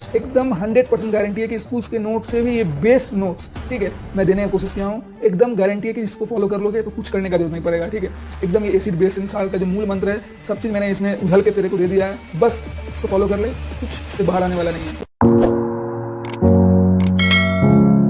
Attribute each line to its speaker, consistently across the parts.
Speaker 1: एकदम 100% गारंटी है कि स्कूल्स के नोट्स से भी ये बेस्ट नोट्स, ठीक है, मैं देने की कोशिश किया हूँ। एकदम गारंटी है कि इसको फॉलो कर लोगे तो कुछ करने का जरूरत नहीं पड़ेगा, ठीक है। एकदम ये एसिड बेस एंड साल्ट का जो मूल मंत्र है, सब चीज़ मैंने इसमें उछल के तेरे को दे दिया है, बस इसको फॉलो कर ले, कुछ इससे बाहर आने वाला नहीं है।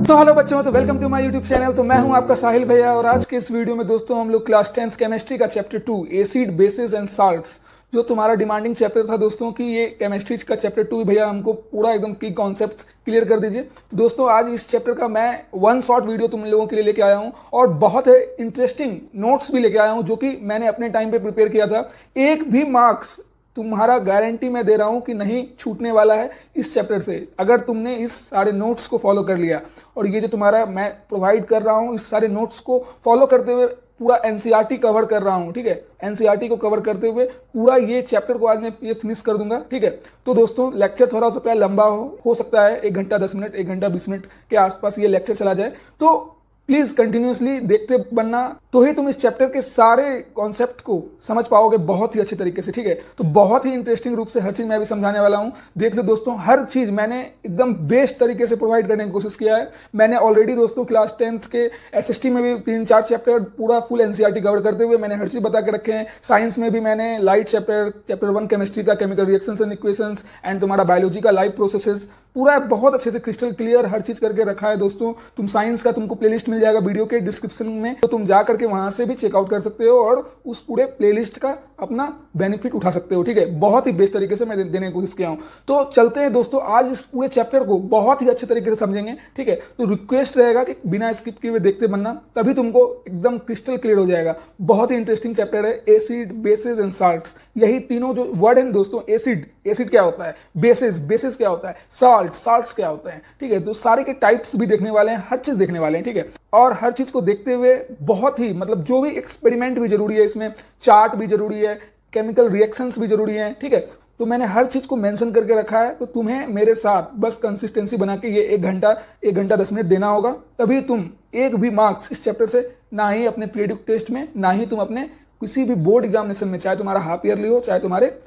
Speaker 1: तो हेलो बच्चों, तो welcome to my YouTube channel. तो मैं हूं आपका साहिल भैया और आज के इस वीडियो में दोस्तों हम लोग क्लास 10th केमिस्ट्री का chapter 2 acid basis and salts, जो तुम्हारा डिमांडिंग चैप्टर था दोस्तों कि ये केमिस्ट्री का चैप्टर 2 भैया हमको पूरा एकदम की कॉन्सेप्ट क्लियर कर दीजिए। तो दोस्तों आज इस चैप्टर का मैं वन शॉट वीडियो तुम लोगों के लिए लेके आया हूँ और बहुत इंटरेस्टिंग नोट्स भी लेके आया हूँ जो कि मैंने अपने टाइम पे प्रिपेयर किया था। एक भी मार्क्स तुम्हारा गारंटी मैं दे रहा हूं कि नहीं छूटने वाला है इस चैप्टर से, अगर तुमने इस सारे नोट्स को फॉलो कर लिया। और ये जो तुम्हारा मैं प्रोवाइड कर रहा हूं, इस सारे नोट्स को फॉलो करते हुए पूरा एनसीईआरटी कवर कर रहा हूं, ठीक है। एनसीईआरटी को कवर करते हुए पूरा ये चैप्टर को आज मैं ये फिनिश कर दूंगा, ठीक है। तो दोस्तों लेक्चर थोड़ा सा लंबा हो सकता है, 1 घंटा 10 मिनट, 1 घंटा 20 मिनट के आसपास ये लेक्चर चला जाए। तो प्लीज कंटिन्यूसली देखते बनना, तो ही तुम इस चैप्टर के सारे कॉन्सेप्ट को समझ पाओगे बहुत ही अच्छे तरीके से, ठीक है। तो बहुत ही इंटरेस्टिंग रूप से हर चीज मैं भी समझाने वाला हूं। देख लो दोस्तों, हर चीज मैंने एकदम बेस्ट तरीके से प्रोवाइड करने की कोशिश किया है। मैंने ऑलरेडी दोस्तों क्लास 10th के एसएसटी में भी 3-4 चैप्टर पूरा फुल एनसीईआरटी कवर करते हुए मैंने हर चीज बता के रखे हैं। साइंस में भी मैंने लाइट चैप्टर 1 केमिस्ट्री का chemical reactions and equations and तुम्हारा बायोलॉजी का लाइव प्रोसेसेस पूरा बहुत अच्छे से क्रिस्टल क्लियर हर चीज करके रखा है दोस्तों। तुम साइंस का तुमको प्लेलिस्ट मिल जाएगा वीडियो के डिस्क्रिप्शन में, तो तुम जा करके वहां से भी चेकआउट कर सकते हो और उस पूरे प्लेलिस्ट का अपना बेनिफिट उठा सकते हो, ठीक है। बहुत ही बेस्ट तरीके से मैं देने की कोशिश किया हूं। तो चलते हैं दोस्तों, आज इस पूरे चैप्टर को बहुत ही अच्छे तरीके से समझेंगे, ठीक है। तो रिक्वेस्ट रहेगा कि बिना स्किप किए हुए देखते बनना, तभी तुमको एकदम क्रिस्टल क्लियर हो जाएगा। बहुत ही इंटरेस्टिंग चैप्टर है, एसिड बेसिस एंड साल्ट्स। यही तीनों जो वर्ड है दोस्तों, एसिड क्या होता है, बेसिस क्या होता है, साल्ट्स क्या होता है, ठीक है। तो सारे के टाइप्स भी देखने वाले हैं, हर चीज देखने वाले हैं, ठीक है। और हर चीज को देखते हुए बहुत ही मतलब जो भी एक्सपेरिमेंट भी जरूरी है, इसमें चार्ट भी जरूरी है, केमिकल रिएक्शंस भी जरूरी है, ठीक है। तो मैंने हर चीज को मेंशन करके रखा है। तो तुम्हें मेरे साथ बस कंसिस्टेंसी बना के ये 1 घंटा 10 मिनट देना होगा, तभी तुम एक भी मार्क्स इस चैप्टर से, ना ही अपने प्रीडिक्ट टेस्ट में, ना ही तुम अपने किसी भी बोर्ड एग्जामिनेशन में, चाहे तुम्हारा हाफ ईयरली हो, चाहे तुम्हारे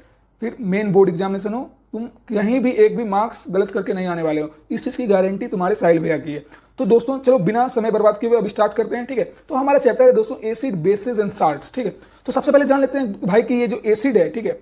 Speaker 1: फिर मेन बोर्ड एग्जामिनेशन हो, तुम कहीं भी एक भी मार्क्स गलत करके नहीं आने वाले हो। इस चीज की गारंटी तुम्हारे साहिल भैया की है। तो दोस्तों चलो बिना समय बर्बाद किए हुए अब स्टार्ट करते हैं, ठीक है। तो हमारा चैप्टर है दोस्तों एसिड बेसिस एंड साल्ट्स, ठीक है। तो सबसे पहले जान लेते हैं भाई कि ये जो एसिड है, ठीक है,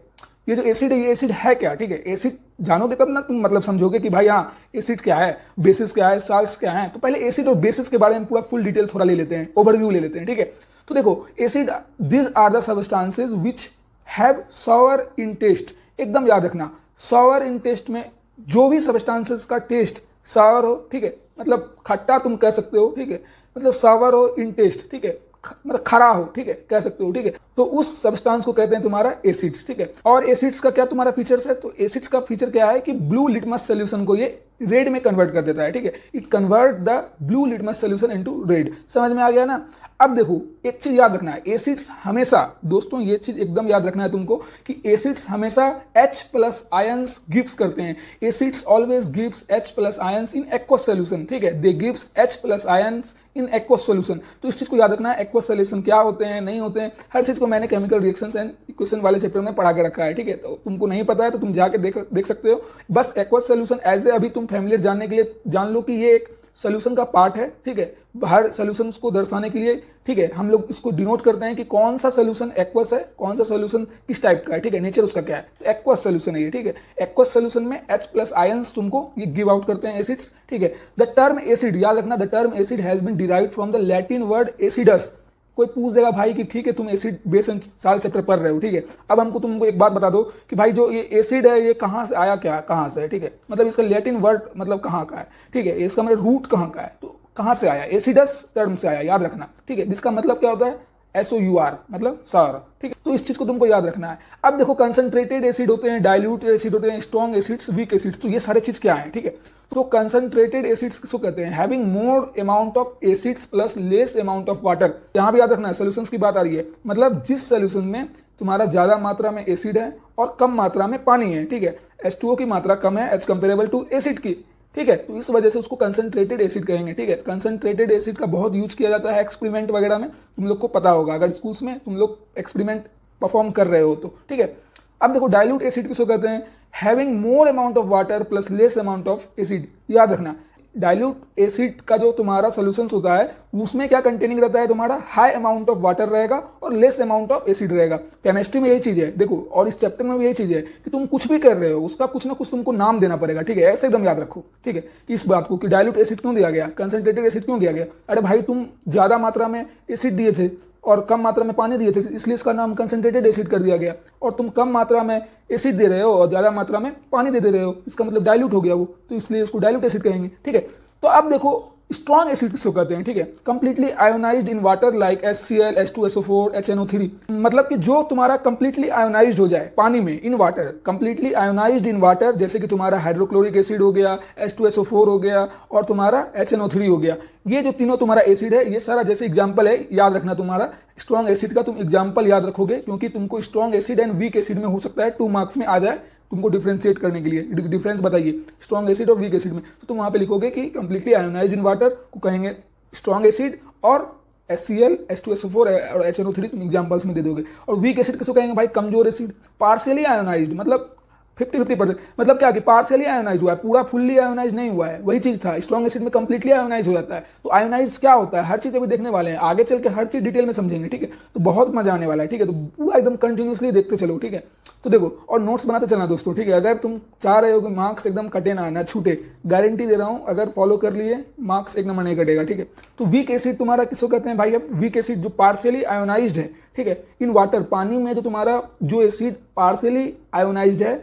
Speaker 1: ये जो एसिड है, ये एसिड है क्या, ठीक है। एसिड जानोगे तब ना तुम मतलब समझोगे कि भाई हाँ एसिड क्या है, बेसिस क्या है, साल्ट्स क्या है। तो पहले एसिड और बेसिस के बारे में पूरा फुल डिटेल थोड़ा ले लेते हैं, ओवरव्यू ले लेते हैं, ठीक है। तो देखो acid, this are the substances which have sour in taste. एकदम याद रखना, सॉवर इन टेस्ट में जो भी सब्सटेंसेस का टेस्ट सॉवर हो, ठीक है, मतलब खट्टा तुम कह सकते हो, ठीक है, मतलब सॉवर हो इन टेस्ट, ठीक है, मतलब खरा हो, ठीक है, कह सकते हो, ठीक है। तो उस सब्सटेंस को कहते हैं तुम्हारा एसिड्स, ठीक है। और एसिड्स का क्या तुम्हारा फीचर्स है, तो एसिड्स का फीचर क्या है कि ब्लू लिटमस सोल्यूशन को ये रेड में कन्वर्ट कर देता है, ठीक है। It convert the blue litmus solution into red. समझ में आ गया ना। अब देखो एक चीज याद रखना है, एसिड्स हमेशा दोस्तों, ये चीज एकदम याद रखना है तुमको कि एसिड्स हमेशा H+ आयंस गिव्स करते हैं। Acids always gives H+ ions in aqueous solution, ठीक है। They gives H+ ions in aqueous solution. तो इस चीज को याद रखना है, एक्वस सोल्यूशन क्या होते हैं, नहीं होते हैं, हर चीज को मैंने केमिकल रिएक्शंस एंड इक्वेशन वाले चैप्टर में पढ़ा के रखा है, ठीक है। तो तुमको नहीं पता है तो तुम जाके देख सकते हो। बस एक्वस सोल्यूशन एज ए अभी तुम फैमिलियर जानने के लिए जान लो कि ये एक सोल्यूशन का पार्ट है, ठीक है। हर सोल्यूशन को दर्शाने के लिए, ठीक है, हम लोग इसको डिनोट करते हैं कि कौन सा सोल्यूशन एक्वस है, कौन सा सोल्यूशन किस टाइप का है, ठीक है, नेचर उसका क्या है। तो एक्वस सोल्यूशन है ये, ठीक है। एक्वस सोल्यूशन में H+ आयंस तुमको ये गिव आउट करते हैं एसिड्स, ठीक है। द टर्म एसिड, याद रखना, the term acid has been derived from the Latin word acidus. कोई पूछ देगा भाई कि ठीक है तुम acid base and salt chapter पढ़ रहे हो, ठीक है। अब हमको तुमको एक बात बता दो कि भाई जो ये एसिड है ये कहाँ से आया, क्या कहाँ से है, ठीक है, मतलब इसका लैटिन वर्ड मतलब कहाँ का है, ठीक है, इसका मतलब रूट कहाँ का है, तो कहाँ से आया, एसिडस टर्म से आया, याद रखना, ठीक है, जिसका मतलब क्या होता है SOUR, मतलब सर, ठीक है। तो इस चीज को तुमको याद रखना है। अब देखो कंसंट्रेटेड एसिड होते हैं, डाइल्यूट एसिड होते हैं, स्ट्रॉन्ग एसिड्स, वीक एसिड्स, तो ये सारे चीज क्या है, ठीक है। तो कंसंट्रेटेड एसिड्स किसको कहते हैं, having more amount of acids plus less amount of water. यहाँ भी याद रखना है, सोल्यूशंस की बात आ रही है, मतलब जिस सोल्यूशन में तुम्हारा ज्यादा मात्रा में एसिड है और कम मात्रा में पानी है, ठीक है, H2O की मात्रा कम है एज कंपेरेबल टू एसिड की, ठीक है। तो इस वजह से उसको कंसंट्रेटेड एसिड कहेंगे, ठीक है। कंसंट्रेटेड एसिड का बहुत यूज किया जाता है एक्सपेरिमेंट वगैरह में, तुम लोग को पता होगा अगर स्कूल्स में तुम लोग एक्सपेरिमेंट परफॉर्म कर रहे हो तो, ठीक है। अब देखो डाइल्यूट एसिड किसको कहते हैं, having more amount of water plus less amount of acid. याद रखना डाइल्यूट एसिड का जो तुम्हारा सोल्यूशन होता है उसमें क्या कंटेनिंग रहता है, तुम्हारा हाई अमाउंट ऑफ वाटर रहेगा और लेस अमाउंट ऑफ एसिड रहेगा। केमिस्ट्री में यही चीज है देखो, और इस चैप्टर में भी यही चीज है कि तुम कुछ भी कर रहे हो उसका कुछ ना कुछ तुमको नाम देना पड़ेगा, ठीक है, ऐसे एकदम याद रखो, ठीक है, इस बात को कि डाइल्यूट एसिड क्यों दिया गया, कंसंट्रेटेड एसिड क्यों दिया गया। अरे भाई तुम ज्यादा मात्रा में एसिड दिए थे और कम मात्रा में पानी दिए थे, इसलिए इसका नाम कंसंट्रेटेड एसिड कर दिया गया। और तुम कम मात्रा में एसिड दे रहे हो और ज्यादा मात्रा में पानी दे रहे हो, इसका मतलब डाइल्यूट हो गया वो, तो इसलिए उसको डाइल्यूट एसिड कहेंगे, ठीक है। तो अब देखो स्ट्रॉन्ग एसिड किसको कहते हैं, ठीक है, completely ionised in water like HCl, H2SO4, HNO3, मतलब कि जो तुम्हारा कंप्लीटली आयोनाइज्ड हो जाए पानी में, in water, completely ionised in water, जैसे कि तुम्हारा हाइड्रोक्लोरिक एसिड हो गया, H2SO4 हो गया और तुम्हारा HNO3 हो गया। ये जो तीनों तुम्हारा एसिड है, ये सारा जैसे एग्जांपल है, याद रखना तुम्हारा स्ट्रॉन्ग एसिड का तुम एग्जांपल याद रखोगे, क्योंकि तुमको strong acid and weak acid में हो सकता है 2 मार्क्स में आ जाए, तुमको डिफरेंशिएट करने के लिए डिफरेंस बताइए स्ट्रॉन्ग एसिड और वीक एसिड में। तो तुम वहां पे लिखोगे कि कंप्लीटली आयोनाइज्ड इन वाटर को कहेंगे स्ट्रॉन्ग एसिड और HCl, H2SO4 और HNO3 तुम एग्जांपल्स में दे दोगे। और वीक एसिड किसको कहेंगे भाई, कमजोर एसिड, पार्शियली आयोनाइज्ड, मतलब 50-50%, मतलब क्या कि पार्शियली आयोनाइज हुआ है, पूरा फुल्ली आयोनाइज नहीं हुआ है, वही चीज था। स्ट्रॉन्ग एसिड में कंप्लीटली आयोनाइज हो जाता है। तो आयोनाइज क्या होता है, हर चीज अभी देखने वाले हैं, आगे चल के हर चीज डिटेल में समझेंगे, ठीक है, तो बहुत मजा आने वाला है, ठीक है, तो पूरा एकदम कंटिन्यूसली देखते चलो, ठीक है। तो देखो और नोट्स बनाते चलना दोस्तों, ठीक है, अगर तुम चाह रहे हो कि मार्क्स एकदम कटे ना छूटे, गारंटी दे रहा हूं, अगर फॉलो कर लिए मार्क्स एक नंबर नहीं कटेगा, ठीक है। तो वीक एसिड तुम्हारा किसको कहते हैं भाई, अब वीक एसिड जो पार्शियली आयोनाइज्ड है, ठीक है, इन वाटर, पानी में जो तुम्हारा जो एसिड पार्शियली आयोनाइज्ड है,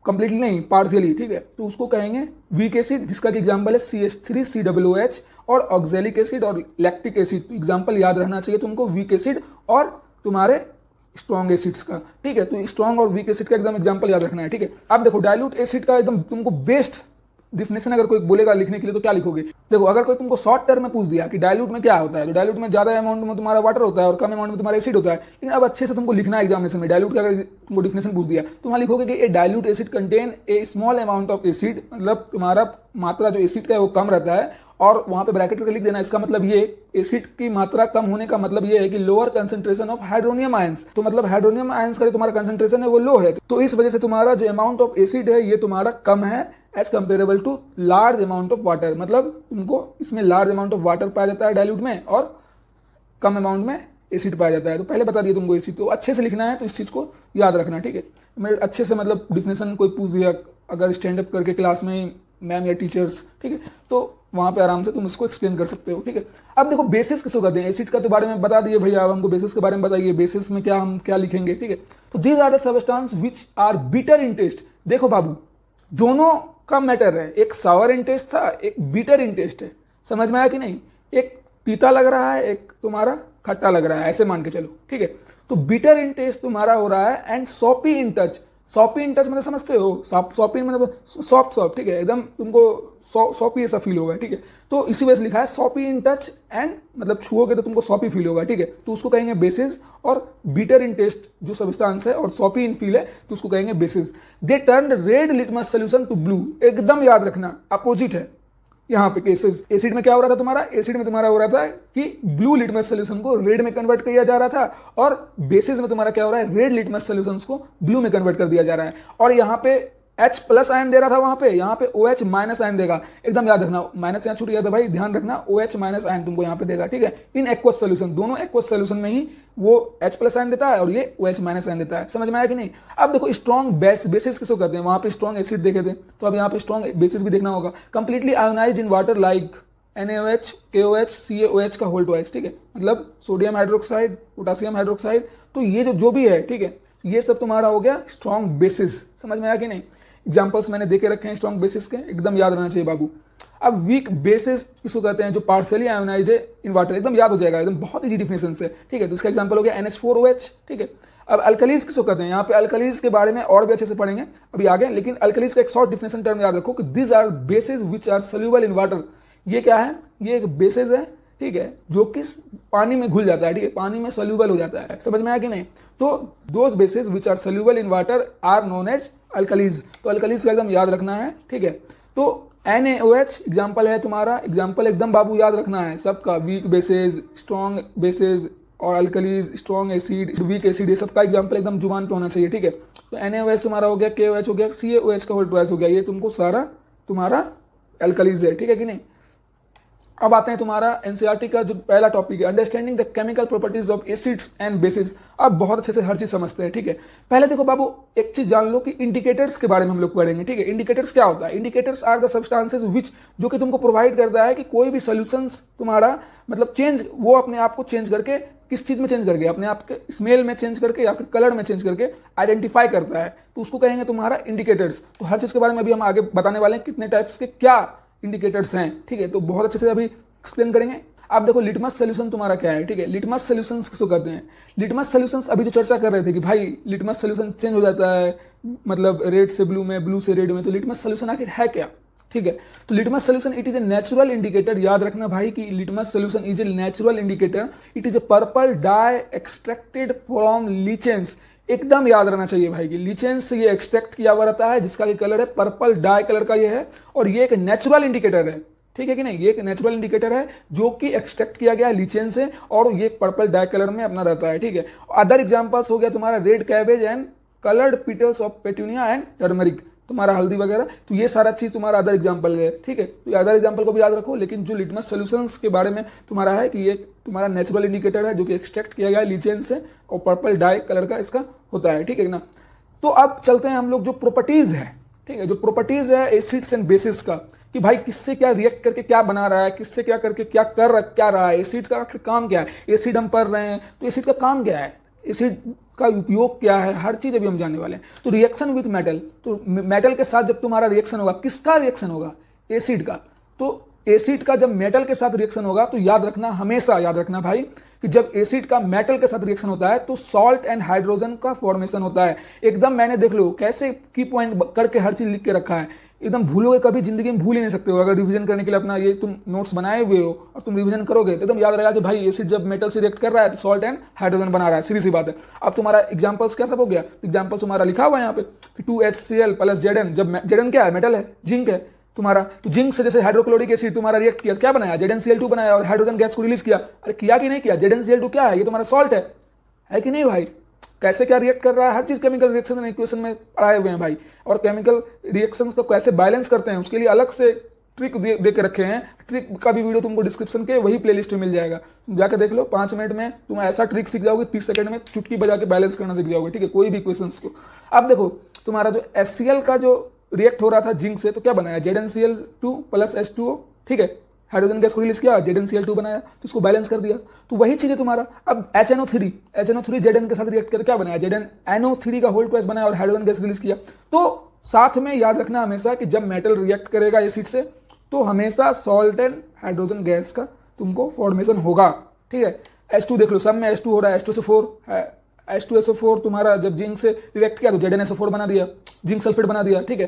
Speaker 1: कंप्लीटली नहीं पार्शियली, ठीक है, तो उसको कहेंगे वीक एसिड, जिसका कि एग्जांपल है CH3COOH और ऑक्जेलिक एसिड और लैक्टिक एसिड। तो एग्जांपल याद रहना चाहिए तुमको वीक एसिड और तुम्हारे स्ट्रॉन्ग एसिड्स का, ठीक है। तो स्ट्रॉन्ग और वीक एसिड का एकदम एग्जांपल याद रखना है, ठीक है। अब देखो डाइल्यूट एसिड का एकदम तुमको बेस्ट डिफिनेशन अगर कोई बोलेगा लिखने के लिए तो क्या लिखोगे, देखो अगर कोई तुमको शॉर्ट टर्म में पूछ दिया कि डाइल्यूट में क्या होता है, तो डाइल्यूट में ज्यादा अमाउंट में तुम्हारा वाटर होता है और कम अमाउंट में तुम्हारा एसिड होता है। लेकिन अब अच्छे से तुमको लिखना है एग्जामिनेशन में, डाइल्यूट का अगर तुमको डिफिनेशन पूछ दिया तो वहां लिखोगे कि a dilute acid contain a small amount of acid, मतलब तुम्हारा मात्रा जो एसिड का है वो कम रहता है, और वहां पे ब्रैकेट करके लिख देना, इसका मतलब ये एसिड की मात्रा कम होने का मतलब ये है कि lower concentration of hydronium ions, तो मतलब हाइड्रोनियम आयंस का जो तुम्हारा कंसंट्रेशन है वो लो है, तो इस वजह से तुम्हारा जो अमाउंट ऑफ एसिड है ये तुम्हारा कम है as comparable to large amount of water, मतलब तुमको इसमें लार्ज अमाउंट ऑफ वाटर पाया जाता है डाइल्यूट में और कम अमाउंट में एसिड पाया जाता है। तो पहले बता दिया तुमको इस चीज को अच्छे से लिखना है, तो इस चीज को याद रखना, ठीक है। मैं अच्छे से मतलब डिफिनेशन कोई पूछ दिया अगर स्टैंड अप करके क्लास में मैम या टीचर्स, ठीक है, तो वहां पे आराम से तुम इसको एक्सप्लेन कर सकते हो, ठीक है। अब देखो बेसिस किसको कहते हैं, एसिड का तो बारे में बता दिए भैया, अब हमको बेसिस के बारे में बताइए, बेसिस में क्या हम क्या लिखेंगे, ठीक है। तो these are the substance which are bitter in taste. देखो बाबू दोनों का मैटर है, एक सावर इन टेस्ट था, एक बिटर इन टेस्ट है, समझ में आया कि नहीं, एक तीता लग रहा है, एक तुम्हारा खट्टा लग रहा है, ऐसे मान के चलो, ठीक है। तो बिटर इन टेस्ट तुम्हारा हो रहा है and soppy in touch. Soppy in touch मतलब समझते हो, सॉपी मतलब सॉफ्ट सॉफ्ट, ठीक है, एकदम तुमको सॉपी ऐसा फील होगा, ठीक है। तो इसी वजह से लिखा है सॉपी इन टच एंड, मतलब छुओगे तो तुमको सॉपी फील होगा, ठीक है, तो उसको कहेंगे बेसिस। और बीटर इन टेस्ट जो सब्सटेंस है और सॉपी इन फील है तो उसको कहेंगे bases. They turn red litmus solution to blue, एकदम याद रखना अपोजिट है यहाँ पे केसेस। एसिड में क्या हो रहा था तुम्हारा, एसिड में तुम्हारा हो रहा था कि ब्लू लिटमस सोल्यूशन को रेड में कन्वर्ट किया जा रहा था, और बेसिस में तुम्हारा क्या हो रहा है, रेड लिटमस सोल्यूशंस को ब्लू में कन्वर्ट कर दिया जा रहा है। और यहाँ पे H प्लस आयन दे रहा था वहां पे, यहाँ पे OH माइनस आयन देगा, एकदम याद रखना, माइनस यहाँ छूट गया था भाई, ध्यान रखना, OH माइनस आयन तुमको यहाँ पे देगा, ठीक है। इन एक्वस सोल्यूशन, दोनों एक्वस सोल्यूशन में ही वो H प्लस आयन देता है और ये OH माइनस आयन देता है, समझ में आया कि नहीं। अब देखो स्ट्रॉन्ग बेसिस किसको कहते हैं, वहां पे स्ट्रॉन्ग एसिड देखे थे, तो अब यहाँ पे स्ट्रॉन्ग बेसिस भी देखना होगा। Completely ionised in water like NaOH, KOH, CaOH का होल ट्वाइस, ठीक है, मतलब सोडियम हाइड्रोक्साइड, पोटासियम हाइड्रोक्साइड, तो ये जो भी है, ठीक है, ये सब तुम्हारा हो गया स्ट्रॉन्ग बेसिस, समझ में आया कि नहीं। एग्जांपल्स मैंने देके रखे हैं स्ट्रॉन्ग बेसिस के, एकदम याद रहना चाहिए बाबू। अब वीक बेसिस किसको कहते हैं, जो पार्शियली आयोनाइज्ड है इन वाटर, एकदम याद हो जाएगा, एकदम बहुत इजी डिफिनेशन से, ठीक है। तो इसका एग्जांपल हो गया NH4OH, ठीक है। अब अल्कलीज किसको कहते हैं, यहाँ पे अल्कलीज के बारे में और भी अच्छे से पढ़ेंगे अभी आगे, लेकिन अल्कलीज का एक शॉर्ट डिफिनेशन टर्म याद रखो कि this are bases which are soluble in water. ये क्या है, ये एक बेसिस है, ठीक है, जो कि पानी में घुल जाता है, ठीक है, पानी में सोल्यूबल हो जाता है, समझ में आया कि नहीं। तो those bases which are soluble in water are known as alkalis. तो अल्कलीज का एकदम याद रखना है, ठीक है। तो NaOH एग्जाम्पल है तुम्हारा, एग्जाम्पल एकदम बाबू याद रखना है सबका, वीक बेसिस, स्ट्रॉन्ग बेसिस और alkalis, strong acid, weak acid, ये सबका एग्जाम्पल एकदम जुबान पे होना चाहिए, ठीक है। तो NaOH तुम्हारा हो गया, KOH हो गया, CaOH का होल ट्वाइस हो गया, ये तुमको सारा तुम्हारा एल्कलीज है, ठीक है कि नहीं। अब आते हैं तुम्हारा एनसीईआरटी का जो पहला टॉपिक है, understanding the chemical properties of acids and bases. अब बहुत अच्छे से हर चीज समझते हैं, ठीक है। पहले देखो बाबू, एक चीज जान लो कि इंडिकेटर्स के बारे में हम लोग पढ़ेंगे, ठीक है। इंडिकेटर्स क्या होता है? Indicators are the substances which, जो कि तुमको प्रोवाइड करता है कि कोई भी सोल्यूशंस तुम्हारा मतलब चेंज, वो अपने आप को चेंज करके किस चीज में चेंज करके, अपने आप के स्मेल में चेंज करके या फिर कलर में चेंज करके आइडेंटिफाई करता है, तो उसको कहेंगे तुम्हारा इंडिकेटर्स। तो हर चीज के बारे में अभी हम आगे बताने वाले हैं, कितने टाइप्स के क्या इंडिकेटर्स हैं, ठीक है। तो बहुत अच्छे से अभी एक्सप्लेन करेंगे। आप देखो लिटमस सोल्यूशन तुम्हारा क्या है, ठीक है। लिटमस सोल्यूशंस किसको कहते हैं? लिटमस सोल्यूशंस अभी जो चर्चा कर रहे थे कि भाई लिटमस सोल्यूशन चेंज हो जाता है, मतलब रेड से ब्लू में, ब्लू से रेड में, तो लिटमस सोल्यूशन आखिर है क्या, ठीक है। तो litmus solution it is a natural indicator, याद रखना भाई कि litmus solution is a natural indicator, it is a purple dye extracted from lichens. एकदम याद रहना चाहिए भाई कि लीचेंस से ये एक्सट्रैक्ट किया हुआ रहता है, जिसका ये कलर है पर्पल डाई कलर का ये है, और ये एक नेचुरल इंडिकेटर है, ठीक है कि नहीं। ये एक नेचुरल इंडिकेटर है जो कि एक्सट्रैक्ट किया गया है लीचेन से, और ये पर्पल डाई कलर में अपना रहता है, ठीक है। अदर एग्जांपल्स हो गया तुम्हारा red cabbage and coloured petals of petunia and turmeric, तुम्हारा हल्दी वगैरह। तो ये सारा चीज तुम्हारा अदर एग्जांपल है, ठीक है। तो अदर एग्जांपल को भी याद रखो, लेकिन जो लिटमस सॉल्यूशंस के बारे में तुम्हारा है कि ये तुम्हारा नेचुरल इंडिकेटर है जो कि एक्सट्रैक्ट किया गया है लीचेन से, और पर्पल डाई कलर का इसका होता है, ठीक है ना। तो अब चलते हैं हम लोग जो प्रॉपर्टीज है, ठीक है, जो प्रॉपर्टीज है एसिड्स एंड बेसिस का, कि भाई किससे क्या रिएक्ट करके क्या बना रहा है, किससे क्या करके क्या कर क्या रहा है, एसिड का आखिर काम क्या है। एसिड हम पढ़ रहे हैं तो एसिड का काम क्या है, एसिड का उपयोग क्या है, हर चीज अभी हम जानने वाले हैं। तो रिएक्शन विथ मेटल, तो मेटल के साथ जब तुम्हारा रिएक्शन होगा, किसका रिएक्शन होगा? एसिड का। तो एसिड का जब मेटल के साथ रिएक्शन होगा तो याद रखना, हमेशा याद रखना भाई कि जब एसिड का मेटल के साथ रिएक्शन होता है तो सॉल्ट एंड हाइड्रोजन का फॉर्मेशन होता है। एकदम मैंने देख लो कैसे की पॉइंट करके हर चीज लिख के रखा है, एकदम भूलोगे कभी जिंदगी में भूल ही नहीं सकते हो। अगर रिवीजन करने के लिए अपना ये तुम नोट्स बनाए हुए हो और तुम रिवीजन करोगे तो एकदम याद रहेगा कि भाई एसिड जब मेटल से रिएक्ट कर रहा है तो सॉल्ट एंड हाइड्रोजन बना रहा है, सीधी सी बात है। अब तुम्हारा एग्जांपल्स क्या सब हो गया? एग्जांपल्स तुम्हारा लिखा हुआ है यहाँ पे 2HCl प्लस Zn, जब Zn क्या है? मेटल है, जिंक है तुम्हारा। तो जिंक से जैसे हाइड्रोक्लोरिक एसिड तुम्हारा रिएक्ट किया, क्या बनाया? ZnCl2 बनाया और हाइड्रोजन गैस को रिलीज किया। अरे किया कि नहीं किया? ZnCl2 क्या है? ये तुम्हारा सॉल्ट है कि नहीं भाई? कैसे क्या रिएक्ट कर रहा है, हर चीज केमिकल रिएक्शन एंड इक्वेशन में पढ़ाए हुए हैं भाई। और केमिकल रिएक्शंस को कैसे बैलेंस करते हैं उसके लिए अलग से ट्रिक दे के रखे हैं। ट्रिक का भी वीडियो तुमको डिस्क्रिप्शन के वही प्लेलिस्ट में मिल जाएगा, तुम जाकर देख लो। 5 मिनट में तुम ऐसा ट्रिक सीख जाओगे, 30 सेकंड में चुटकी बजा के बैलेंस करना सीख जाओगे, ठीक है, कोई भी इक्वेशंस को। अब देखो तुम्हारा जो HCl का जो रिएक्ट हो रहा था जिंक से, तो क्या बनाया? ZnCl2 प्लस H2O, ठीक है, हाइड्रोजन गैस को रिलीज किया, ZnCl2 बनाया, तो इसको बैलेंस कर दिया। तो वही चीज है तुम्हारा। अब HNO3 Zn के साथ रिएक्ट करके क्या बनाया? ZnNO3 का होल ट्वाइस बनाया और हाइड्रोजन गैस रिलीज किया। तो साथ में याद रखना हमेशा कि जब मेटल रिएक्ट करेगा एसिड से तो हमेशा सॉल्ट एंड हाइड्रोजन गैस का तुमको फॉर्मेशन होगा, ठीक है। H2 देख लो, सब में H2 हो रहा है, H2SO4 तुम्हारा जब जिंक से रिएक्ट किया तो ZnSO4 बना दिया, जिंक सल्फेट बना दिया, ठीक है।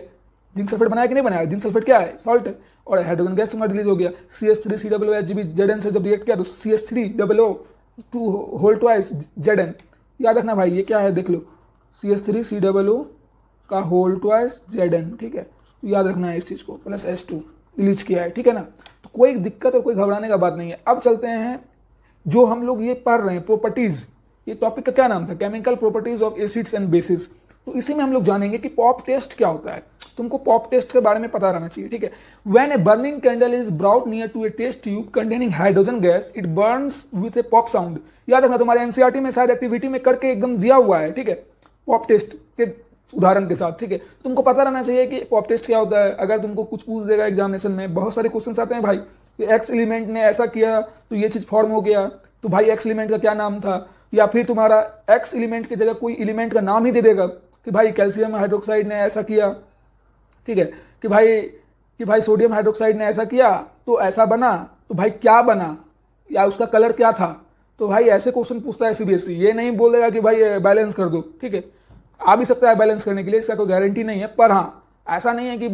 Speaker 1: जिंक सल्फेट बनाया कि नहीं बनाया? जिंक सल्फेट क्या है? सॉल्ट है, और हाइड्रोजन गैस तुम्हारा रिलीज हो गया। CH3COOH भी Zn से जब रिएक्ट किया तो CH3OO2 होल ट्वाइस Zn। याद रखना भाई ये क्या है, देख लो, CH3COO का होल ट्वाइस Zn, ठीक है। तो याद रखना है इस चीज को, प्लस H2 रिलीज किया है, ठीक है ना। तो कोई दिक्कत और कोई घबराने का बात नहीं है। अब चलते हैं जो हम लोग ये पढ़ रहे हैं प्रॉपर्टीज, ये टॉपिक का क्या नाम था? Chemical properties of acids and bases. तो इसी में हम लोग जानेंगे कि पॉप टेस्ट क्या होता है। तुमको पॉप टेस्ट के बारे में पता रहना चाहिए, ठीक है। When a burning candle is brought near to a test tube containing hydrogen gas, it burns with a pop sound. याद रखना, तुम्हारे एनसीईआरटी में शायद एक्टिविटी में करके एकदम दिया हुआ है, ठीक है, पॉप टेस्ट के उदाहरण के साथ, ठीक है। तुमको पता रहना चाहिए कि पॉप टेस्ट क्या होता है। अगर तुमको कुछ पूछ देगा एग्जामिनेशन में, बहुत सारे क्वेश्चन आते हैं भाई, एक्स एलिमेंट ने ऐसा किया तो ये चीज फॉर्म हो गया, तो भाई एक्स एलिमेंट का क्या नाम था? या फिर तुम्हारा एक्स एलिमेंट की जगह कोई एलिमेंट का नाम ही दे देगा कि भाई कैल्शियम हाइड्रोक्साइड ने ऐसा किया, ठीक है, कि भाई सोडियम हाइड्रोक्साइड ने ऐसा किया तो ऐसा बना, तो भाई क्या बना या उसका कलर क्या था। तो भाई ऐसे क्वेश्चन पूछता है सीबीएसई, ये नहीं बोलेगा कि भाई बैलेंस कर दो, ठीक है। आ भी सकता है बैलेंस करने के लिए, इसका कोई गारंटी नहीं है, पर हाँ ऐसा नहीं है कि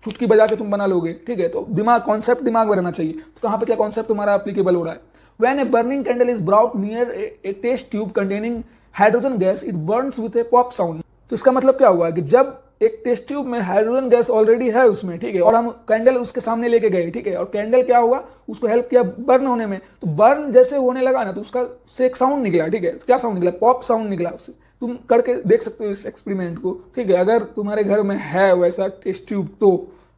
Speaker 1: चुटकी बजा के तुम बना लोगे, ठीक है। तो दिमाग, कॉन्सेप्ट दिमाग में रहना चाहिए। तो कहाँ पे क्या कॉन्सेप्ट तुम्हारा एप्लीकेबल हो रहा है? When a burning candle is brought near a test tube containing hydrogen gas, it burns with a pop sound. तो इसका मतलब क्या हुआ कि जब एक टेस्ट ट्यूब में हाइड्रोजन गैस ऑलरेडी है उसमें, ठीक है, और हम कैंडल उसके सामने लेके गए, ठीक है, और कैंडल क्या हुआ, उसको हेल्प किया बर्न होने में, तो बर्न जैसे होने लगा ना तो उसका से एक साउंड निकला, ठीक है। क्या साउंड निकला? पॉप साउंड निकला उससे, तुम करके देख सकते हो इस एक्सपेरिमेंट को, ठीक है। अगर तुम्हारे घर में है वैसा टेस्ट ट्यूब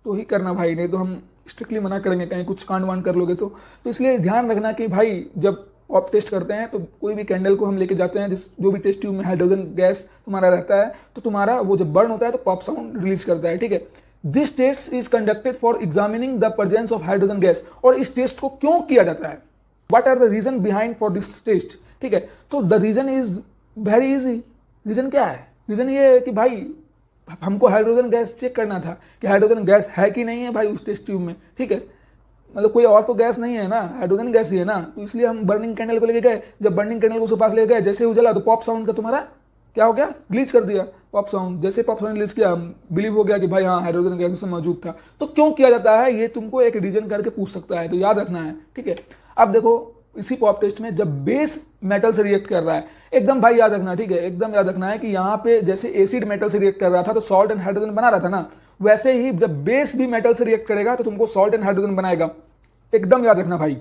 Speaker 1: तो ही करना भाई, नहीं तो हम स्ट्रिक्टली मना करेंगे, कहीं कुछ कांड वांड कर लोगे तो इसलिए ध्यान रखना कि भाई जब आप टेस्ट करते हैं तो कोई भी कैंडल को हम लेके जाते हैं, जो भी टेस्ट ट्यूब में हाइड्रोजन गैस तुम्हारा रहता है, तो तुम्हारा वो जब बर्न होता है तो पॉप साउंड रिलीज करता है, ठीक है। This test is conducted for examining the presence of hydrogen gas. और इस टेस्ट को क्यों किया जाता है, what are the reason behind for this test, ठीक है। तो the reason is very easy. Reason क्या है? रीजन ये है कि भाई हमको हाइड्रोजन गैस चेक करना था कि हाइड्रोजन गैस है कि नहीं है भाई उस टेस्ट ट्यूब में, ठीक है। मतलब कोई और तो गैस नहीं है ना, हाइड्रोजन गैस ही है ना, तो इसलिए हम बर्निंग कैंडल को लेके गए। जब बर्निंग कैंडल को उसके पास ले गए, जैसे उजला तो पॉप साउंड का तुम्हारा क्या हो गया, ग्लिच कर दिया पॉप साउंड। जैसे पॉप साउंड ग्लिच किया, बिलीव हो गया कि भाई हाँ हाइड्रोजन गैस उसमें मौजूद था। तो क्यों किया जाता है ये तुमको एक रीजन करके पूछ सकता है, तो याद रखना है, ठीक है। अब देखो इसी पॉप टेस्ट में जब बेस मेटल से रिएक्ट कर रहा है, एकदम भाई याद रखना, ठीक है, एकदम याद रखना है कि यहाँ पे जैसे एसिड मेटल से रिएक्ट कर रहा था तो सॉल्ट एंड हाइड्रोजन बना रहा था ना, वैसे ही जब बेस भी मेटल से रिएक्ट करेगा तो तुमको सॉल्ट एंड हाइड्रोजन बनाएगा। एकदम याद रखना भाई,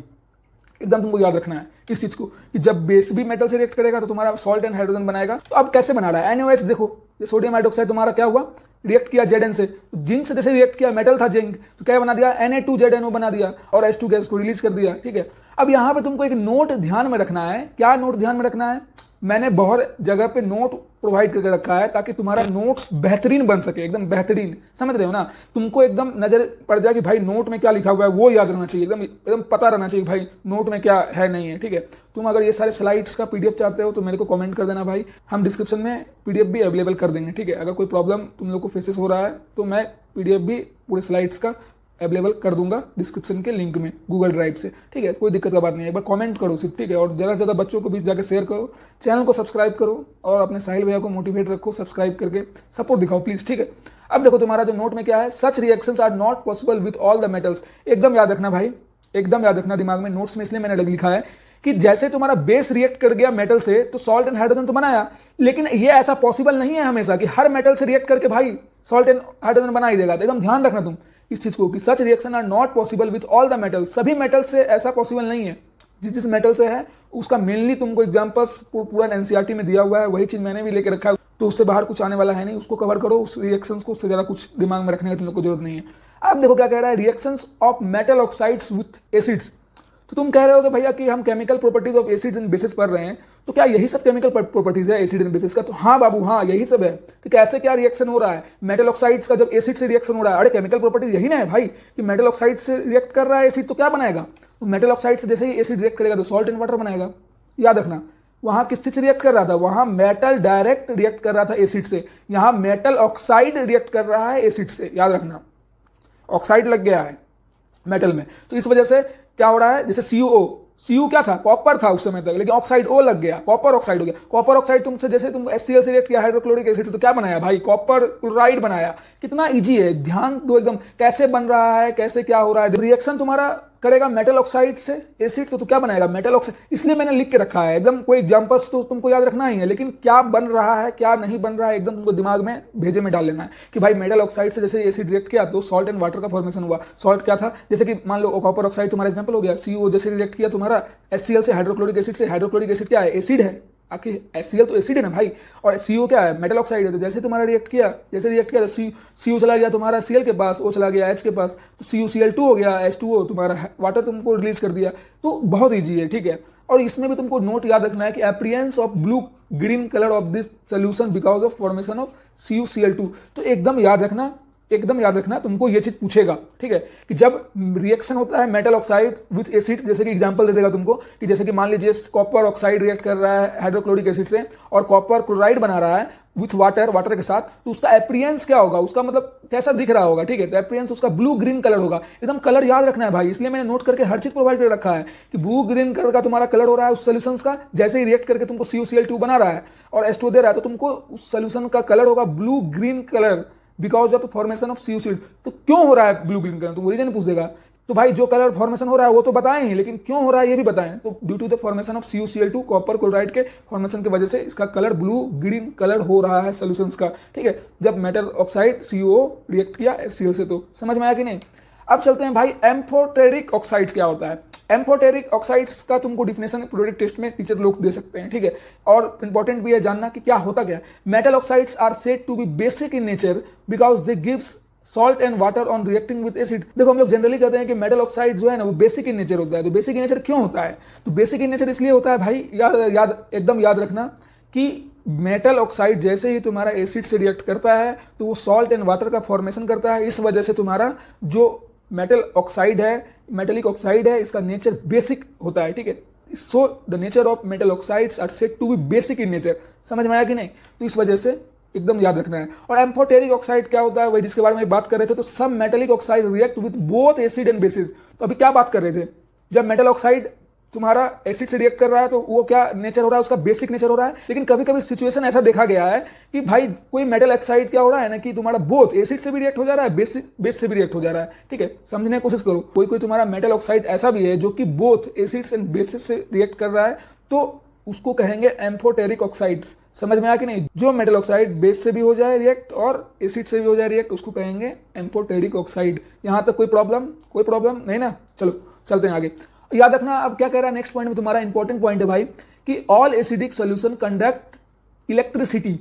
Speaker 1: एकदम तुमको याद रखना है इस चीज को कि जब बेस भी मेटल से रिएक्ट करेगा तो तुम्हारा सॉल्ट एंड हाइड्रोजन बनाएगा। तो अब कैसे बना रहा है? NaOH देखो, ये सोडियम हाइड्रोक्साइड तुम्हारा क्या हुआ, रिएक्ट किया Zn से, जिंक से जैसे रिएक्ट किया, मेटल था जिंक, तो क्या बना दिया, Na2ZNO बना दिया और H2 गैस को रिलीज कर दिया, ठीक है। अब यहाँ पे तुमको एक नोट ध्यान में रखना है। क्या नोट ध्यान में रखना है? मैंने बहुत जगह पे नोट प्रोवाइड करके रखा है ताकि तुम्हारा नोट्स बेहतरीन बन सके, एकदम बेहतरीन, समझ रहे हो ना। तुमको एकदम नजर पड़ जाए कि भाई नोट में क्या लिखा हुआ है, वो याद रहना चाहिए, एकदम एकदम पता रहना चाहिए भाई नोट में क्या है नहीं है, ठीक है। तुम अगर ये सारे स्लाइड्स का PDF चाहते हो तो मेरे को कमेंट कर देना भाई, हम डिस्क्रिप्शन में PDF भी अवेलेबल कर देंगे, ठीक है। अगर कोई प्रॉब्लम तुम लोग को फेसेस हो रहा है तो मैं PDF भी पूरे स्लाइड्स का अवेलेबल कर दूंगा डिस्क्रिप्शन के लिंक में गूगल ड्राइव से, ठीक है। कोई दिक्कत का बात नहीं है, एक बार कमेंट करो सिर्फ, ठीक है। और ज़्यादा से ज़्यादा बच्चों को भी जाकर शेयर करो, चैनल को सब्सक्राइब करो और अपने साहिल भैया को मोटिवेट रखो, सब्सक्राइब करके सपोर्ट दिखाओ प्लीज़, ठीक है। अब देखो तुम्हारा जो नोट में क्या है, such reactions are not possible with all the metals. एकदम याद रखना भाई, एकदम याद रखना दिमाग में, नोट्स में इसलिए मैंने लिखा है कि जैसे तुम्हारा बेस रिएक्ट कर गया मेटल से तो सॉल्ट एंड हाइड्रोजन तो बनाया, लेकिन ये ऐसा पॉसिबल नहीं है हमेशा कि हर मेटल से रिएक्ट करके भाई सॉल्ट एंड हाइड्रोजन बना ही देगा। तो एकदम ध्यान रखना तुम इस चीज को कि such reaction are not possible with all the metal. सभी मेटल से ऐसा पॉसिबल नहीं है, जिस जिस मेटल से है उसका मेनली तुमको एग्जांपल्स पूरा NCERT में दिया हुआ है, वही चीज मैंने भी लेके रखा है, तो उससे बाहर कुछ आने वाला है नहीं, उसको कवर करो, उस रिएक्शंस को, उससे ज्यादा कुछ दिमाग में रखने की तुम लोग को जरूरत नहीं है। अब देखो क्या कह रहा है, reactions of metal oxides with acids. तो तुम कह रहे हो कि भैया कि हम chemical properties of acids and bases पढ़ रहे हैं, तो क्या यही सब केमिकल प्रॉपर्टीज है एसिड एंड बेसिस का? तो हाँ बाबू हाँ यही सब है। तो कैसे क्या रिएक्शन हो रहा है मेटल ऑक्साइड्स का जब एसिड से रिएक्शन हो रहा है? अरे केमिकल प्रॉपर्टीज यही ना है भाई कि मेटल ऑक्साइड से रिएक्ट कर रहा है एसिड, तो क्या बनाएगा? तो मेटल ऑक्साइड से जैसे ही एसिड रिएक्ट करेगा तो सॉल्ट एंड वाटर बनाएगा। याद रखना, वहां किस चीज से रिएक्ट कर रहा था? वहां मेटल डायरेक्ट रिएक्ट कर रहा था एसिड से, यहां मेटल ऑक्साइड रिएक्ट कर रहा है एसिड से। याद रखना, ऑक्साइड लग गया है मेटल में, तो इस वजह से क्या हो रहा है, जैसे CuO क्या था, कॉपर था उस समय तक, लेकिन ऑक्साइड O लग गया, कॉपर ऑक्साइड हो गया। कॉपर ऑक्साइड तुमसे जैसे तुम HCl से रिएक्ट किया हाइड्रोक्लोरिक एसिड से, तो क्या बनाया भाई? कॉपर क्लोराइड बनाया। कितना इजी है, ध्यान दो एकदम, कैसे बन रहा है, कैसे क्या हो रहा है। रिएक्शन तुम्हारा करेगा मेटल ऑक्साइड से एसिड, तो क्या बनाएगा? Metal oxide. इसलिए मैंने लिख के रखा है एकदम, कोई एग्जांपल्स तो तुमको याद रखना ही है, लेकिन क्या बन रहा है क्या नहीं बन रहा है एकदम तुमको दिमाग में भेजे में डाल लेना है कि भाई मेटल ऑक्साइड से जैसे एसिड रिएक्ट किया तो सॉल्ट एंड वाटर का फॉर्मेशन हुआ। सॉल्ट क्या था, जैसे कि मान लो कॉपर ऑक्साइड तुम्हारा एग्जाम्पल हो गया, CO जैसे रिएक्ट किया तुम्हारा HCl से हाइड्रोक्लोरिक एसिड से। हाइड्रोक्लोरिक एसिड क्या है? एसिड है, आखिर HCl तो एसिड है ना भाई, और CO क्या है? मेटल ऑक्साइड है। तो जैसे तुम्हारा रिएक्ट किया तो CO चला गया तुम्हारा Cl के पास, O चला गया H के पास, तो CuCl2 हो गया, H2O तुम्हारा वाटर तुमको रिलीज कर दिया। तो बहुत ईजी है, ठीक है। और इसमें भी तुमको नोट याद रखना है कि appearance of blue green colour of this solution because of formation of CuCl2। तो एकदम याद रखना, एकदम याद रखना, तुमको ये चीज पूछेगा, ठीक है, कि जब रिएक्शन होता है मेटल ऑक्साइड विथ एसिड, जैसे कि एग्जांपल दे देगा तुमको कि जैसे कि मान लीजिए कॉपर ऑक्साइड रिएक्ट कर रहा है हाइड्रोक्लोरिक एसिड से और कॉपर क्लोराइड बना रहा है विथ वाटर के साथ, तो उसका अपीयरेंस क्या होगा, उसका मतलब कैसा दिख रहा होगा, ठीक है। तो अपीयरेंस उसका ब्लू ग्रीन कलर होगा। एकदम कलर याद रखना है भाई, इसलिए मैंने नोट करके हर चीज प्रोवाइड कर रखा है कि ब्लू ग्रीन कलर का तुम्हारा कलर हो रहा है उस सोल्यूशन का, जैसे ही रिएक्ट करके तुमको CuCl2 बना रहा है और H2O दे रहा है, तो तुमको उस सोल्यूशन का कलर होगा blue green colour because of formation of CuCl2। तो क्यों हो रहा है ब्लू ग्रीन कलर, तो रीजन पूछेगा। तो भाई जो कलर फॉर्मेशन हो रहा है वो तो बताएं ही, लेकिन क्यों हो रहा है ये भी बताएं। तो due to the formation of CuCl2 copper chloride के फॉर्मेशन की वजह से इसका कलर ब्लू ग्रीन कलर हो रहा है सॉल्यूशंस का, ठीक है। जब मेटल ऑक्साइड CuO रिएक्ट किया HCl से, तो समझ में आया कि नहीं? अब चलते हैं भाई एम्फोटेरिक ऑक्साइड्स क्या होता है। एम्फोटेरिक ऑक्साइड्स का तुमको डिफिनेशन प्रोडक्ट टेस्ट में टीचर लोग दे सकते हैं, ठीक है। और इंपॉर्टेंट भी है जानना कि क्या होता क्या है। Metal oxides are said to be basic in nature because they gives salt and water on reacting with acid. देखो हम लोग जनरली कहते हैं कि मेटल ऑक्साइड जो है ना वो बेसिक इन नेचर होता है। तो बेसिक इन नेचर क्यों होता है? तो बेसिक इन नेचर इसलिए होता है भाई, एकदम याद रखना कि मेटल ऑक्साइड जैसे ही तुम्हारा एसिड से रिएक्ट करता है तो वो सॉल्ट एंड वाटर का फॉर्मेशन करता है। इस वजह से तुम्हारा जो मेटल ऑक्साइड है, मेटेलिक ऑक्साइड है, इसका नेचर बेसिक होता है, ठीक है। So the nature of metal oxides are said to be basic in nature. समझ में आया कि नहीं? तो इस वजह से एकदम याद रखना है। और एम्फोटेरिक ऑक्साइड क्या होता है, वही जिसके बारे में बात कर रहे थे। तो सब metallic oxide react with both acid and basis. तो अभी क्या बात कर रहे थे, जब मेटल ऑक्साइड तुम्हारा एसिड से रिएक्ट कर रहा है तो वो क्या नेचर हो रहा है, उसका बेसिक नेचर हो रहा है। लेकिन कभी कभी सिचुएशन ऐसा देखा गया है कि भाई कोई मेटल ऑक्साइड क्या हो रहा है ना कि तुम्हारा बोथ एसिड से भी रिएक्ट हो जा रहा है, बेस से भी रिएक्ट हो जा रहा है, ठीक है। समझने की कोशिश करो। कोई कोई तुम्हारा मेटल ऑक्साइड ऐसा भी है जो कि बोथ एसिड्स एंड बेसिस से रिएक्ट कर रहा है, तो उसको कहेंगे एम्फोटेरिक ऑक्साइड्स। समझ में आया कि नहीं? जो मेटल ऑक्साइड बेस से भी हो जाए रिएक्ट और एसिड से भी हो जाए रिएक्ट, उसको कहेंगे एम्फोटेरिक ऑक्साइड। यहां तक कोई प्रॉब्लम नहीं ना? चलो चलते हैं आगे। याद रखना अब क्या कह रहा है नेक्स्ट पॉइंट में, तुम्हारा इंपॉर्टेंट पॉइंट है भाई कि all acidic solution conduct electricity.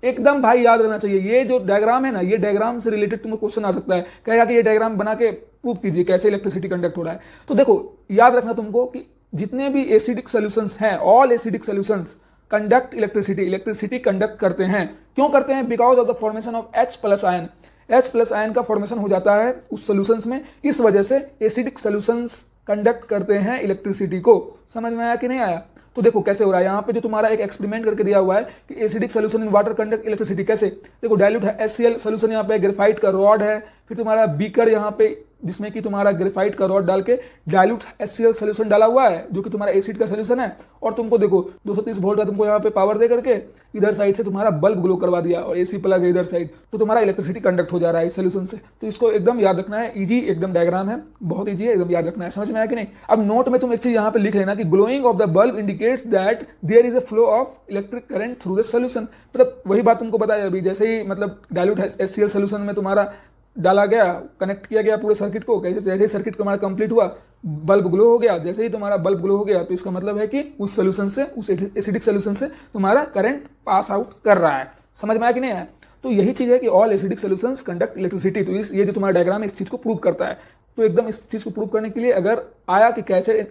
Speaker 1: एकदम भाई याद रहना चाहिए। ये जो डायग्राम है ना, ये डायग्राम से रिलेटेड तुम्हें क्वेश्चन आ सकता है, कहेगा कि ये डायग्राम बना के प्रूव कीजिए कैसे इलेक्ट्रिसिटी कंडक्ट हो रहा है। तो देखो याद रखना तुमको कि जितने भी एसिडिक सॉल्यूशंस हैं, all acidic solutions conduct electricity conduct करते हैं। क्यों करते हैं? Because of the formation of H+ ion. H+ ion का फॉर्मेशन हो जाता है उस सॉल्यूशंस में। इस वजह से एसिडिक सॉल्यूशंस कंडक्ट करते हैं इलेक्ट्रिसिटी को। समझ में आया कि नहीं आया? तो देखो कैसे हो रहा है। यहाँ पे जो तुम्हारा एक एक्सपेरिमेंट करके दिया हुआ है कि acidic solution in water conduct electricity. कैसे? देखो डाइल्यूट है HCl सॉल्यूशन, यहाँ पे ग्रेफाइट का रॉड है, फिर तुम्हारा बीकर यहाँ पे जिसमें कि तुम्हारा ग्रेफाइट का रॉड डाल के डाइल्यूट HCl सॉल्यूशन डाला हुआ है जो कि तुम्हारा एसिड का सॉल्यूशन है। और तुमको देखो 230 वोल्ट का तुमको यहाँ पे पावर दे करके इधर साइड से तुम्हारा बल्ब ग्लो करवा दिया और AC प्लग है इधर साइड, तो तुम्हारा इलेक्ट्रिसिटी कंडक्ट हो जा रहा है इस सॉल्यूशन से। तो इसको एकदम याद रखना है। इजी एकदम डायग्राम है, बहुत इजी है, एकदम याद रखना है। समझ में आया कि नहीं? अब नोट में तुम एक चीज यहाँ पे लिख लेना कि glowing of the bulb indicates that there is a flow of electric current through the solution. मतलब वही बात तुमको बताया अभी, जैसे ही मतलब डाइल्यूट HCl सॉल्यूशन में तुम्हारा डाला गया, कनेक्ट किया गया पूरे सर्किट को, जैसे ही सर्किट तुम्हारा कंप्लीट हुआ बल्ब ग्लो हो गया। जैसे ही तुम्हारा बल्ब ग्लो हो गया तो इसका मतलब है कि उस सॉल्यूशन से, उस एसिडिक सॉल्यूशन से तुम्हारा करंट पास आउट कर रहा है। समझ में आया कि नहीं आया? तो यही चीज है कि all acidic solutions conduct electricity. तो ये जो तुम्हारा डायग्राम है इस चीज को प्रूव करता है। तो एकदम इस चीज को प्रूव करने के लिए अगर आया कि कैसे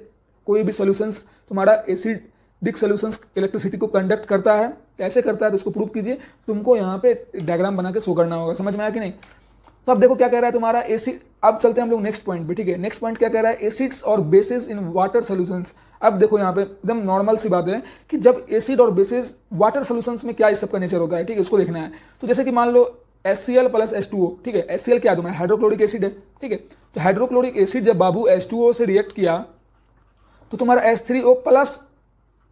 Speaker 1: कोई भी सॉल्यूशंस तुम्हारा एसिडिक सॉल्यूशंस इलेक्ट्रिसिटी को कंडक्ट करता है, कैसे करता है, तो इसको प्रूव कीजिए। तुमको यहाँ पे डायग्राम बना के शो करना होगा। समझ में आया कि नहीं? तो अब देखो क्या कह रहा है तुम्हारा एसिड। अब चलते हैं हम लोग नेक्स्ट पॉइंट पे, ठीक है। नेक्स्ट पॉइंट क्या कह रहा है, एसिड्स और बेसिस इन वाटर सॉल्यूशंस। अब देखो यहाँ पे एकदम नॉर्मल सी बात है कि जब एसिड और बेसिस वाटर सॉल्यूशंस में क्या इस सब का नेचर होता है, ठीक है, उसको देखना है। तो जैसे कि मान लो HCl + H2O, ठीक है। HCl क्या है तुम्हारा हाइड्रोक्लोरिक एसिड है, ठीक है। तो हाइड्रोक्लोरिक एसिड जब बाबू H2O से रिएक्ट किया तो तुम्हारा H3O प्लस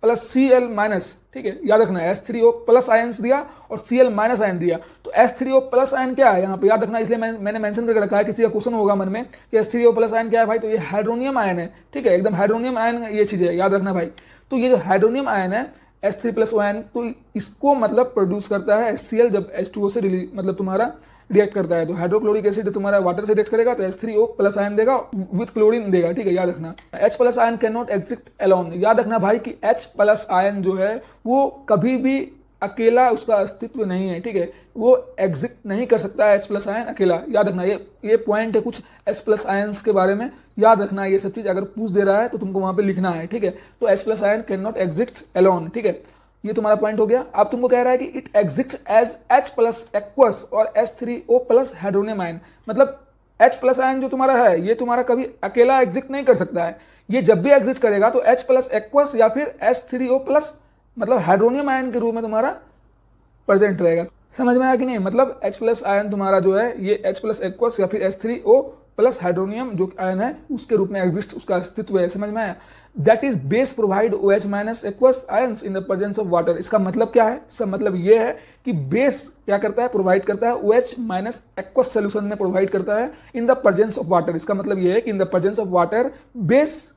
Speaker 1: Cl-, ठीक है, याद रखना H3O प्लस आयंस दिया और Cl- आयन दिया। तो H3O प्लस आयन क्या है यहाँ पे याद रखना, इसलिए मैंने मेंशन करके रखा है। किसी का क्वेश्चन होगा मन में कि H3O प्लस आयन क्या है भाई, तो ये हाइड्रोनियम आयन है, ठीक है, एकदम हाइड्रोनियम आयन ये चीज है, याद रखना भाई। तो ये जो हाइड्रोनियम आयन है H3+ आयन, तो इसको मतलब प्रोड्यूस करता है HCl जब H2O से मतलब तुम्हारा रिएक्ट करता है। तो हाइड्रोक्लोरिक एसिड तुम्हारा वाटर से रिएक्ट करेगा तो H3O+ आयन देगा विद क्लोरीन देगा, ठीक है, याद रखना। H+ ion can not exist alone. याद रखना भाई कि H+ आयन जो है वो कभी भी अकेला उसका अस्तित्व नहीं है, ठीक है, वो एग्जिस्ट नहीं कर सकता है H+ आयन अकेला। याद रखना ये पॉइंट है कुछ H+ आयंस के बारे में, याद रखना ये सब चीज। अगर पूछ दे रहा है तो तुमको वहां पे लिखना है, ठीक है। तो H+ ion can not exist alone, ठीक है, ये तुम्हारा पॉइंट हो गया। अब तुमको कह रहा है कि it exist as H+ aqueous और H3O+ हाइड्रोनियम आयन। मतलब H+ आयन जो तुम्हारा है ये तुम्हारा कभी अकेला एग्जिस्ट नहीं कर सकता है। ये जब भी एग्जिस्ट करेगा तो H+ एक्वस या फिर H3O+ मतलब हाइड्रोनियम आयन के रूप में तुम्हारा प्रेजेंट रहेगा। समझ में आया कि नहीं? मतलब H+ आयन तुम्हारा जो है ये H+ एक्वस या फिर H3O+ हाइड्रोनियम जो आयन है उसके रूप में एग्जिस्ट, उसका अस्तित्व है। समझ में आया? That is base provide OH- aqueous ions in the presence of water. इसका मतलब क्या है? इसका मतलब ये है कि बेस क्या करता है, प्रोवाइड करता है OH- एक्वस सोल्यूशन में प्रोवाइड करता है in the presence of water. इसका मतलब ये है कि in the presence of water base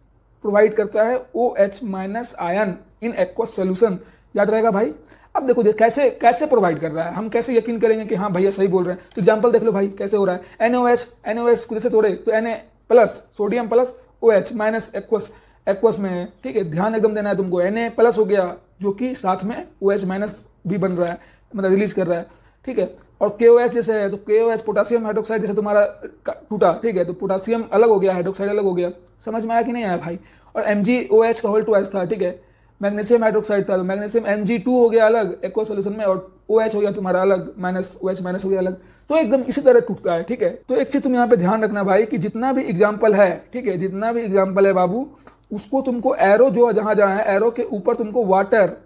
Speaker 1: provide करता है OH- आयन इन एक्वस सोल्यूशन। याद रहेगा भाई? अब देखो कैसे प्रोवाइड कर रहा है, हम कैसे यकीन करेंगे कि हाँ भैया सही बोल रहे हैं। तो एग्जांपल देख लो भाई कैसे हो रहा है। NaOH को जैसे तोड़े तो Na+ sodium plus OH minus aqueous में है, ठीक है, ध्यान एकदम देना है तुमको। Na प्लस हो गया जो कि साथ में OH माइनस भी बन रहा है, मतलब रिलीज कर रहा है, ठीक है। और KOH जैसे है तो KOH पोटासियम हाइड्रोक्साइड जैसे तुम्हारा टूटा, ठीक है, तो पोटासियम अलग हो गया, हाइड्रोक्साइड अलग हो गया। समझ में आया कि नहीं आया भाई। और MgOH का होल ट्वाइस था, ठीक है, मैग्नीशियम हाइड्रोक्साइड था तो मैग्नीशियम Mg2 हो गया अलग एक्वा सोल्यूशन में, और OH हो गया तुम्हारा अलग, माइनस OH माइनस हो गया अलग। तो एकदम इसी तरह टूटता है, ठीक है। तो एक चीज तुम यहाँ पे ध्यान रखना भाई कि जितना भी एग्जाम्पल है, ठीक है, जितना भी एग्जाम्पल है बाबू, उसको तुमको एरो जो जहां जहां है एरो के ऊपर तुमको वाटर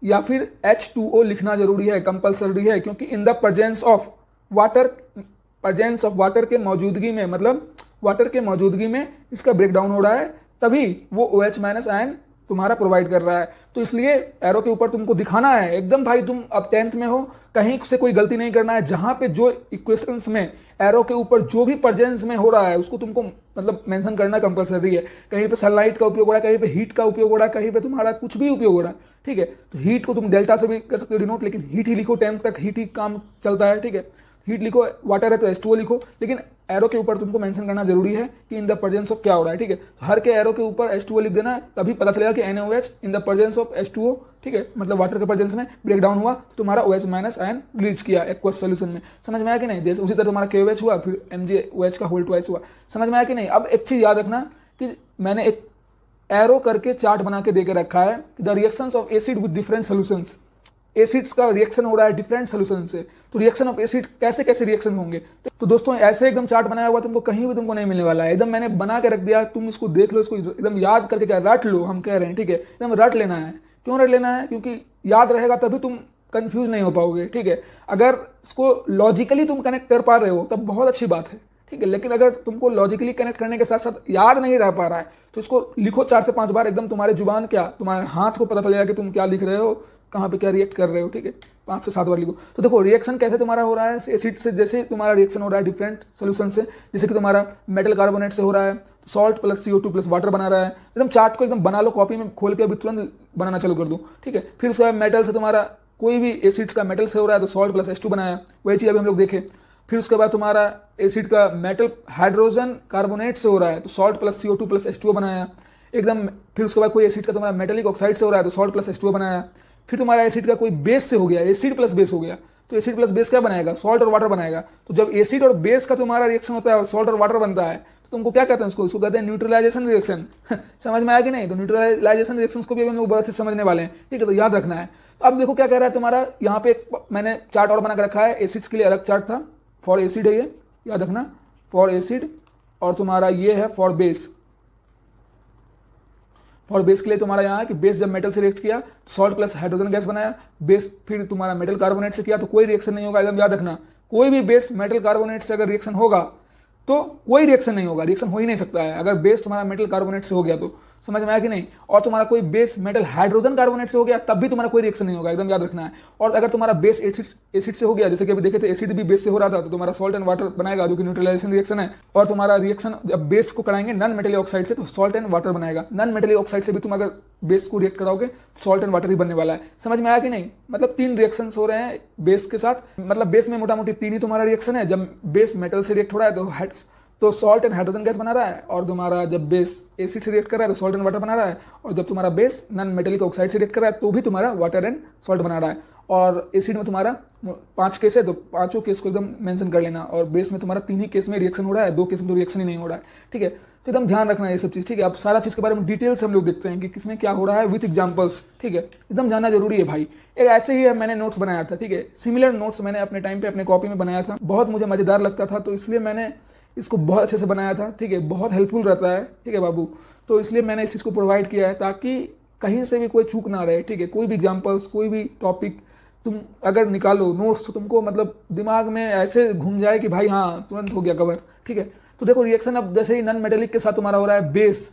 Speaker 1: या फिर H2O लिखना जरूरी है, कंपलसरी है, क्योंकि in the presence of water के मौजूदगी में, मतलब वाटर के मौजूदगी में इसका ब्रेकडाउन हो रहा है, तभी वो OH माइनस आयन तुम्हारा प्रोवाइड कर रहा है। तो इसलिए एरो के ऊपर तुमको दिखाना है एकदम भाई, तुम अब 10th में हो, कहीं से कोई गलती नहीं करना है। जहां पे जो इक्वेशंस में एरो के ऊपर जो भी प्रेजेंस में हो रहा है उसको तुमको मतलब मेंशन करना कंपलसरी है। कहीं पे सनलाइट का उपयोग हो रहा है, कहीं पे हीट का उपयोग हो रहा है, कहीं पे तुम्हारा कुछ भी उपयोग हो रहा है, ठीक है। तो हीट को तुम डेल्टा से भी कर सकते हो डिनोट, लेकिन हीट ही लिखो, 10th तक हीट ही काम चलता है, ठीक है। हीट लिखो, वाटर है तो H2O लिखो, लेकिन एरो के ऊपर तुमको मेंशन करना जरूरी है कि इन द प्रेजेंस ऑफ क्या हो रहा है, ठीक है। तो हर के एरो के ऊपर H2O लिख देना, तभी पता चलेगा कि NaOH in the presence of H2O, ठीक है, मतलब वाटर के प्रेजेंस में ब्रेक डाउन हुआ तो तुम्हारा OH माइनस आयन रिलीज किया एक्वस सोल्यूशन में। समझ में आया कि नहीं। जैसे उसी तरह तुम्हारा KOH हुआ, फिर MgOH का होल ट्वाइस हुआ। समझ में आया कि नहीं। अब एक चीज याद रखना कि मैंने एक एरो करके चार्ट बना के देके रखा है, the reactions of acid with different solutions. Acids का रिएक्शन हो रहा है डिफरेंट सोल्यूशन से, तो रिएक्शन ऑफ एसिड कैसे कैसे रिएक्शन होंगे। तो दोस्तों ऐसे एकदम चार्ट बनाया हुआ तुमको कहीं भी तुमको नहीं मिलने वाला है, एकदम मैंने बना के रख दिया, तुम इसको देख लो, इसको एकदम याद करके क्या रट लो, हम कह रहे हैं, ठीक है, एकदम रट लेना है। क्यों रट लेना है, क्योंकि याद रहेगा तभी तुम कंफ्यूज नहीं हो पाओगे, ठीक है। अगर इसको लॉजिकली तुम कनेक्ट कर पा रहे हो तब बहुत अच्छी बात है, ठीक है, लेकिन अगर तुमको लॉजिकली कनेक्ट करने के साथ साथ याद नहीं रह पा रहा है तो इसको लिखो 4 से 5 बार, एकदम तुम्हारे जुबान क्या, तुम्हारे हाथ को पता चलेगा कि तुम क्या लिख रहे हो, कहाँ पे क्या रिएक्ट कर रहे हो, ठीक है। 5 से 7 बार लिखो। तो देखो रिएक्शन कैसे तुम्हारा हो रहा है एसिड से, जैसे तुम्हारा रिएक्शन हो रहा है डिफरेंट सोल्यूशन से, जैसे कि तुम्हारा मेटल कार्बोनेट से हो रहा है, salt plus CO2 plus water बना रहा है। एकदम चार्ट को एकदम बना लो, कॉपी में खोल के अभी तुरंत बनाना चालू कर दो, ठीक है। फिर उसके बाद मेटल से तुम्हारा कोई भी एसिड्स का मेटल से हो रहा है तो सॉल्ट प्लस H2 बनाया, वही चीज़ अभी हम लोग देखें। फिर उसके बाद तुम्हारा एसिड का मेटल हाइड्रोजन कार्बोनेट से हो रहा है तो salt plus CO2 plus H2O बनाया एकदम। फिर उसके बाद कोई एसिड का तुम्हारा मेटेलिक ऑक्साइड से हो रहा है तो सॉल्ट प्लस H2O बनाया। फिर तुम्हारा एसिड का कोई बेस से हो गया, एसिड प्लस बेस हो गया, तो एसिड प्लस बेस क्या बनाएगा, सॉल्ट और वाटर बनाएगा। तो जब एसिड और बेस का तुम्हारा रिएक्शन होता है और सॉल्ट और वाटर बनता है तो तुमको क्या कहते हैं, उसको कहते हैं न्यूट्रलाइजेशन रिएक्शन। समझ में आया कि नहीं। तो न्यूट्रलाइजेशन रिएक्शन को भी हम लोग बहुत अच्छे समझने वाले हैं, ठीक है, तो याद रखना है। तो अब देखो क्या कह रहा है तुम्हारा, यहाँ पे मैंने चार्ट और बना के रखा है, एसिड्स के लिए अलग चार्ट था, फॉर एसिड है ये, याद रखना, फॉर एसिड, और तुम्हारा ये है फॉर बेस। फॉर बेस के लिए तुम्हारा यहाँ है कि बेस जब मेटल से रिएक्ट किया तो सॉल्ट प्लस हाइड्रोजन गैस बनाया, बेस फिर तुम्हारा मेटल कार्बोनेट से किया तो कोई रिएक्शन नहीं होगा, एकदम याद रखना। कोई भी बेस मेटल कार्बोनेट से अगर रिएक्शन होगा तो कोई रिएक्शन नहीं होगा, रिएक्शन हो ही नहीं सकता है अगर बेस तुम्हारा मेटल कार्बोनेट से हो गया तो। समझ में आया कि नहीं। और तुम्हारा कोई बेस मेटल हाइड्रोजन कार्बोनेट से हो गया तब भी तुम्हारा कोई रिएक्शन नहीं होगा, एकदम याद रखना है। और अगर तुम्हारा बेस एसिड से हो गया, जैसे कि अभी देखे थे एसिड भी बेस से हो रहा था, तो तुम्हारा सॉल्ट एंड वाटर बनाएगा जो कि न्यूट्रलाइजेशन रिएक्शन है। और तुम्हारा रिएक्शन जब बेस को कराएंगे नॉन मेटेलिक ऑक्साइड से तो सॉल्ट एंड वाटर बनाएगा। नॉन मेटेलिक ऑक्साइड से भी तुम अगर बेस को रिएक्ट कराओगे तो सॉल्ट एंड वाटर ही बनने वाला है। समझ में आया कि नहीं। मतलब 3 रिएक्शंस हो रहे हैं बेस के साथ, मतलब बेस में मोटा मोटी 3 ही तुम्हारा रिएक्शन है। जब बेस मेटल से रिएक्ट हो रहा है तो सॉल्ट एंड हाइड्रोजन गैस बना रहा है, और तुम्हारा जब बेस एसिड से रिएक्ट कर रहा है तो सॉल्ट एंड वाटर बना रहा है, और जब तुम्हारा बेस नॉन मेटेलिक ऑक्साइड से रिएक्ट कर रहा है तो भी तुम्हारा वाटर एंड सॉल्ट बना रहा है। और एसिड में तुम्हारा 5 केस है तो 5 केस को एकदम मेंशन कर लेना, और बेस में तुम्हारा 3 ही केस में रिएक्शन हो रहा है, 2 केस में तो रिएक्शन ही नहीं हो रहा है, ठीक है। तो एकदम ध्यान रखना ये सब चीज़, ठीक है। अब सारा चीज़ के बारे में डिटेल से हम लोग देखते हैं कि किसमें क्या हो रहा है विथ एग्जाम्पल्स, ठीक है, एकदम जानना जरूरी है भाई। एक ऐसे ही मैंने नोट्स बनाया था, ठीक है, सिमिलर नोट्स मैंने अपने टाइम पे अपने कॉपी में बनाया था, बहुत मुझे मज़ेदार लगता था तो इसलिए मैंने इसको बहुत अच्छे से बनाया था, ठीक है, बहुत हेल्पफुल रहता है, ठीक है बाबू। तो इसलिए मैंने इस चीज़ को प्रोवाइड किया है ताकि कहीं से भी कोई चूक ना रहे, ठीक है। कोई भी एग्जाम्पल्स, कोई भी टॉपिक तुम अगर निकालो नोट्स तो तुमको मतलब दिमाग में ऐसे घूम जाए कि भाई हाँ तुरंत हो गया कवर, ठीक है। तो देखो रिएक्शन अब जैसे ही नॉन मेटेलिक के साथ तुम्हारा हो रहा है बेस,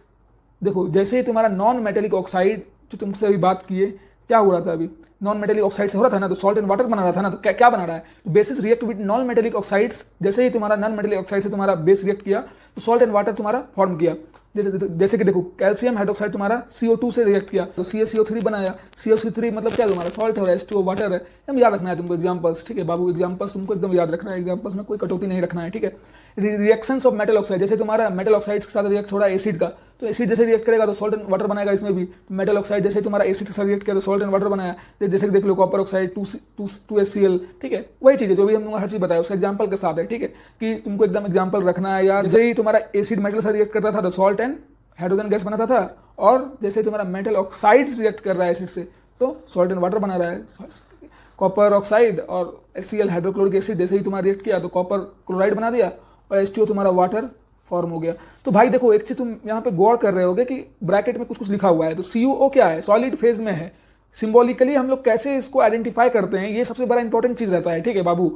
Speaker 1: देखो जैसे ही तुम्हारा नॉन मेटेलिक ऑक्साइड जो तुमसे अभी बात किए क्या हो रहा था, अभी नॉन मेटेलिक ऑक्साइड से हो रहा था ना, तो सॉल्ट एंड वाटर बना रहा था ना, तो क्या बना रहा है, तो basis react with non metallic oxides. जैसे ही तुम्हारा नॉन मेटेलिक ऑक्साइड से तुम्हारा बेस रिएक्ट किया तो सॉल्ट एंड वाटर तुम्हारा फॉर्म किया, जैसे कि देखो कैल्शियम हाइड्रोक्साइड तुम्हारा CO2 से रिएक्ट किया तो CaCO3 बनाया। CaCO3 मतलब क्या तुम्हारा सॉल्ट है, H2O वाटर है। एकदम याद रखना है तुमको एग्जांपल्स, ठीक है बाबू, एग्जांपल्स तुमको एकदम याद रखना है, एग्जांपल्स में कोई कटौती नहीं रखना है, ठीक है। रिएक्शंस ऑफ मेटल ऑक्साइड, जैसे तुम्हारा मेटल ऑक्साइड्स के साथ रिएक्ट हो रहा है एसिड का, तो एसिड जैसे रिएक्ट करेगा तो सॉल्ट एंड वाटर बनाएगा। इसमें भी मेटल ऑक्साइड जैसे तुम्हारा एसिड के साथ रिएक्ट किया तो सॉल्ट एंड वाटर बनाया। जैसे कि देख लो कॉपर ऑक्साइड 2HCl, ठीक है। वही चीज़ है जो भी हमने हर चीज़ बताया उसका एग्जाम्पल के साथ है, ठीक है, कि तुमको एकदम एग्जाम्पल रखना है यार। जैसे ही तुम्हारा एसिड मेटल से रिएक्ट करता था तो सॉल्ट एंड हाइड्रोजन गैस बनाता था, और जैसे तुम्हारा मेटल ऑक्साइड्स रिएक्ट कर रहा है एसिड से तो सॉल्ट एंड वाटर बना रहा है। कॉपर ऑक्साइड और HCl हाइड्रोक्लोरिक एसिड जैसे ही तुम्हारा रिएक्ट किया तो कॉपर क्लोराइड बना दिया और H2O तुम्हारा वाटर फॉर्म हो गया। तो भाई देखो एक चीज तुम यहाँ पे गौर कर रहे होगे कि ब्रैकेट में कुछ कुछ लिखा हुआ है, तो CuO क्या है, सॉलिड फेज में है। सिंबॉलिकली हम लोग कैसे इसको आइडेंटिफाई करते हैं, ये सबसे बड़ा इंपॉर्टेंट चीज रहता है, ठीक है बाबू,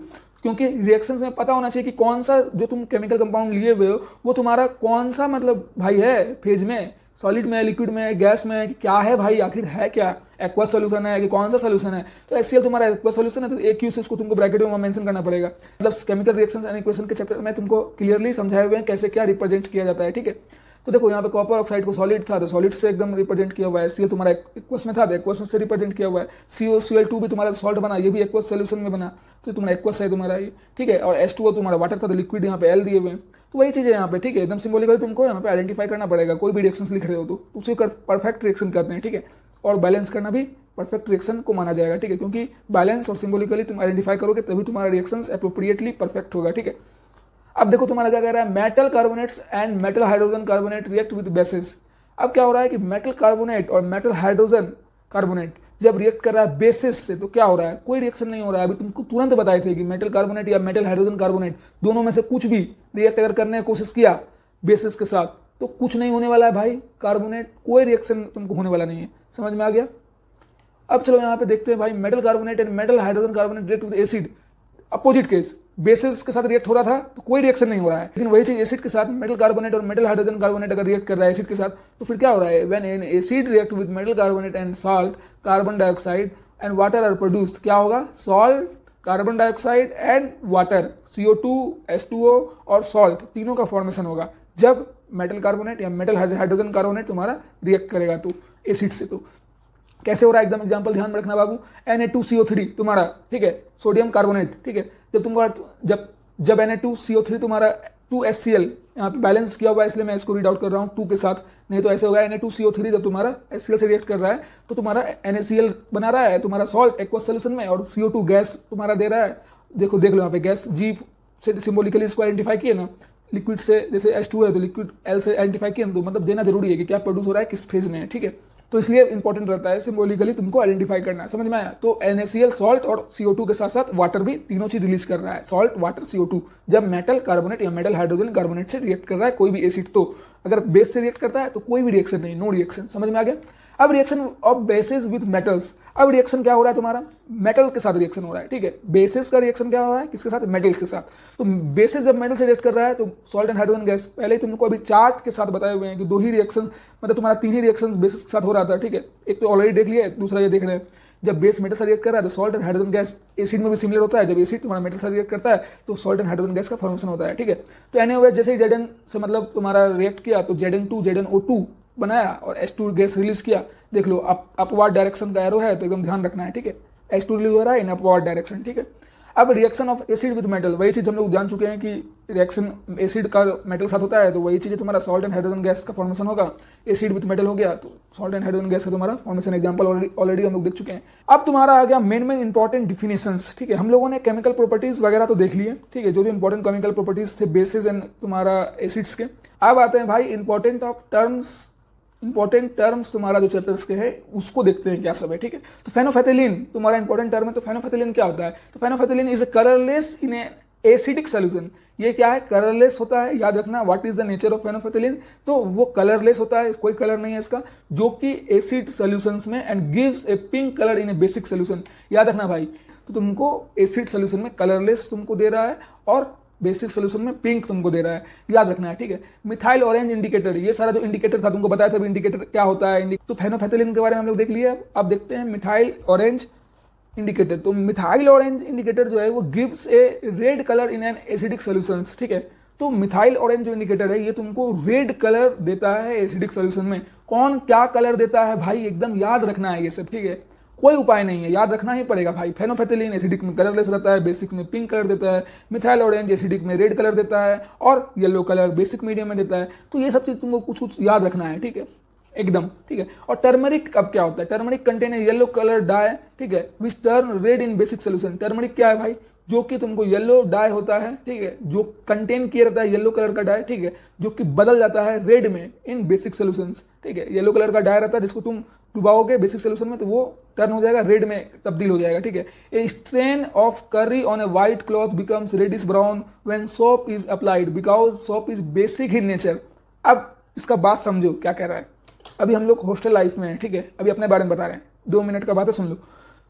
Speaker 1: क्योंकि रिएक्शंस में पता होना चाहिए कि कौन सा जो तुम केमिकल कंपाउंड लिए हुए हो वो तुम्हारा कौन सा मतलब भाई है फेज में, सॉलिड में, लिक्विड में, गैस में, कि क्या है भाई, आखिर है क्या, एक्वस सोल्यूशन है कि कौन सा सोल्यूशन है। तो HCl तुम्हारा एक्वस सोल्यूशन है तो AQ से इसको तुमको ब्रैकेट में मेंशन करना पड़ेगा। मतलब केमिकल रिएक्शंस एंड इक्वेशन के चैप्टर में तुमको क्लियरली समझाए हुए हैं कैसे क्या रिप्रेजेंट किया जाता है, ठीक है। तो देखो यहाँ पे कॉपर ऑक्साइड को सॉलिड था तो सॉलिड से एकदम रिप्रेजेंट किया हुआ है। HCl तुम्हारा एक्वस में था तो एक्वस से रिप्रेजेंट किया हुआ है। COCl2 भी तुम्हारा सॉल्ट बना, ये भी एक्वस सोल्यूशन में बना तो तुम्हारा एक्वस है तुम्हारा ये, ठीक है। और H2O तुम्हारा वाटर था तो लिक्विड यहाँ पे L दिए हुए हैं। तो वही चीज़ है यहाँ पे, ठीक है, एकदम सिंबॉलिकली तुमको यहाँ पे आइडेंटिफाई करना पड़ेगा। कोई भी रिएक्शंस लिख रहे हो तो उसे परफेक्ट रिएक्शन करते हैं, ठीक है। और बैलेंस करना भी परफेक्ट रिएक्शन को माना जाएगा, ठीक है, क्योंकि बैलेंस और सिंबॉलिकली तुम आइडेंटिफाई करोगे तभी तुम्हारा रिएक्शंस एप्रोप्रिएटली परफेक्ट होगा, ठीक है। अब देखो तुम्हारा क्या कह रहा है, metal carbonates and metal hydrogen carbonate react with basis. अब क्या हो रहा है कि मेटल कार्बोनेट और मेटल हाइड्रोजन कार्बोनेट जब रिएक्ट कर रहा है बेसिस से तो क्या हो रहा है, कोई रिएक्शन नहीं हो रहा है। अभी तुमको तुरंत बताए थे कि मेटल कार्बोनेट या मेटल हाइड्रोजन कार्बोनेट दोनों में से कुछ भी रिएक्ट अगर करने की कोशिश किया बेसिस के साथ तो कुछ नहीं होने वाला है भाई, कार्बोनेट कोई रिएक्शन तुमको होने वाला नहीं है। समझ में आ गया। अब चलो यहाँ पे देखते हैं भाई, metal carbonate and metal hydrogen carbonate react with acid, opposite case, basis के साथ रिएक्ट हो रहा था तो कोई रिएक्शन नहीं हो रहा है। लेकिन वही चीज एसिड के साथ मेटल कार्बोनेट और मेटल हाइड्रोजन कार्बोनेट अगर रिएक्ट कर रहा है एसिड के साथ तो फिर क्या हो रहा है, when an acid react with metal carbonate and salt, carbon dioxide and water are produced. क्या होगा, salt, carbon dioxide and water, CO2, H2O और सॉल्ट तीनों का फॉर्मेशन होगा जब मेटल कार्बोनेट या मेटल हाइड्रोजन कार्बोनेट तुम्हारा रिएक्ट करेगा तो एसिड से। तो कैसे हो रहा है एकदम एग्जांपल ध्यान में रखना बाबू, Na2CO3 तुम्हारा, ठीक है, सोडियम कार्बोनेट, ठीक है, जब तुमको जब Na2CO3 तुम्हारा 2HCl यहाँ पे बैलेंस किया हुआ है इसलिए मैं इसको रीड आउट कर रहा हूँ 2 के साथ, नहीं तो ऐसे होगा Na2CO3 जब तुम्हारा HCl से रिएक्ट कर रहा है तो तुम्हारा NaCl बना रहा है तुम्हारा सॉल्ट एक्वस सोल्यूशन में, और CO2 गैस तुम्हारा दे रहा है। देख लो यहाँ पे गैस G से सिंबॉलिकली इसको आइडेंटिफाई किए ना, लिक्विड से जैसे H2 है तो लिक्विड L से आइडेंटिफाई किए, तो मतलब देना जरूरी है कि क्या प्रोड्यूस हो रहा है किस फेज में है, ठीक है। तो इसलिए इंपॉर्टेंट रहता है सिंबॉलिकली तुमको आइडेंटिफाई करना है। समझ में आया। तो NaCl सॉल्ट और CO2 के साथ साथ वाटर भी तीनों चीज रिलीज कर रहा है, सॉल्ट, वाटर, CO2, जब मेटल कार्बोनेट या मेटल हाइड्रोजन कार्बोनेट से रिएक्ट कर रहा है कोई भी एसिड। तो अगर बेस से रिएक्ट करता है तो कोई भी रिएक्शन नहीं, नो रिएक्शन। समझ में आ गया। अब reaction of basis with metals, अब रिएक्शन क्या हो रहा है तुम्हारा, मेटल के साथ रिएक्शन हो रहा है, ठीक है। बेसिस का रिएक्शन क्या हो रहा है, किसके साथ, मेटल के साथ। तो बेसिस जब मेटल से रिएक्ट कर रहा है तो सॉल्ट एंड हाइड्रोजन गैस, पहले ही तुमको अभी चार्ट के साथ बताए हुए हैं कि 2 ही रिएक्शन, मतलब तुम्हारा 3 ही रिएक्शन बेसिस के साथ हो रहा था, ठीक है। एक तो ऑलरेडी देख लिया, दूसरा ये देख रहे हैं जब बेस मेटल से रिएक्ट कर रहा है तो salt and hydrogen gas, acid में भी सिमिलर होता है, जब एसिड तुम्हारा मेटल से रिएक्ट करता है तो सॉल्ट एंड हाइड्रोजन गैस का फॉर्मेशन होता है, ठीक है। तो एनीवे जैसे ही Zn से मतलब तुम्हारा रिएक्ट किया तो Zn2 ZnO2 बनाया और H2 गैस रिलीज किया। देख लो अपवार्ड डायरेक्शन का एरो है तो एकदम ध्यान रखना है, ठीक है। H2 रिलीज हो रहा है इन अपवार्ड डायरेक्शन, ठीक है। अब reaction of acid with metal, वही चीज हम लोग जान चुके हैं कि रिएक्शन एसिड का मेटल साथ होता है तो वही चीज तुम्हारा सॉल्ट एंड हाइड्रोजन गैस का फॉर्मेशन होगा। एसिड विद मेटल हो गया तो सॉल्ट एंड हाइड्रोजन गैस का तुम्हारा फॉर्मेशन, एग्जांपल ऑलरेडी हम लोग देख चुके हैं। अब तुम्हारा आ गया मेन इंपॉर्टेंट डिफिनेशंस, ठीक है। हम लोगों ने केमिकल प्रॉपर्टीज वगैरह तो देख लिए, ठीक है, जो इंपॉर्टेंट केमिकल प्रॉपर्टीज थे बेसिस एंड तुम्हारा एसिड्स के। अब आते हैं भाई इंपॉर्टेंट टर्म्स तुम्हारा जो चैप्टर्स के हैं उसको देखते हैं क्या सब है, ठीक है। तो फेनोफेथलीन तुम्हारा इंपॉर्टेंट टर्म है। तो फेनोफेथलीन क्या होता है, तो phenolphthalein is a colourless in a acidic solution. ये क्या है, कलरलेस होता है, याद रखना। What is the nature of phenolphthalein, तो वो कलरलेस होता है, कोई कलर नहीं है इसका, जो कि एसिड सोल्यूशंस में and gives A pink colour in A basic solution. याद रखना भाई, तो तुमको एसिड सोल्यूशन में कलरलेस तुमको दे रहा है और बेसिक सोल्यूशन में पिंक तुमको दे रहा है, याद रखना है, ठीक है। मिथाइल ऑरेंज इंडिकेटर, ये सारा जो इंडिकेटर था तुमको बताया था इंडिकेटर क्या होता है। तो फेनोफेथलीन के बारे में हम लोग देख लिया। अब देखते हैं मिथाइल ऑरेंज इंडिकेटर। तो मिथाइल ऑरेंज इंडिकेटर जो है वो gives A red colour in an acidic solutions, ठीक है। तो मिथाइल ऑरेंज जो इंडिकेटर है ये तुमको रेड कलर देता है एसिडिक सोल्यूशन में। कौन क्या कलर देता है भाई, एकदम याद रखना है ये सब, ठीक है, कोई उपाय नहीं है, याद रखना ही पड़ेगा भाई। फेनोफेथिलीन एसिडिक में कलरलेस रहता है, बेसिक में पिंक कलर देता है, मिथाइल ऑरेंज एसिडिक में रेड कलर देता है, और येलो कलर बेसिक मीडियम में देता है। तो ये सब चीज़ तुमको कुछ कुछ याद रखना है, ठीक है, एकदम, ठीक है। और टर्मरिक अब क्या होता है, turmeric contain yellow colour dye, ठीक है, which turn red in basic solution. Turmeric क्या है भाई, जो कि तुमको येलो डाई होता है, ठीक है, जो कंटेन किया रहता है येलो कलर का डाई, ठीक है, जो कि बदल जाता है रेड में इन बेसिक सोल्यूशंस, ठीक है। येलो कलर का डाई रहता है जिसको तुम डुबाओगे बेसिक सोल्यूशन में तो वो टर्न हो जाएगा रेड में तब्दील हो जाएगा, ठीक है। A strain of curry on a white cloth becomes reddish brown when soap is applied because soap is basic in nature. अब इसका बात समझो क्या कह रहा है। अभी हम लोग हॉस्टल लाइफ में हैं, ठीक है, अभी अपने बारे में बता रहे हैं, 2 मिनट का बात है, सुन लो।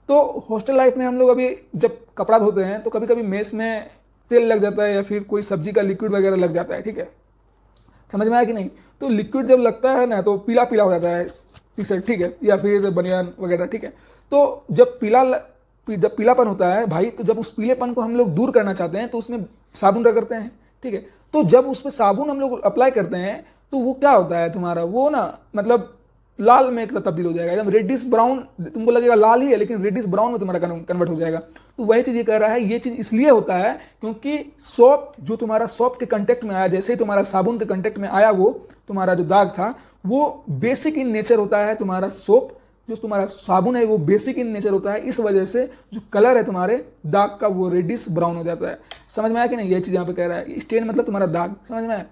Speaker 1: तो हॉस्टल लाइफ में हम लोग अभी जब कपड़ा धोते हैं तो कभी कभी मेस में तेल लग जाता है या फिर कोई सब्जी का लिक्विड वगैरह लग जाता है, ठीक है, समझ में आया कि नहीं। तो लिक्विड जब लगता है ना तो पीला पीला हो जाता है टी शर्ट, ठीक है, या फिर बनियान वगैरह, ठीक है। तो जब पीलापन होता है भाई, तो जब उस पीलेपन को हम लोग दूर करना चाहते हैं तो उसमें साबुन रगड़ते हैं, ठीक है। तो जब उस पर साबुन हम लोग अप्लाई करते हैं तो वो क्या होता है तुम्हारा, वो ना मतलब लाल में तब्दील हो जाएगा, एकदम रेडिश ब्राउन, तुमको लगेगा लाल ही है लेकिन रेडिश ब्राउन में तुम्हारा कन्वर्ट हो जाएगा। तो वही चीज़ ये कह रहा है, ये चीज़ इसलिए होता है क्योंकि सोप जो तुम्हारा सोप के कंटेक्ट में आया, जैसे ही तुम्हारा साबुन के कंटेक्ट में आया, वो तुम्हारा जो दाग था वो बेसिक इन नेचर होता है। तुम्हारा सोप जो तुम्हारा साबुन है वो बेसिक इन नेचर होता है, इस वजह से जो कलर है तुम्हारे दाग का वो रेडिश ब्राउन हो जाता है। समझ में आया कि नहीं, ये चीज़ यहाँ पे कह रहा है। स्टेन मतलब तुम्हारा दाग, समझ में आया।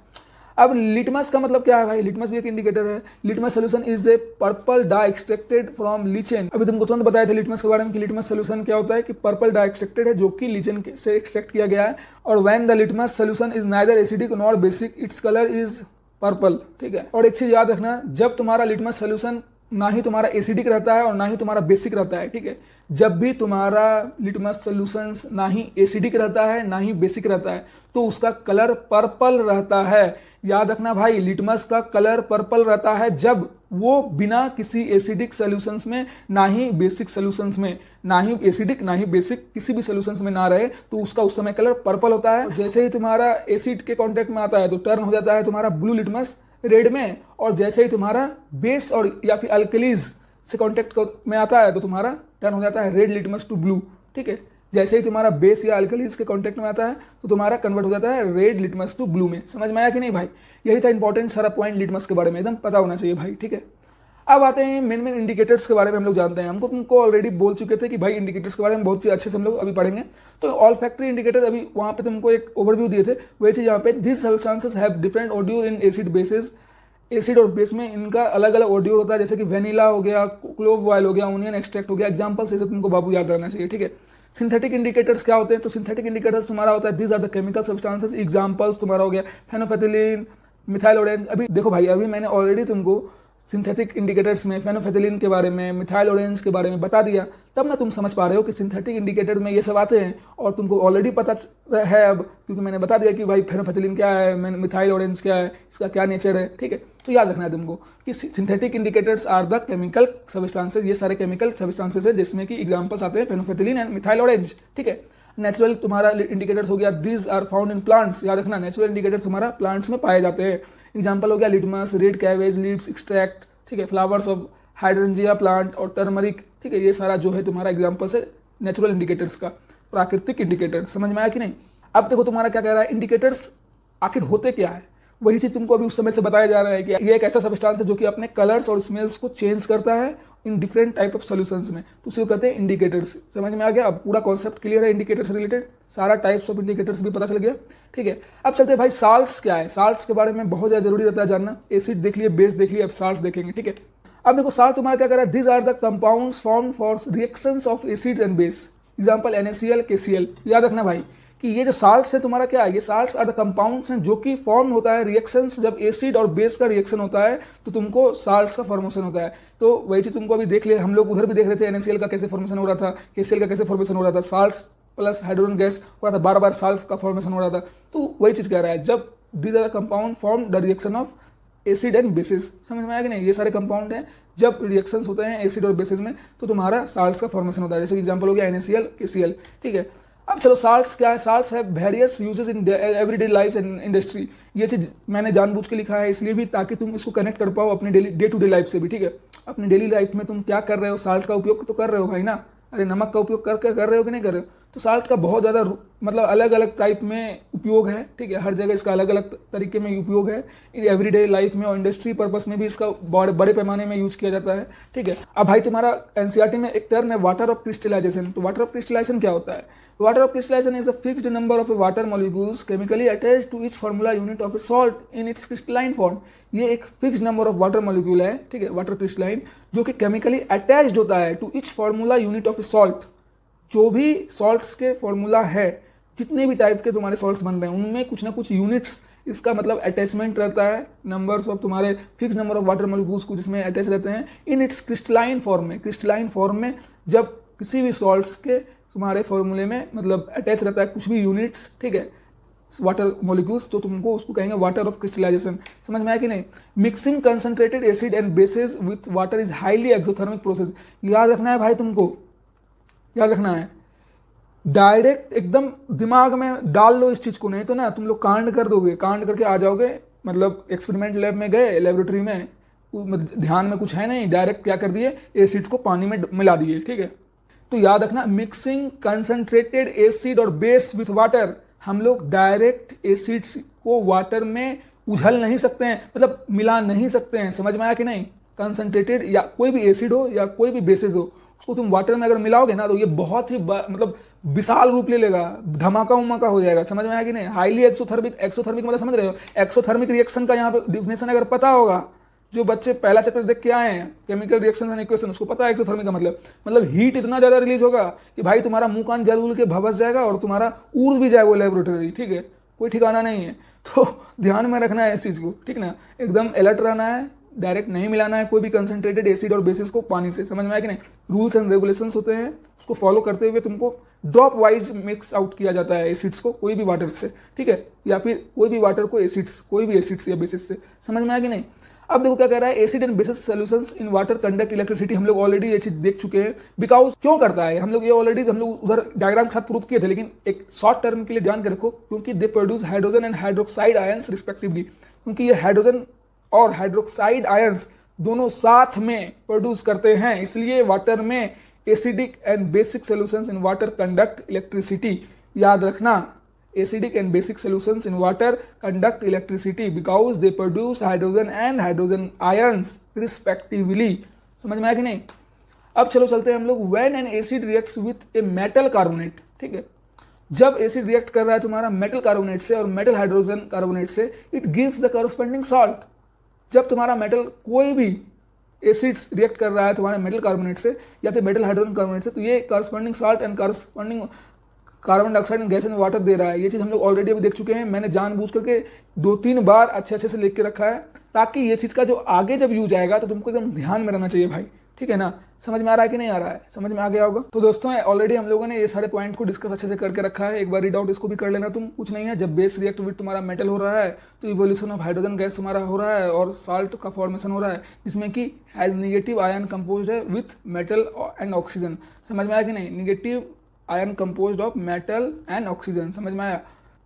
Speaker 1: अब लिटमस का मतलब क्या है भाई, लिटमस भी एक इंडिकेटर है। Litmus solution is a purple dye extracted from lichen. अभी तुमको तुरंत बताए थे लिटमस के बारे में कि लिटमस सोल्यूशन क्या होता है, कि पर्पल डाई एक्सट्रैक्टेड है जो कि लीचेन से एक्सट्रैक्ट किया गया है। और when the litmus solution is neither acidic nor basic its colour is purple, ठीक है। और एक चीज याद रखना, जब तुम्हारा लिटमस सोल्यूशन ना ही तुम्हारा एसिडिक रहता है और ना ही तुम्हारा बेसिक रहता है, ठीक है, जब भी तुम्हारा लिटमस सोल्यूशन ना ही एसिडिक रहता है ना ही बेसिक रहता है तो उसका कलर पर्पल रहता है। याद रखना भाई, लिटमस का कलर पर्पल रहता है जब वो बिना किसी एसिडिक सोल्यूशंस में ना ही बेसिक सोल्यूशंस में, ना ही एसिडिक ना ही बेसिक किसी भी सोल्यूशंस में ना रहे तो उसका उस समय कलर पर्पल होता है। जैसे ही तुम्हारा एसिड के कांटेक्ट में आता है तो टर्न हो जाता है तुम्हारा ब्लू लिटमस रेड में, और जैसे ही तुम्हारा बेस और या फिर अल्कलीज से कांटेक्ट में आता है तो तुम्हारा टर्न हो जाता है रेड लिटमस टू ब्लू, ठीक है। जैसे ही तुम्हारा बेस या अल्कलीज के कांटेक्ट में आता है तो तुम्हारा कन्वर्ट हो जाता है रेड लिटमस टू ब्लू में। समझ में आया कि नहीं भाई, यही था इंपॉर्टेंट सारा पॉइंट लिटमस के बारे में, एकदम पता होना चाहिए भाई, ठीक है। अब आते हैं मेन इंडिकेटर्स के बारे में। हम लोग जानते हैं, हमको तुमको ऑलरेडी बोल चुके थे कि भाई इंडिकेटर्स के बारे में बहुत अच्छे से हम लोग अभी पढ़ेंगे। तो ऑल फैक्ट्री इंडिकेटर अभी वहाँ पे तुमको एक ओवरव्यू दिए थे, वही चीज़ यहाँ पे, this substances have different audio in acid basis. Acid और बेस में इनका अलग अलग ऑडियो होता है, जैसे कि वेनिला हो गया, क्लोव ऑयल हो गया, ओनियन एक्सट्रैक्ट हो गया। एग्जाम्पल्स ऐसे तुमको बाबू याद रहना चाहिए, ठीक है। सिंथेटिक इंडिकेटर्स क्या होते हैं, तो सिंथेटिक इंडिकेटर्स तुम्हारा होता है this are the chemical substances. Examples तुम्हारा हो गया फेनोफेथिलीन, मिथाइल ऑरेंज। अभी देखो भाई, अभी मैंने ऑलरेडी तुमको सिंथेटिक इंडिकेटर्स में फेनोफेथिलीन के बारे में, मिथाइल ऑरेंज के बारे में बता दिया, तब ना तुम समझ पा रहे हो कि सिंथेटिक इंडिकेटर में ये सब आते हैं। और तुमको ऑलरेडी पता है अब, क्योंकि मैंने बता दिया कि भाई फेनोफेथिलीन क्या है, मिथाइल ऑरेंज क्या है, इसका क्या नेचर है, ठीक है। तो याद रखना है तुमको कि synthetic indicators are the chemical substances. ये सारे केमिकल सब्सटेंसेस है जिसमें कि एग्जाम्पल्स आते हैं फेनोफेथिलीन एंड मिथाइल ऑरेंज, ठीक है। नेचुरल तुम्हारा इंडिकेटर्स हो गया, these are found in plants. याद रखना, नेचुरल इंडिकेटर्स तुम्हारा प्लांट्स में पाए जाते हैं। एग्जाम्पल हो गया litmus, red cabbage leaves extract, ठीक है, फ्लावर्स ऑफ हाइड्रेंजिया प्लांट और टर्मरिक, ठीक है। ये सारा जो है तुम्हारा एग्जाम्पल्स है नेचुरल इंडिकेटर्स का, प्राकृतिक इंडिकेटर। समझ में आया कि नहीं। अब देखो तुम्हारा क्या कह रहा है, इंडिकेटर्स आखिर होते क्या है, वही चीज तुमको अभी उस समय से बताया जा रहा है कि ये एक ऐसा सब्सटेंस है जो कि अपने कलर्स और स्मेल्स को चेंज करता है in different type of solutions में, तो उसे कहते हैं इंडिकेटर्स। समझ में आ गया, अब पूरा कॉन्सेप्ट क्लियर है इंडिकेटर्स रिलेटेड, सारा टाइप्स ऑफ इंडिकेटर्स भी पता चल गया, ठीक है। अब चलते हैं भाई साल्ट्स क्या है। साल्ट्स के बारे में बहुत ज्यादा जरूरी रहता है जानना। एसिड देख लिए, बेस देख लिए, अब साल्ट्स देखेंगे, ठीक है। अब देखो साल्ट तुम्हारा क्या कर रहा है, this are the compounds formed for reactions of acids and base. Example NaCl, KCl। याद रखना भाई कि ये जो साल्ट्स है तुम्हारा क्या है, ये साल्ट्स आर द कंपाउंड्स हैं जो कि फॉर्म होता है रिएक्शंस। जब एसिड और बेस का रिएक्शन होता है तो तुमको साल्ट्स का फॉर्मेशन होता है। तो वही चीज तुमको अभी देख ले, हम लोग उधर भी देख रहे थे NaCl का कैसे फॉर्मेशन हो रहा था, KCl का कैसे फॉर्मेशन हो रहा था, साल्ट्स प्लस हाइड्रोजन गैस हो रहा था, बार बार साल्ट का फॉर्मेशन हो रहा था। तो वही चीज कह रहा है, जब these are the compound form the reaction of acid and bases. समझ में आया कि नहीं, ये सारे कंपाउंड हैं, जब रिएक्शंस होते हैं एसिड और बेसिस में तो तुम्हारा साल्ट्स का फॉर्मेशन होता है। जैसे एग्जांपल हो गया NaCl, KCl, ठीक है। अब चलो साल्ट्स क्या है, साल्ट्स है various uses in everyday life and industry. ये चीज मैंने जानबूझ के लिखा है इसलिए भी ताकि तुम इसको कनेक्ट कर पाओ अपने daily day to day life से भी, ठीक है। अपनी डेली लाइफ में तुम क्या कर रहे हो, साल्ट का उपयोग तो कर रहे हो भाई ना, अरे नमक का उपयोग कर रहे हो कि नहीं कर रहे हो। तो साल्ट का बहुत ज़्यादा मतलब अलग अलग टाइप में उपयोग है, ठीक है। हर जगह इसका अलग अलग तरीके में उपयोग है एवरीडे लाइफ में, और इंडस्ट्री पर्पस में भी इसका बड़े पैमाने में यूज किया जाता है, ठीक है। अब भाई तुम्हारा एनसीईआरटी में एक टर्म है वाटर ऑफ क्रिस्टलाइजेशन। तो वाटर ऑफ क्रिस्टलाइजेशन क्या होता है? Water of crystallization is a fixed number of water molecules chemically attached to each formula unit of a salt in its crystalline form. ये एक fixed number of water molecule है, ठीक है, water crystalline, जो कि केमिकली अटैच्ड होता है to each formula unit of a salt. जो भी सॉल्ट्स के फॉर्मूला है, जितने भी टाइप के तुम्हारे सॉल्ट्स बन रहे हैं उनमें कुछ ना कुछ यूनिट्स इसका मतलब अटैचमेंट रहता है, नंबर्स ऑफ तुम्हारे fix number of water molecules को जिसमें अटैच रहते हैं इन इट्स क्रिस्टलाइन फॉर्म में। क्रिस्टलाइन फॉर्म में जब किसी भी सॉल्ट्स के तुम्हारे फॉर्मूले में मतलब अटैच रहता है कुछ भी यूनिट्स, ठीक है, वाटर मॉलिक्यूल्स, तो तुमको उसको कहेंगे वाटर ऑफ क्रिस्टलाइजेशन। समझ में आया कि नहीं? Mixing concentrated acid and bases with water is highly exothermic process. याद रखना है भाई, तुमको याद रखना है, डायरेक्ट एकदम दिमाग में डाल लो इस चीज को, नहीं तो ना तुम लोग कांड कर दोगे, कांड करके आ जाओगे, मतलब एक्सपेरिमेंट लैब में गए, लेबोरेटरी में ध्यान में कुछ है नहीं, डायरेक्ट क्या कर दिए, एसिड्स को पानी में मिला दिए, ठीक है। तो याद रखना, मिक्सिंग कंसंट्रेटेड एसिड और बेस विथ वाटर, हम लोग डायरेक्ट एसिड्स को वाटर में उझल नहीं सकते हैं, मतलब मिला नहीं सकते हैं। समझ में आया कि नहीं? कंसंट्रेटेड या कोई भी एसिड हो या कोई भी बेसिस हो, उसको तुम वाटर में अगर मिलाओगे ना तो ये बहुत ही मतलब विशाल रूप ले लेगा, धमाका उमाका हो जाएगा। समझ में आया कि नहीं? हाईली एक्सोथर्मिक, एक्सोथर्मिक मतलब समझ रहे हो, एक्सोथर्मिक रिएक्शन का यहाँ पे डिफिनेशन अगर पता होगा, जो बच्चे पहला चैप्टर देख के आए हैं केमिकल रिएक्शन एंड इक्वेशन, उसको पता है एक्सोथर्मिक का मतलब हीट इतना ज्यादा रिलीज होगा कि भाई तुम्हारा मुंह कान जल उल के भवस जाएगा और तुम्हारा उड़ भी जाए वो लेबोरेटरी, ठीक है, कोई ठिकाना नहीं है। तो ध्यान में रखना है इस चीज को, ठीक ना, एकदम अलर्ट रहना है, डायरेक्ट नहीं मिलाना है कोई भी कंसंट्रेटेड एसिड और बेसिस को पानी से। समझ में आया कि नहीं? रूल्स एंड रेगुलेशंस होते हैं, उसको फॉलो करते हुए तुमको ड्रॉप वाइज मिक्स आउट किया जाता है एसिड्स को कोई भी वाटर से, ठीक है, या फिर कोई भी वाटर को एसिड्स, कोई भी एसिड्स या बेसिस से। समझ में आया कि नहीं? अब देखो क्या कह रहा है, acid and basis solutions in water conduct electricity. हम लोग ऑलरेडी ये चीज देख चुके हैं, बिकॉज क्यों करता है हम लोग ये ऑलरेडी हम लोग उधर डायग्राम के साथ प्रूव किए थे, लेकिन एक शॉर्ट टर्म के लिए ध्यान के रखो, क्योंकि they produce hydrogen and hydroxide ions respectively. क्योंकि ये हाइड्रोजन और हाइड्रोक्साइड आयंस दोनों साथ में प्रोड्यूस करते हैं, इसलिए वाटर में acidic and basic solutions in water conduct electricity. याद रखना, acidic and basic solutions in water conduct electricity because they produce hydrogen and hydrogen ions respectively। समझ में आया कि नहीं? अब चलो चलते हैं हम लोग, when an acid reacts with a metal carbonate, ठीक है, जब एसिड रिएक्ट कर रहा है तुम्हारा मेटल कार्बोनेट से और मेटल हाइड्रोजन कार्बोनेट से, it gives the corresponding salt. जब तुम्हारा मेटल कोई भी एसिड्स रिएक्ट कर रहा है तुम्हारे मेटल कार्बोनेट से या फिर मेटल हाइड्रोजन कार्बोनेट से, तो ये corresponding salt and corresponding carbon dioxide and gas and water दे रहा है। ये चीज हम लोग ऑलरेडी अभी देख चुके हैं, मैंने जानबूझ करके 2-3 बार अच्छे से लिख के रखा है, ताकि ये चीज का जो आगे जब यूज आएगा तो तुमको एकदम ध्यान में रहना चाहिए भाई, ठीक है ना? समझ में आ रहा है कि नहीं आ रहा है? समझ में आ गया होगा। तो दोस्तों ऑलरेडी हम लोगों ने ये सारे पॉइंट को डिस्कस अच्छे से करके रखा है, एक बार रीड आउट इसको भी कर लेना तुम। कुछ नहीं है, जब बेस रिएक्ट विद तुम्हारा मेटल हो रहा है तो इवोल्यूशन ऑफ हाइड्रोजन गैस तुम्हारा हो रहा है और साल्ट का फॉर्मेशन हो रहा है, जिसमें कि हैज निगेटिव आयन कंपोज्ड है विथ मेटल एंड ऑक्सीजन। समझ में आया कि नहीं? Negative ion composed of metal and oxygen. समझ में आया?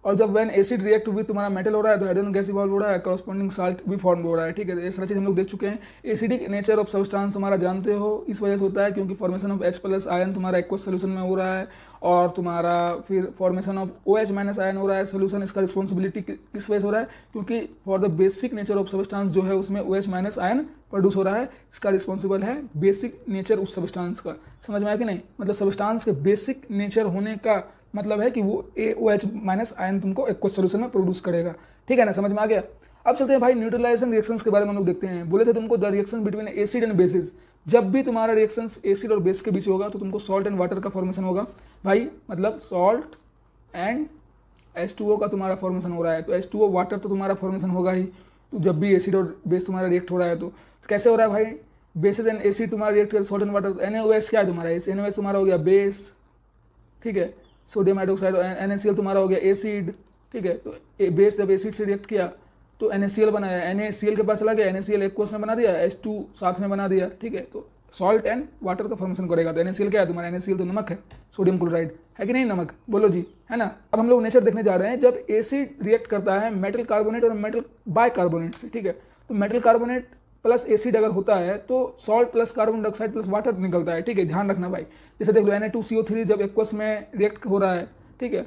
Speaker 1: और जब व्हेन एसिड रिएक्ट विद तुम्हारा मेटल हो रहा है तो हाइड्रोजन गैस इवॉल्व हो रहा है, करस्पॉन्डिंग साल्ट भी फॉर्म हो रहा है, ठीक है। ये सारी चीज हम लोग देख चुके हैं। एसिडिक नेचर ऑफ सब्सटेंस तुम्हारा जानते हो, इस वजह से होता है क्योंकि फॉर्मेशन ऑफ H+ आयन तुम्हारा एक्वस सोल्यूशन में हो रहा है, और तुम्हारा फिर फॉर्मेशन ऑफ OH- आयन हो रहा है सोल्यूशन। इसका रिस्पॉन्सिबिलिटी किस वजह से हो रहा है? क्योंकि for the basic nature of substance जो है उसमें OH- आयन प्रोड्यूस हो रहा है, इसका रिस्पॉन्सिबल है बेसिक नेचर उस सब्सटेंस का। समझ में आया कि नहीं? मतलब सब्सटेंस के बेसिक नेचर होने का मतलब है कि वो OH- आयन तुमको एक्वस सोल्यूशन में प्रोड्यूस करेगा, ठीक है ना? समझ में आ गया? अब चलते हैं भाई न्यूट्रलाइजेशन रिएक्शंस के बारे में हम लोग देखते हैं। बोले थे तुमको the reaction between acid and basis, जब भी तुम्हारा रिएक्शंस एसिड और बेस के बीच होगा तो तुमको सॉल्ट एंड वाटर का फॉर्मेशन होगा भाई, मतलब सॉल्ट एंड H2O का तुम्हारा फॉर्मेशन हो रहा है, तो H2O वाटर तो तुम्हारा फॉर्मेशन होगा ही। तो जब भी एसिड और बेस तुम्हारा रिएक्ट हो रहा है तो कैसे हो रहा है भाई? बेसिस एंड एसिड तुम्हारा रिएक्ट कर सॉल्ट एंड वाटर, NaOH क्या है तुम्हारा? NaOH तुम्हारा हो गया बेस, ठीक है, सोडियम हाइड्रोक्साइड, NaCl तुम्हारा हो गया एसिड, ठीक है। तो बेस जब एसिड से रिएक्ट किया तो NaCl बनाया, NaCl के पास चला गया, NaCl एक्वस में बना दिया, H2 साथ में बना दिया, ठीक है। तो सॉल्ट एंड वाटर का फॉर्मेशन करेगा। तो NaCl क्या है तुम्हारा? NaCl तो नमक है, सोडियम क्लोराइड है कि नहीं, नमक, बोलो जी, है ना। अब हम लोग नेचर देखने जा रहे हैं जब एसिड रिएक्ट करता है मेटल कार्बोनेट और मेटल बाइकार्बोनेट से, ठीक है। तो मेटल कार्बोनेट प्लस एसिड अगर होता है तो salt plus carbon dioxide plus water निकलता है, ठीक है, ध्यान रखना भाई। जैसे देख लो Na2CO3 जब एक्वस में रिएक्ट हो रहा है, ठीक है,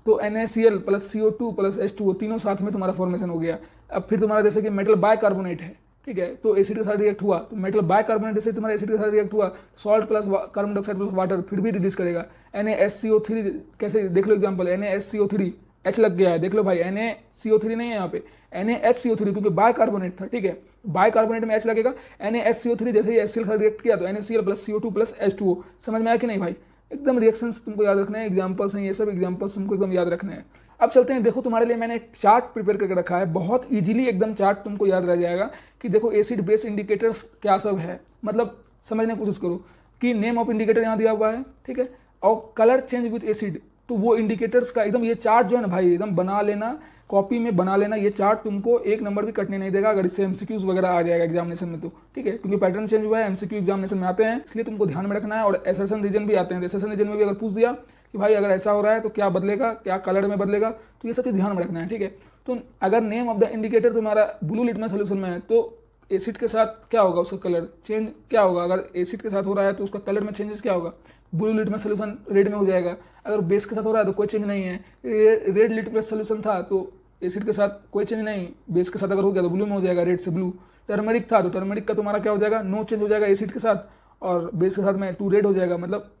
Speaker 1: तो NaCl plus CO2 plus H2O तीनों साथ में तुम्हारा फॉर्मेशन हो गया। अब फिर तुम्हारा जैसे कि मेटल बाइकार्बोनेट है, ठीक है, तो एसिड के साथ रिएक्ट हुआ, तो मेटल बाइकार्बोनेट जैसे तुम्हारा एसिड के साथ रिएक्ट हुआ, salt plus carbon dioxide plus water फिर भी रिलीज करेगा। NaSCO3 कैसे, देख लो एग्जांपल, NaSCO3 H लग गया है, देख लो भाई, NaCO3 नहीं है यहाँ पे, NaHCO3 क्योंकि बाइकार्बोनेट था, ठीक है, बाइकार्बोनेट में H लगेगा। NaSCO3 जैसे ही HCl का रिएक्ट किया तो NaCl plus CO2 plus H2O, समझ में आया कि नहीं भाई? एकदम रिएक्शंस तुमको याद रखना है, एग्जांपल्स हैं ये सब, एग्जांपल्स तुमको एकदम याद रखने हैं। अब चलते हैं, देखो तुम्हारे लिए मैंने एक चार्ट प्रिपेयर करके रखा है, बहुत इजीली एकदम चार्ट तुमको याद रह जाएगा कि देखो एसिड बेस इंडिकेटर्स क्या सब है, मतलब समझने की कोशिश करो कि नेम ऑफ इंडिकेटर यहाँ दिया हुआ है, ठीक है, और कलर चेंज विथ एसिड, तो वो इंडिकेटर्स का एकदम ये चार्ट जो है ना भाई, एकदम बना लेना, कॉपी में बना लेना। ये चार्ट तुमको एक नंबर भी कटने नहीं देगा अगर इससे MCQs वगैरह आ जाएगा एग्जामिनेशन में तो, ठीक है, क्योंकि पैटर्न चेंज हुआ है, MCQ एग्जामिनेशन में आते हैं, इसलिए तुमको ध्यान में रखना है। और एसर्शन रीजन भी आते हैं, एसर्शन रीजन में भी अगर पूछ दिया कि भाई अगर ऐसा हो रहा है तो क्या बदलेगा, क्या कलर में बदलेगा, तो ये सब चीज़ ध्यान में रखना है, ठीक है। तो अगर नेम ऑफ द इंडिकेटर तुम्हारा ब्लू लिटमस सोल्यूशन में है तो एसिड के साथ क्या होगा, उसका कलर चेंज क्या होगा, अगर एसिड के साथ हो रहा है तो उसका कलर में चेंजेस क्या होगा, ब्लू लिटमस सोल्यूशन रेड में हो जाएगा। अगर बेस के साथ हो रहा है तो कोई चेंज नहीं है, रेड लिटमस सोल्यूशन था तो एसिड के साथ कोई चेंज नहीं, बेस के साथ अगर हो गया तो ब्लू में हो जाएगा, रेड से ब्लू। टर्मरिक था तो टर्मरिक का तुम्हारा क्या हो जाएगा, नो चेंज हो जाएगा एसिड के साथ, और बेस के साथ में टू रेड हो जाएगा, मतलब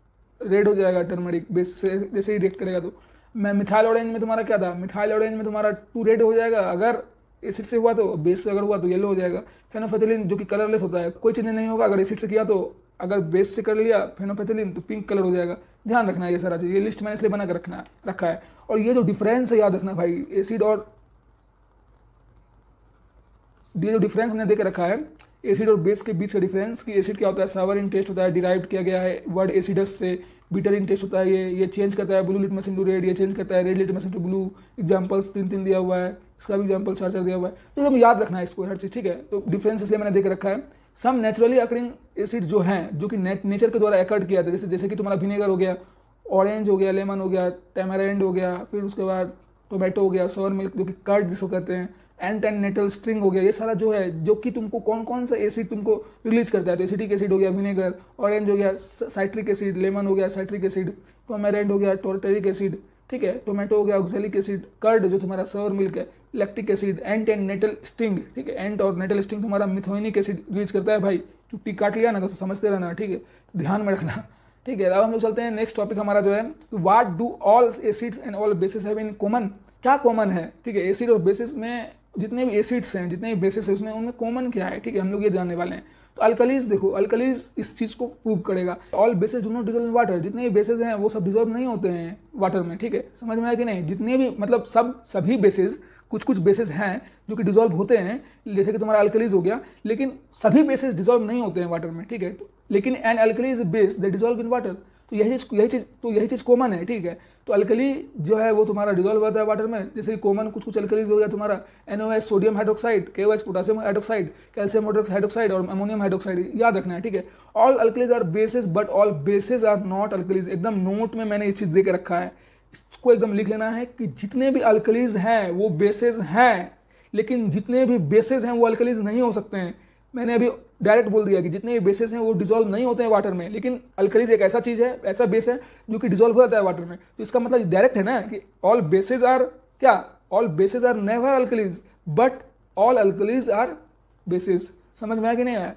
Speaker 1: रेड हो जाएगा टर्मरिक बेस से जैसे ही रिएक्ट करेगा। तो मैं मिथाइल ऑरेंज में तुम्हारा क्या था, मिथाइल ऑरेंज में तुम्हारा टू रेड हो जाएगा अगर एसिड से हुआ, तो बेस से अगर हुआ तो येलो हो जाएगा। फेनोफेथिलीन जो कि कलरलेस होता है, कोई चेंज नहीं होगा, अगर एसिड से किया तो, अगर बेस से कर लिया फेनोफेथिलीन तो पिंक कलर हो जाएगा। ध्यान रखना है ये सारा चीज़, ये लिस्ट मैंने इसलिए बना कर रखा है। और ये जो डिफरेंस है याद रखना भाई, एसिड और ये जो डिफरेंस मैंने देकर रखा है एसिड और बेस के बीच का डिफरेंस, कि एसिड क्या होता है, सावर इन टेस्ट होता है, डिराइव किया गया है वर्ड एसिडस से, बीटर इन टेस्ट होता है, ये चेंज करता है ब्लू लिटमस इनटू रेड, ये चेंज करता है red litmus into blue. Examples 3 दिया हुआ है, इसका भी एग्जांपल 4 दिया हुआ है, तो एकदम याद रखना है इसको हर चीज़, ठीक है। तो डिफरेंस इसलिए मैंने देकर रखा है। सम नेचुरली अकरिंग एसिड जो हैं, जो कि नेचर के द्वारा एकर्ड किया था, जैसे कि तुम्हारा विनेगर हो गया, ऑरेंज हो गया, लेमन हो गया, टैमरेंड हो गया, फिर उसके बाद टोमेटो हो गया, सोर मिल्क जो कि कर्ड जिसको कहते हैं, एंट एंड नेटल स्ट्रिंग हो गया, ये सारा जो है जो कि तुमको कौन कौन सा एसिड तुमको रिलीज करता है, तो एसिटिक एसिड हो गया विनेगर, ऑरेंज हो गया साइट्रिक एसिड, लेमन हो गया साइट्रिक एसिड, टोमेरेंट हो गया टोर्टेरिक एसिड, ठीक है, टोमेटो हो गया ऑक्सैलिक एसिड, कर्ड जो तुम्हारा सोर मिल्क है lactic acid, ant and nettle sting, ठीक है, एंट और नेटल स्टिंग तुम्हारा मिथोनिक एसिड रिलीज करता है। भाई चुट्टी काट लिया ना तो समझते रहना, ठीक है, ध्यान में रखना, ठीक है। अब हम लोग चलते हैं नेक्स्ट टॉपिक हमारा जो है, what do all acids and all basis have in common, क्या कॉमन है, ठीक है, एसिड और बेसिस में जितने भी एसिड्स हैं, जितने भी बेसिस है उसमें उनमें कॉमन क्या है, ठीक है, हम लोग ये जानने वाले हैं। तो अल्कलीज देखो, अल्कलीज इस चीज़ को प्रूव करेगा। All basis do not dissolve in water, जितने भी बेसिस हैं वो सब डिजॉल्व नहीं होते हैं वाटर में, ठीक है, समझ में आया कि नहीं, जितने भी मतलब सभी बेसिस, कुछ बेसिस हैं जो कि डिजॉल्व होते हैं, जैसे कि तुम्हारा अल्कलीज हो गया, लेकिन सभी बेसिस डिजॉल्व नहीं होते हैं वाटर में, ठीक है। लेकिन an alkali is base they dissolve in water, तो यही चीज़ कॉमन है, ठीक है। तो अल्कली जो है वो तुम्हारा डिजॉल्व होता है वाटर में, जैसे कि कॉमन कुछ अल्कलीज हो गया तुम्हारा NaOH sodium hydroxide, KOH potassium hydroxide, calcium hydroxide और अमोनियम हाइड्रोक्साइड, याद रखना है, ठीक है। All alkalis are bases but all bases are not alkalis, एकदम नोट में मैंने ये चीज़ दे के रखा है, इसको एकदम लिख लेना है कि जितने भी अल्कलीज हैं वो बेसिस हैं, लेकिन जितने भी बेसिस हैं वो अल्कलीज नहीं हो सकते हैं। मैंने अभी डायरेक्ट बोल दिया कि जितने भी बेसेस हैं वो डिजॉल्व नहीं होते हैं वाटर में, लेकिन अल्कलीज एक ऐसा चीज़ है, ऐसा बेस है जो कि डिजॉल्व हो जाता है वाटर में। तो इसका मतलब डायरेक्ट है ना कि ऑल बेसेस आर क्या, all bases are never alkalis but all alkalis are bases, समझ में आया कि नहीं आया।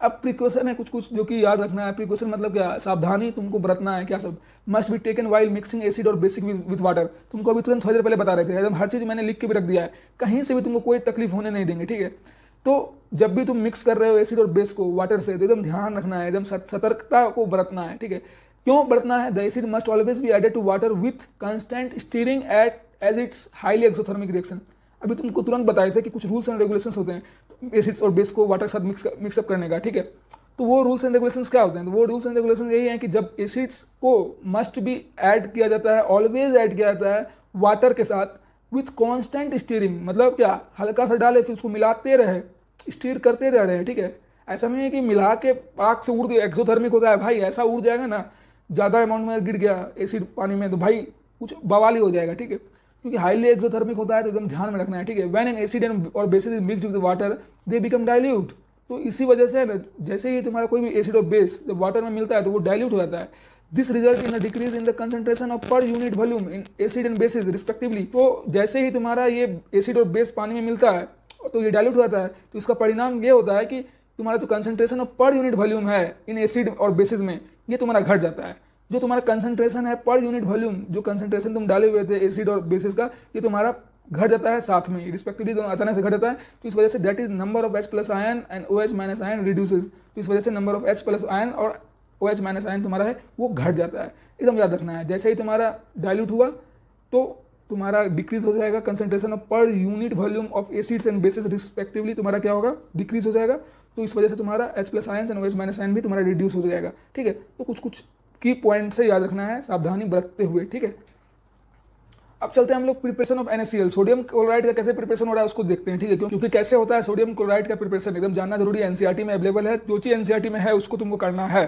Speaker 1: अब प्रिकॉशन है कुछ जो कि याद रखना है। प्रिकॉशन मतलब क्या, सावधानी तुमको बरतना है, क्या सब, must be taken while mixing acid और बेसिक विथ वाटर, तुमको अभी तुरंत थोड़ी देर पहले बता रहे थे, एकदम हर चीज़ मैंने लिख के भी रख दिया है, कहीं से भी तुमको कोई तकलीफ होने नहीं देंगे, ठीक है। तो जब भी तुम मिक्स कर रहे हो एसिड और बेस को वाटर से, तो एकदम ध्यान रखना है, एकदम सतर्कता को बरतना है, ठीक है। क्यों बरतना है, the acid must always be added to water with constant stirring at as it's highly exothermic reaction. अभी तुमको तुरंत बताए थे कि कुछ रूल्स एंड रेगुलेशंस होते हैं एसिड्स और बेस को वाटर के साथ मिक्सअप करने का, ठीक है। तो वो रूल्स एंड रेगुलेशंस क्या होते हैं, तो वो रूल्स एंड रेगुलेशंस यही हैं कि जब एसिड्स को मस्ट बी ऐड किया जाता है, ऑलवेज ऐड किया जाता है वाटर के साथ विथ कॉन्स्टेंट स्टीरिंग, मतलब क्या, हल्का सा डाले फिर उसको मिलाते रहे, स्टीर करते रह रहे हैं, ठीक है, ऐसा नहीं है कि मिला के आग से उड़ एक्सोथर्मिक होता है भाई, ऐसा उड़ जाएगा ना, ज़्यादा अमाउंट में गिर गया एसिड पानी में तो भाई कुछ बवाल ही हो जाएगा, ठीक है, क्योंकि हाईली एक्सोथर्मिक होता है तो एकदम ध्यान में रखना है, ठीक है। व्हेन एन एसिड एंड और basis is mixed with water they become dilute, तो इसी वजह से ना जैसे ही तुम्हारा कोई भी एसिड और बेस जब वाटर में मिलता है तो वो डाइल्यूट हो जाता है। This result in a decrease in the concentration of per unit volume in acid and basis respectively. तो जैसे ही तुम्हारा ये एसिड और बेस पानी में मिलता है तो ये डाइल्यूट हो जाता है, तो इसका परिणाम ये होता है कि तुम्हारा जो concentration of per unit volume है इन एसिड और बेसिस में ये तुम्हारा घट जाता है। जो तुम्हारा कंसंट्रेशन है पर यूनिट वॉल्यूम, जो कंसंट्रेशन तुम डाले हुए थे एसिड और बेसिस का, ये तुम्हारा घट जाता है साथ में रिस्पेक्टिवली, दोनों अचानक से घट जाता है। तो इस वजह say that is number of H plus ion and OH minus ion reduces. तो इस वजह से number of H plus ion और OH माइनस आयन तुम्हारा है वो घट जाता है, एकदम याद रखना है। जैसे ही तुम्हारा डाइल्यूट हुआ तो तुम्हारा डिक्रीज हो जाएगा concentration of per unit volume of acids and bases respectively, तुम्हारा क्या होगा, डिक्रीज हो जाएगा। तो इस वजह से तुम्हारा H plus ion and OH minus ion भी तुम्हारा रिड्यूस हो जाएगा, ठीक है। तो कुछ कुछ की पॉइंट से याद रखना है सावधानी बरतते हुए, ठीक है। अब चलते हैं हम लोग preparation of NaCl, sodium chloride का कैसे प्रिपरेशन हो रहा है उसको देखते हैं, ठीक है। क्योंकि कैसे होता है सोडियम क्लोराइड का प्रिपरेशन एकदम जानना जरूरी है, एनसीईआरटी में अवेलेबल है। जो चीज एनसीईआरटी में है उसको तुमको करना है,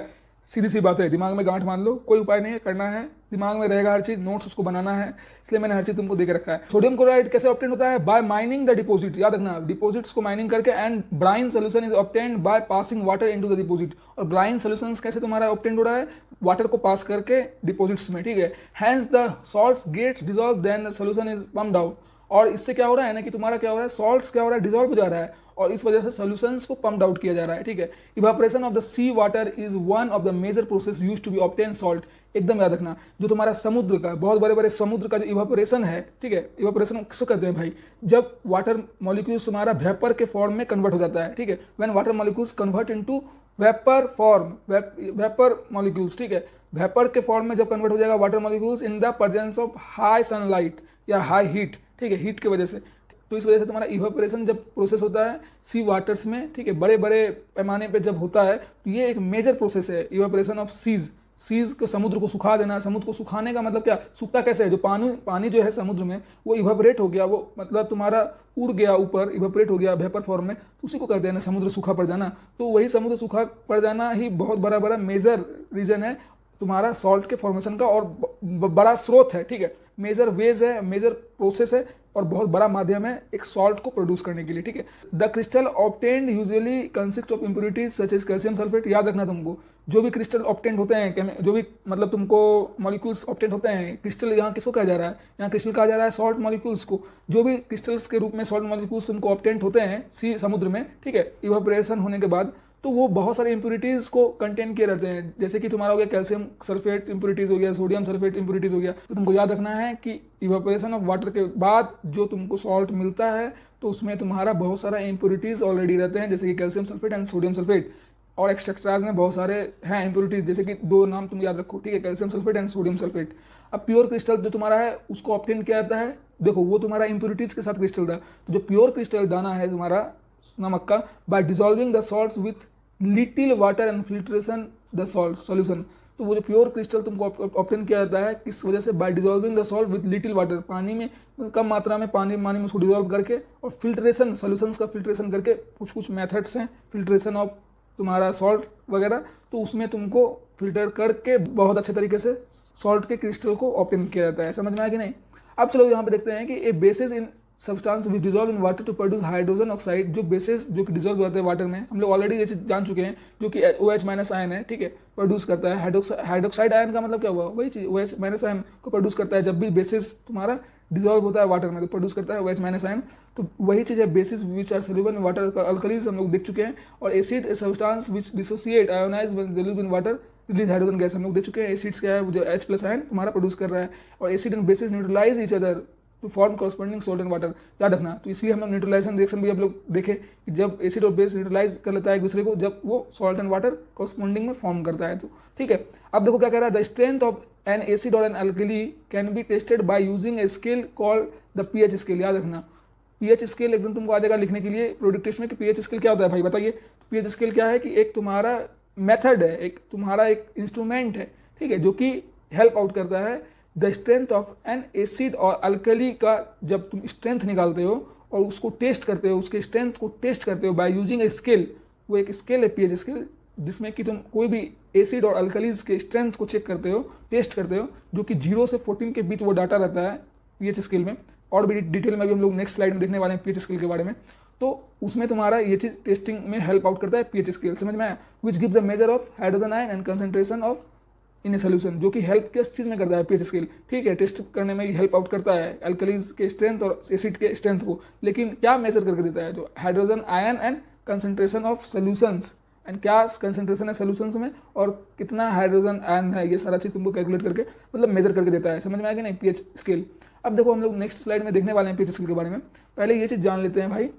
Speaker 1: सीधी सी बात है, दिमाग में गांठ मान लो, कोई उपाय नहीं है, करना है, दिमाग में रहेगा हर चीज, नोट्स उसको बनाना है, इसलिए मैंने हर चीज तुमको दे के रखा है। सोडियम क्लोराइड कैसे ऑब्टेन होता है, बाय माइनिंग द डिपोजिट, याद रखना डिपोजिट्स को माइनिंग करके, and brine solution is obtained by passing water into the deposit. और ब्राइन सोल्यूशन कैसे तुम्हारा ऑब्टेन हो रहा है, वाटर को पास करके डिपोजिट्स में, ठीक है। Hence the salts gets dissolve then the solution is pumped out. और इससे क्या हो रहा है ना कि तुम्हारा क्या हो रहा है, सॉल्ट्स क्या हो रहा है, डिसॉल्व हो जा रहा है और इस वजह से सॉल्यूशंस को पम्प्ड आउट किया जा रहा है, ठीक है। Evaporation of the sea water is one of the major process used to be obtain salt. एकदम याद रखना, जो तुम्हारा समुद्र का, बहुत बड़े बड़े समुद्र का जो इवापोरेशन है, ठीक है, इवापोरेशन किसको कहते हैं भाई, जब वाटर मॉलिक्यूल्स तुम्हारा वेपर के फॉर्म में कन्वर्ट हो जाता है, ठीक है। When water molecules convert into vapour form, vapour molecules, ठीक है, वेपर के फॉर्म में जब कन्वर्ट हो जाएगा water molecules in the presence of high sunlight या हाई हीट, ठीक है, हीट की वजह से, तो इस वजह से तुम्हारा इवापोरेशन जब प्रोसेस होता है सी वाटर्स में, ठीक है, बड़े बड़े पैमाने पे जब होता है तो ये एक मेजर प्रोसेस है इवापोरेशन ऑफ सीज को, समुद्र को सुखा देना। समुद्र को सुखाने का मतलब क्या, सूखता कैसे है, जो पानी जो है समुद्र में वो इवापोरेट हो गया, वो मतलब तुम्हारा उड़ गया ऊपर, इवापोरेट हो गया वेपर फॉर्म में, तो उसी को कहते हैं ना समुद्र सूखा पड़ जाना। तो वही समुद्र सूखा पड़ जाना ही बहुत बड़ा मेजर रीजन है तुम्हारा सॉल्ट के फॉर्मेशन का, और बड़ा स्रोत है, ठीक है, मेजर वेज है, मेजर प्रोसेस है और बहुत बड़ा माध्यम है एक सॉल्ट को प्रोड्यूस करने के लिए, ठीक है। The crystal obtained usually consist of impurities such as calcium sulphate. याद रखना तुमको, जो भी क्रिस्टल ऑब्टेन्ड होते हैं, जो भी मतलब तुमको मॉलिक्यूल्स ऑब्टेन्ड होते हैं, क्रिस्टल यहाँ किसको कहा जा रहा है, यहाँ क्रिस्टल कहा जा रहा है सॉल्ट मॉलिक्यूल्स को। जो भी क्रिस्टल्स के रूप में सॉल्ट मॉलिक्यूल्स तुमको ऑब्टेन्ड होते हैं सी समुद्र में, ठीक है, इवापोरेशन होने के बाद, तो वो बहुत सारे इंप्योरिटीज को कंटेन किए रहते हैं। जैसे कि तुम्हारा हो गया कैल्शियम सल्फेट इंप्योरिटीज हो गया, सोडियम सल्फेट इंप्योरिटीज हो गया। तो तुमको याद रखना है कि इवापोरेशन ऑफ वाटर के बाद जो तुमको सॉल्ट मिलता है तो उसमें तुम्हारा बहुत सारा इंप्योरिटीज ऑलरेडी रहते हैं, जैसे कि calcium sulphate and sodium sulphate. और एक्सट्रैक्टाज में बहुत सारे हैं इंप्योरिटीज, जैसे कि दो नाम तुम याद रखो, ठीक है, calcium sulphate and sodium sulphate. अब प्योर क्रिस्टल जो तुम्हारा है उसको ऑब्टेन किया जाता है, देखो वो तुम्हारा इंप्योरिटीज के साथ क्रिस्टल था। तो जो प्योर क्रिस्टल दाना है तुम्हारा नमक का, by dissolving the salts with little water and filtration the salt solution. तो वो जो प्योर क्रिस्टल तुमको ऑब्टेन किया जाता है किस वजह से, by dissolving the salt with little water, पानी में कम मात्रा में पानी में उसको डिजॉल्व करके, और फिल्ट्रेशन सॉल्यूशंस का फिल्ट्रेशन करके, कुछ मेथड्स हैं फिल्ट्रेशन ऑफ तुम्हारा सॉल्ट वगैरह, तो उसमें तुमको फिल्टर करके बहुत अच्छे तरीके से सॉल्ट के क्रिस्टल को ऑब्टेन किया जाता है। समझ में आया कि नहीं। अब चलो यहाँ पे देखते हैं कि a bases in substance which dissolve in water to produce hydrogen oxide. जो बेसिस जो कि डिजॉल्व होते हैं वाटर में, हम लोग ऑलरेडी ये चीज जान चुके हैं, जो कि OH माइनस आयन है, ठीक है, प्रोड्यूस करता है। हाइड्रोक्साइड आयन का मतलब क्या हुआ, वही चीज OH माइनस आयन को प्रोड्यूस करता है। जब भी बेसिस तुम्हारा डिजॉल्व होता है वाटर में तो प्रोड्यूस करता है OH माइनस आयन। तो वही चीज है bases which are soluble in water, alkalis हम लोग देख चुके हैं। और acid substance which dissociate ionize when dissolved in water release hydrogen gas, हम लोग देख चुके हैं। एसिड्स क्या है, जो H प्लस आयन तुम्हारा प्रोड्यूस कर रहा है। और acid and bases neutralize each other to form corresponding salt and water, याद रखना। तो इसलिए हम लोग न्यूट्रलाइजेशन रिएक्शन भी आप लोग देखें कि जब एसिड और बेस न्यूट्रलाइज कर लेता है एक दूसरे को, जब वो सॉल्ट एंड वाटर कॉरस्पॉन्डिंग में फॉर्म करता है, तो ठीक है। अब देखो क्या कह रहा है, the strength of an acid और an alkali can be tested by using a scale called the pH scale. याद रखना, पीएच स्केल एकदम तुमको आ जाएगा लिखने के लिए प्रोडक्ट टेस्ट में कि पीएच स्केल क्या होता है भाई, बताइए। पीएच स्केल क्या है कि एक तुम्हारा मेथड है, एक तुम्हारा एक इंस्ट्रूमेंट है, ठीक है, जो कि हेल्प आउट करता है the strength of an acid और अल्कली का। जब तुम स्ट्रेंथ निकालते हो और उसको टेस्ट करते हो, उसके स्ट्रेंथ को टेस्ट करते हो बाय यूजिंग ए स्केल, वो एक स्केल है पीएच स्केल, जिसमें कि तुम कोई भी एसिड और अल्कलीज के स्ट्रेंथ को चेक करते हो, टेस्ट करते हो, जो कि 0 से 14 के बीच वो डाटा रहता है पीएच स्केल में। और भी डिटेल में भी हम लोग नेक्स्ट स्लाइड में देखने वाले हैं पीएच स्केल के बारे में। तो उसमें तुम्हारा ये चीज़ टेस्टिंग में हेल्प आउट करता है पीएच स्केल, समझ में आया, which gives a measure of hydrogen ion and concentration of in a solution, जो कि हेल्प किस चीज़ में करता है पीएच स्केल, ठीक है, टेस्ट करने में हेल्प आउट करता है अल्कलीज के स्ट्रेंथ और एसिड के स्ट्रेंथ को। लेकिन क्या मेजर करके देता है, जो hydrogen ion and concentration of solutions, and क्या कंसंट्रेशन है सोल्यूशंस में और कितना हाइड्रोजन आयन है, ये सारा चीज़ तुमको कैलकुलेट करके मतलब मेजर करके देता है। समझ में आया कि नहीं पीएच स्केल। अब देखो हम लोग नेक्स्ट स्लाइड में देखने वाले हैं पीएच स्केल के बारे में। पहले ये चीज़ जान लेते हैं भाई,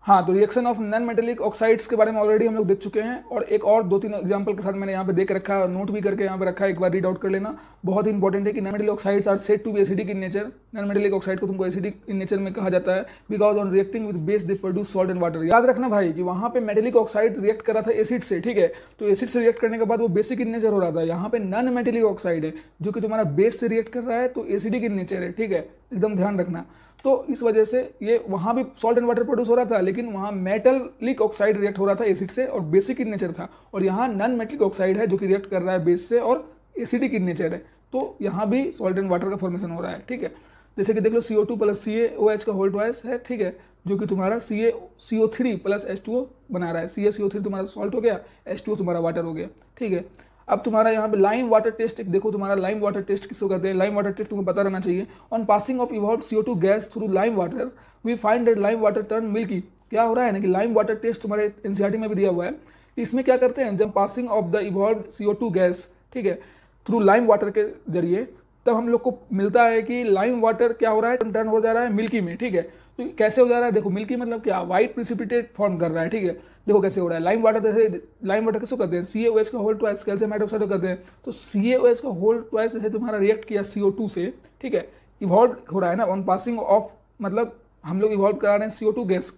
Speaker 1: हाँ, तो reaction of non metallic oxides के बारे में ऑलरेडी हम लोग देख चुके हैं, और एक और 2-3 एग्जांपल के साथ मैंने यहाँ पे देख रखा है, नोट भी करके यहाँ पे रखा है, एक बार रीड आउट कर लेना। बहुत ही इंपॉर्टेंट है कि non metallic oxides are said to be acidic in nature. Non metallic oxide को तुमको एसिडिक इन नेचर में कहा जाता है because on reacting with base they produce salt and water. याद रखना भाई कि वहाँ पे मेटेलिक ऑक्साइड रिएक्ट कर रहा था एसिड से, ठीक है, तो एसिड से रिएक्ट करने के बाद वो बेसिक इन नेचर हो रहा था। यहाँ पे नॉन मेटेलिक ऑक्साइड है जो कि तुम्हारा बेस से रिएक्ट कर रहा है, तो एसिडिक इन नेचर है, ठीक है, एकदम ध्यान रखना। तो इस वजह से ये वहाँ भी सॉल्ट एंड वाटर प्रोड्यूस हो रहा था, लेकिन वहाँ मेटलिक ऑक्साइड रिएक्ट हो रहा था एसिड से और बेसिक इन नेचर था, और यहाँ नॉन मेटलिक ऑक्साइड है जो कि रिएक्ट कर रहा है बेस से और एसिडिक इन नेचर है, तो यहाँ भी सॉल्ट एंड वाटर का फॉर्मेशन हो रहा है, ठीक है। जैसे कि देख लो CO2 प्लस CaOH का होल ट्वाइस है, ठीक है, जो कि तुम्हारा CO3 प्लस H2O बना रहा है। CO3 तुम्हारा सॉल्ट हो गया, H2O तुम्हारा वाटर हो गया, ठीक है। अब तुम्हारा यहाँ पे लाइम वाटर टेस्ट, एक देखो तुम्हारा लाइम वाटर टेस्ट किसको कहते हैं। लाइम वाटर टेस्ट तुमको पता रहना चाहिए। On passing of evolve CO2 gas through lime water we find that lime water turn milky. क्या हो रहा है ना कि लाइम वाटर टेस्ट तुम्हारे NCERT में भी दिया हुआ है। इसमें क्या करते हैं, जब passing of the evolve CO2 gas, ठीक है, थ्रू लाइम वाटर के जरिए, तब हम लोग को मिलता है कि लाइम वाटर क्या हो रहा है, टर्न हो जा रहा है मिल्की में, ठीक है। तो कैसे हो जा रहा है, देखो मिल्की मतलब क्या, व्हाइट प्रिसिपिटेट फॉर्म कर रहा है, ठीक है। देखो कैसे हो रहा है, लाइम वाटर, जैसे लाइम वाटर किसको कहते हैं, CaOH का होल ट्वाइस कैल्शियम हाइड्रोक्साइड कहते हैं। तो CaOH का होल ट्वाइस जैसे तुम्हारा रिएक्ट किया CO2 से, ठीक है, इवॉल्व हो रहा है ना ऑन पासिंग ऑफ, मतलब हम लोग इवॉल्व करा रहे हैं CO2 गैस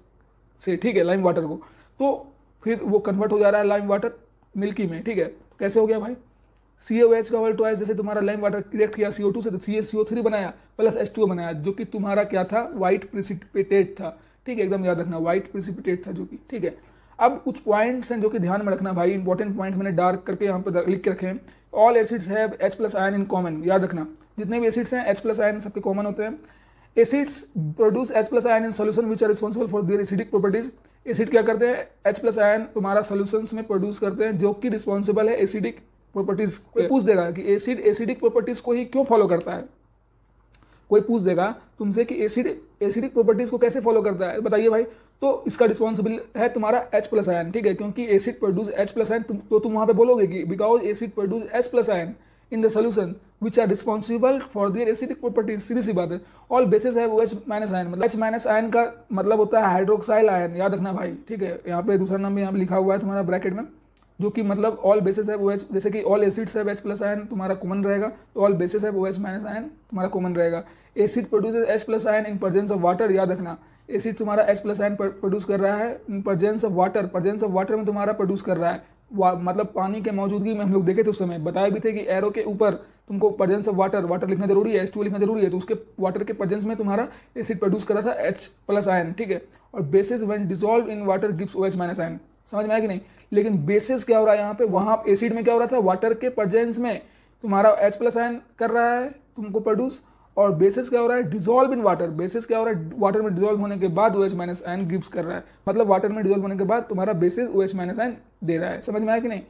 Speaker 1: से, ठीक है, लाइम वाटर को, तो फिर वो कन्वर्ट हो जा रहा है लाइम वाटर मिल्की में, ठीक है। कैसे हो गया भाई, CaOH का होल ट्वाइस जैसे तुम्हारा लाइम वाटर रिएक्ट किया CO2 से, तो CaCO3 बनाया प्लस H2O बनाया, जो कि तुम्हारा क्या था, व्हाइट प्रिसिपिटेट था, ठीक है, एकदम याद रखना, व्हाइट प्रिसिपिटेट था जो कि, ठीक है। अब कुछ पॉइंट्स हैं जो कि ध्यान में रखना भाई, इंपॉर्टेंट पॉइंट्स मैंने डार्क करके यहाँ पर लिख के रखे हैं। All acids have H+ ion in common, याद रखना, जितने भी एसिड्स हैं H+ आयन सबके कॉमन होते हैं। Acids produce H+ ion in solution which are responsible for their acidic properties. Acid क्या करते हैं, H+ आयन तुम्हारा सोल्यूशंस में प्रोड्यूस करते हैं, जो कि रिस्पॉन्सिबल है एसिडिक प्रॉपर्टीज। कोई पूछ देगा कि एसिड एसिडिक प्रॉपर्टीज को ही क्यों फॉलो करता है, कोई पूछ देगा तुमसे कि एसिड एसिडिक प्रॉपर्टीज को कैसे फॉलो करता है, बताइए भाई। तो इसका रिस्पॉन्सिबल है तुम्हारा H+ आयन, ठीक है, क्योंकि एसिड प्रोड्यूस H+ आयन, तो तुम वहां पे बोलोगे कि because acid produce H+ ion in the solution which are responsible for their acidic properties. सीधी सी बात है। ऑल बेसिस है OH- आयन, मतलब H- आयन का मतलब होता है हाइड्रोक्साइल आयन, याद रखना भाई, ठीक है। यहाँ पे दूसरा नाम भी यहाँ पे लिखा हुआ है तुम्हारा ब्रैकेट में, जो कि मतलब ऑल बेसिस है OH, जैसे कि ऑल एसिड्स है H+ आयन तुम्हारा कॉमन रहेगा, तो ऑल बेसिस है OH- आयन तुम्हारा कॉमन रहेगा। Acid produces H+ ion in presence of water, याद रखना, एसिड तुम्हारा H+ आयन प्रोड्यूस कर रहा है in presence of water, presence of water में तुम्हारा प्रोड्यूस कर रहा है, मतलब पानी के मौजूदगी में। हम लोग देखे थे उस समय, बताए भी थे कि एरो के ऊपर तुमको प्रेजेंस ऑफ वाटर, वाटर लिखना जरूरी है, H2O लिखना जरूरी है, तो उसके वाटर के प्रेजेंस में तुम्हारा एसिड प्रोड्यूस कर रहा था H+ आयन, ठीक है। और basis when dissolve in water gives OH- ion, समझ में आया कि नहीं। लेकिन बेसिस क्या हो रहा है यहाँ पे, वहाँ एसिड में क्या हो रहा था, वाटर के प्रेजेंस में तुम्हारा H+ आयन कर रहा है तुमको प्रोड्यूस, और बेसिस क्या हो रहा है, डिसॉल्व इन वाटर, बेसिस क्या हो रहा है, वाटर में डिसॉल्व होने के बाद OH- आयन गिव्स कर रहा है, मतलब वाटर में डिसॉल्व होने के बाद तुम्हारा बेसिस OH- आयन दे रहा है, समझ में आया कि नहीं।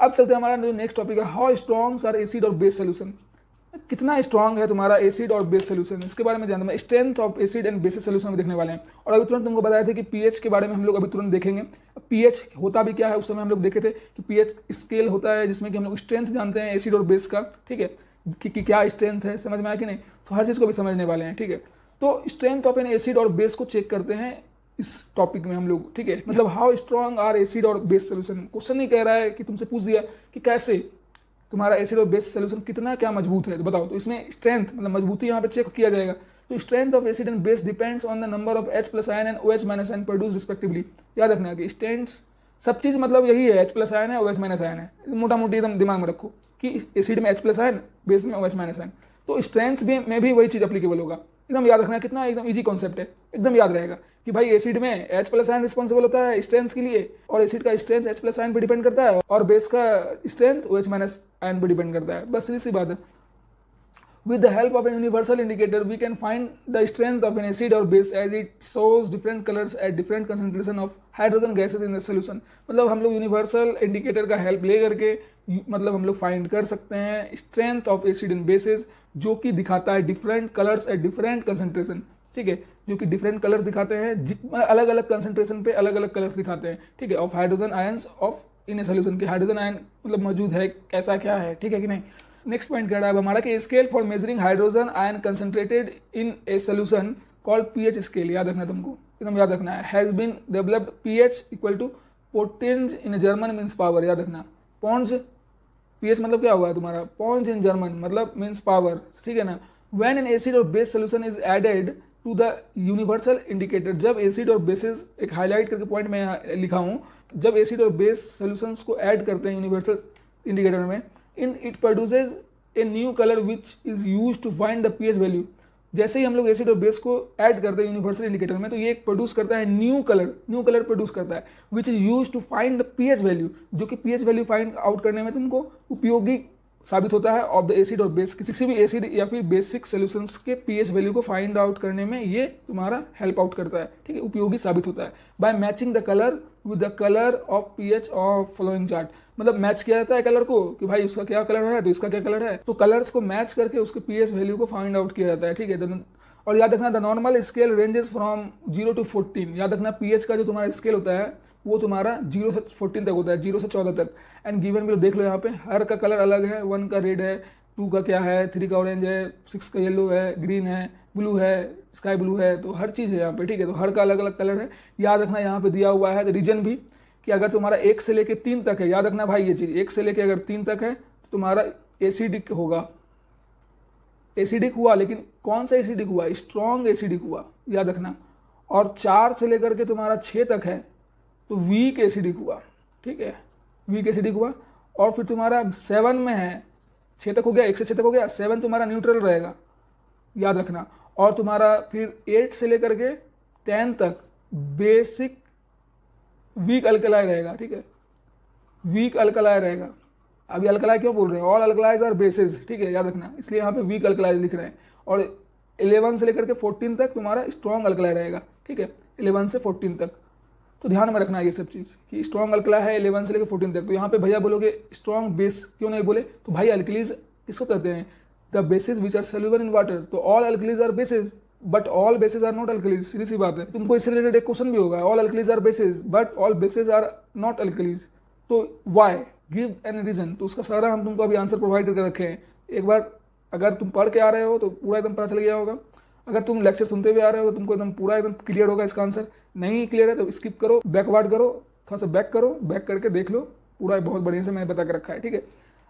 Speaker 1: अब चलते हैं हमारा जो नेक्स्ट टॉपिक है, हाउ स्ट्रॉन्ग आर एसिड और बेस सोल्यूशन। कितना स्ट्रॉन्ग है तुम्हारा एसिड और बेस सोल्यूशन, इसके बारे में जानना है। Strength of acid and basis solution में देखने वाले हैं। और अभी तुरंत तुमको बताया था कि पीएच के बारे में हम लोग अभी तुरंत देखेंगे। पीएच होता भी क्या है, उस समय हम लोग देखे थे कि पीएच स्केल होता है जिसमें कि हम लोग स्ट्रेंथ जानते हैं एसिड और बेस का, ठीक है, कि क्या स्ट्रेंथ है, समझ में आया कि नहीं। तो हर चीज़ को भी समझने वाले हैं, ठीक है। तो स्ट्रेंथ ऑफ एन एसिड और बेस को चेक करते हैं इस टॉपिक में हम लोग, ठीक है। मतलब हाउ स्ट्रॉन्ग आर एसिड और बेस सोल्यूशन। क्वेश्चन नहीं कह रहा है कि तुमसे पूछ दिया कि कैसे तुम्हारा एसिड और बेस सोल्यूशन कितना क्या मजबूत है, तो बताओ। तो इसमें स्ट्रेंथ मतलब मजबूती यहाँ पे चेक किया जाएगा। तो strength of acid and base depends on the number of H+ ion and OH- ion produce respectively. याद रखना कि स्ट्रेंथ सब चीज़ मतलब यही है, H+ आयन है, OH- आयन है, मोटा मोटी एकदम दिमाग में रखो कि एसिड में H+ आयन, बेस में OH- आयन। तो स्ट्रेंथ में भी वही चीज़ अप्लीकेबल होगा। एकदम याद रखना, कितना एकदम इजी कॉन्सेप्ट है, एकदम याद रहेगा कि भाई एसिड में H+ आयन रिस्पॉन्सिबल होता है स्ट्रेंथ के लिए, और एसिड का स्ट्रेंथ H+ आयन पर डिपेंड करता है, और बेस का स्ट्रेंथ OH- आयन पर डिपेंड करता है। बस इसी बात है। With the help of a universal indicator, we can find the strength of an acid or base as it shows different colors at different concentration of hydrogen gases in the solution। मतलब हम लोग universal indicator का help ले करके मतलब हम लोग find कर सकते हैं strength of acid and bases, जो कि दिखाता है different colours at different concentration, ठीक है, जो कि डिफरेंट कलर्स दिखाते हैं, अलग अलग कंसंट्रेशन पे अलग अलग कलर्स दिखाते हैं, ठीक है, of hydrogen ions of in a solution, की हाइड्रोजन आयन मतलब मौजूद है कैसा क्या है, ठीक है कि नहीं। नेक्स्ट पॉइंट कह रहा है हमारा कि scale for measuring hydrogen ion concentrated in a solution called pH scale. याद रखना, तुमको एकदम याद रखना है। Has been developed pH equal to potenz in German means power. याद रखना, पॉन्ज पीएच मतलब क्या हुआ तुम्हारा, पॉन्ज इन जर्मन मतलब मीन्स पावर, ठीक है ना। व्हेन एन एसिड और base solution is added to the universal indicator, जब एसिड और बेसिस, एक हाईलाइट करके पॉइंट में यहाँ लिखा हूँ, जब एसिड और बेस सोल्यूशंस को ऐड करते हैं यूनिवर्सल इंडिकेटर में, in it produces a new colour which is use to find the pH value. जैसे ही हम लोग एसिड और बेस को ऐड करते हैं यूनिवर्सल इंडिकेटर में, तो ये प्रोड्यूस करता है न्यू कलर प्रोड्यूस करता है which is use to find the pH value, जो कि पीएच वैल्यू फाइंड आउट करने में तुमको उपयोगी साबित होता है ऑफ द एसिड और बेस। किसी भी एसिड या फिर बेसिक सोल्यूशंस के पीएच वैल्यू को फाइंड आउट करने में ये तुम्हारा हेल्प आउट करता है, ठीक है, उपयोगी साबित होता है। By matching the colour with the colour of pH of following chart, मतलब मैच किया जाता है कलर को कि भाई उसका क्या कलर है तो इसका क्या कलर है, तो कलर्स को मैच करके उसके पीएच वैल्यू को फाइंड आउट किया जाता है, ठीक है। और याद रखना the normal scale ranges from 0 to 14। याद रखना पीएच का जो तुम्हारा स्केल होता है वो तुम्हारा 0 से 14 तक होता है, 0 से 14 तक। एंड गिवन भी देख लो यहाँ पे, हर का कलर अलग है, 1 का रेड है, 2 का क्या है, 3 का ऑरेंज है, 6 का येलो है, ग्रीन है, ब्लू है, स्काई ब्लू है, तो हर चीज़ है यहाँ पे, ठीक है। तो हर का अलग अलग कलर है। याद रखना यहाँ पे दिया हुआ है रीजन भी, कि अगर तुम्हारा 1 से लेके 3 तक है, याद रखना भाई ये चीज़, 1 से लेके अगर 3 तक है तो तुम्हारा एसिडिक होगा, एसिडिक हुआ, लेकिन कौन सा एसिडिक हुआ, स्ट्रॉन्ग एसिडिक हुआ, याद रखना। और 4 से लेकर के तुम्हारा 6 तक है तो वीक एसिडिक हुआ, ठीक है, वीक एसिडिक हुआ। और फिर तुम्हारा 7 में है, 6 तक हो गया, 1 से 6 तक हो गया, 7 तुम्हारा न्यूट्रल रहेगा, याद रखना। और तुम्हारा फिर 8 से लेकर के 10 तक बेसिक वीक अल्कलाई रहेगा, ठीक है, वीक अल्कलाई रहेगा। अभी अल्कलाई क्यों बोल रहे हैं, ऑल अल्कलाइज आर बेसिस, ठीक है, याद रखना, इसलिए यहाँ पे वीक अल्कलाइज लिख रहे हैं। और 11 से लेकर के 14 तक तुम्हारा स्ट्रॉन्ग अल्कलाई रहेगा, ठीक है, 11 से 14 तक। तो ध्यान में रखना ये सब चीज़ कि स्ट्रॉन्ग अल्कलाई है 11 से लेकर 14 तक। तो यहाँ पे भैया बोलोगे स्ट्रॉन्ग बेस क्यों नहीं बोले, तो भाई अल्कलीज किसको कहते हैं, the bases which are soluble in water. तो all alkalis are bases but all bases are not alkalis, सीधी सी बात है। तुमको इससे रिलेटेड एक क्वेश्चन भी होगा, all alkalis are bases but all bases are not alkalis, तो वाई, गिव एन रीजन। तो उसका सारा हम तुमको अभी आंसर प्रोवाइड करके रखे हैं। एक बार अगर तुम पढ़ के आ रहे हो तो पूरा एकदम पता चल गया होगा, अगर तुम लेक्चर सुनते हुए आ रहे हो तो तुमको एकदम पूरा एकदम क्लियर होगा इसका आंसर। नहीं क्लियर है तो स्किप करो, बैकवर्ड करो, थोड़ा सा बैक करो, बैक करके देख लो, पूरा बहुत बढ़िया से मैंने बता के रखा है, ठीक है।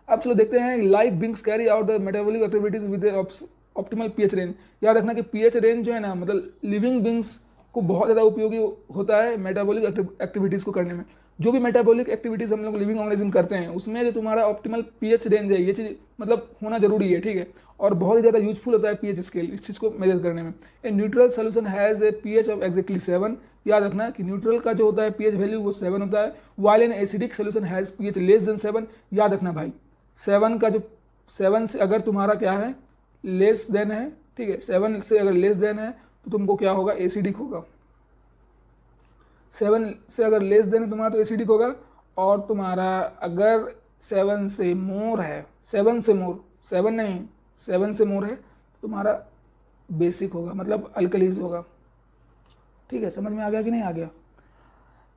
Speaker 1: अब चलो देखते हैं, live beings carry out the metabolic activities with optimal pH range. याद रखना कि पीएच रेंज जो है ना, मतलब लिविंग बींग्स को बहुत ज़्यादा उपयोगी होता है मेटाबॉलिक एक्टिविटीज़ को करने में। जो भी मेटाबॉलिक एक्टिविटीज़ हम लोग लिविंग ऑर्गेनिज्म करते हैं उसमें जो तुम्हारा ऑप्टिमल पीएच रेंज है, ये चीज़ मतलब होना जरूरी है, ठीक है। और बहुत ही ज़्यादा यूजफुल होता है पीएच स्केल इस चीज़ को मेजर करने में। A neutral solution has a pH of exactly 7। याद रखना कि न्यूट्रल का जो होता है पीएच वैल्यू वो 7 होता है, while an acidic solution has pH less than 7। याद रखना भाई 7 का जो 7 से अगर तुम्हारा क्या है लेस देन है, ठीक है, 7 से अगर लेस देन है तो तुमको क्या होगा, एसिडिक होगा। 7 से अगर लेस देन है तुम्हारा तो एसिडिक होगा। और तुम्हारा अगर 7 से मोर है, 7 से मोर, 7 नहीं 7 से मोर है तो तुम्हारा बेसिक होगा, मतलब अल्कलीज होगा, ठीक है। समझ में आ गया कि नहीं आ गया।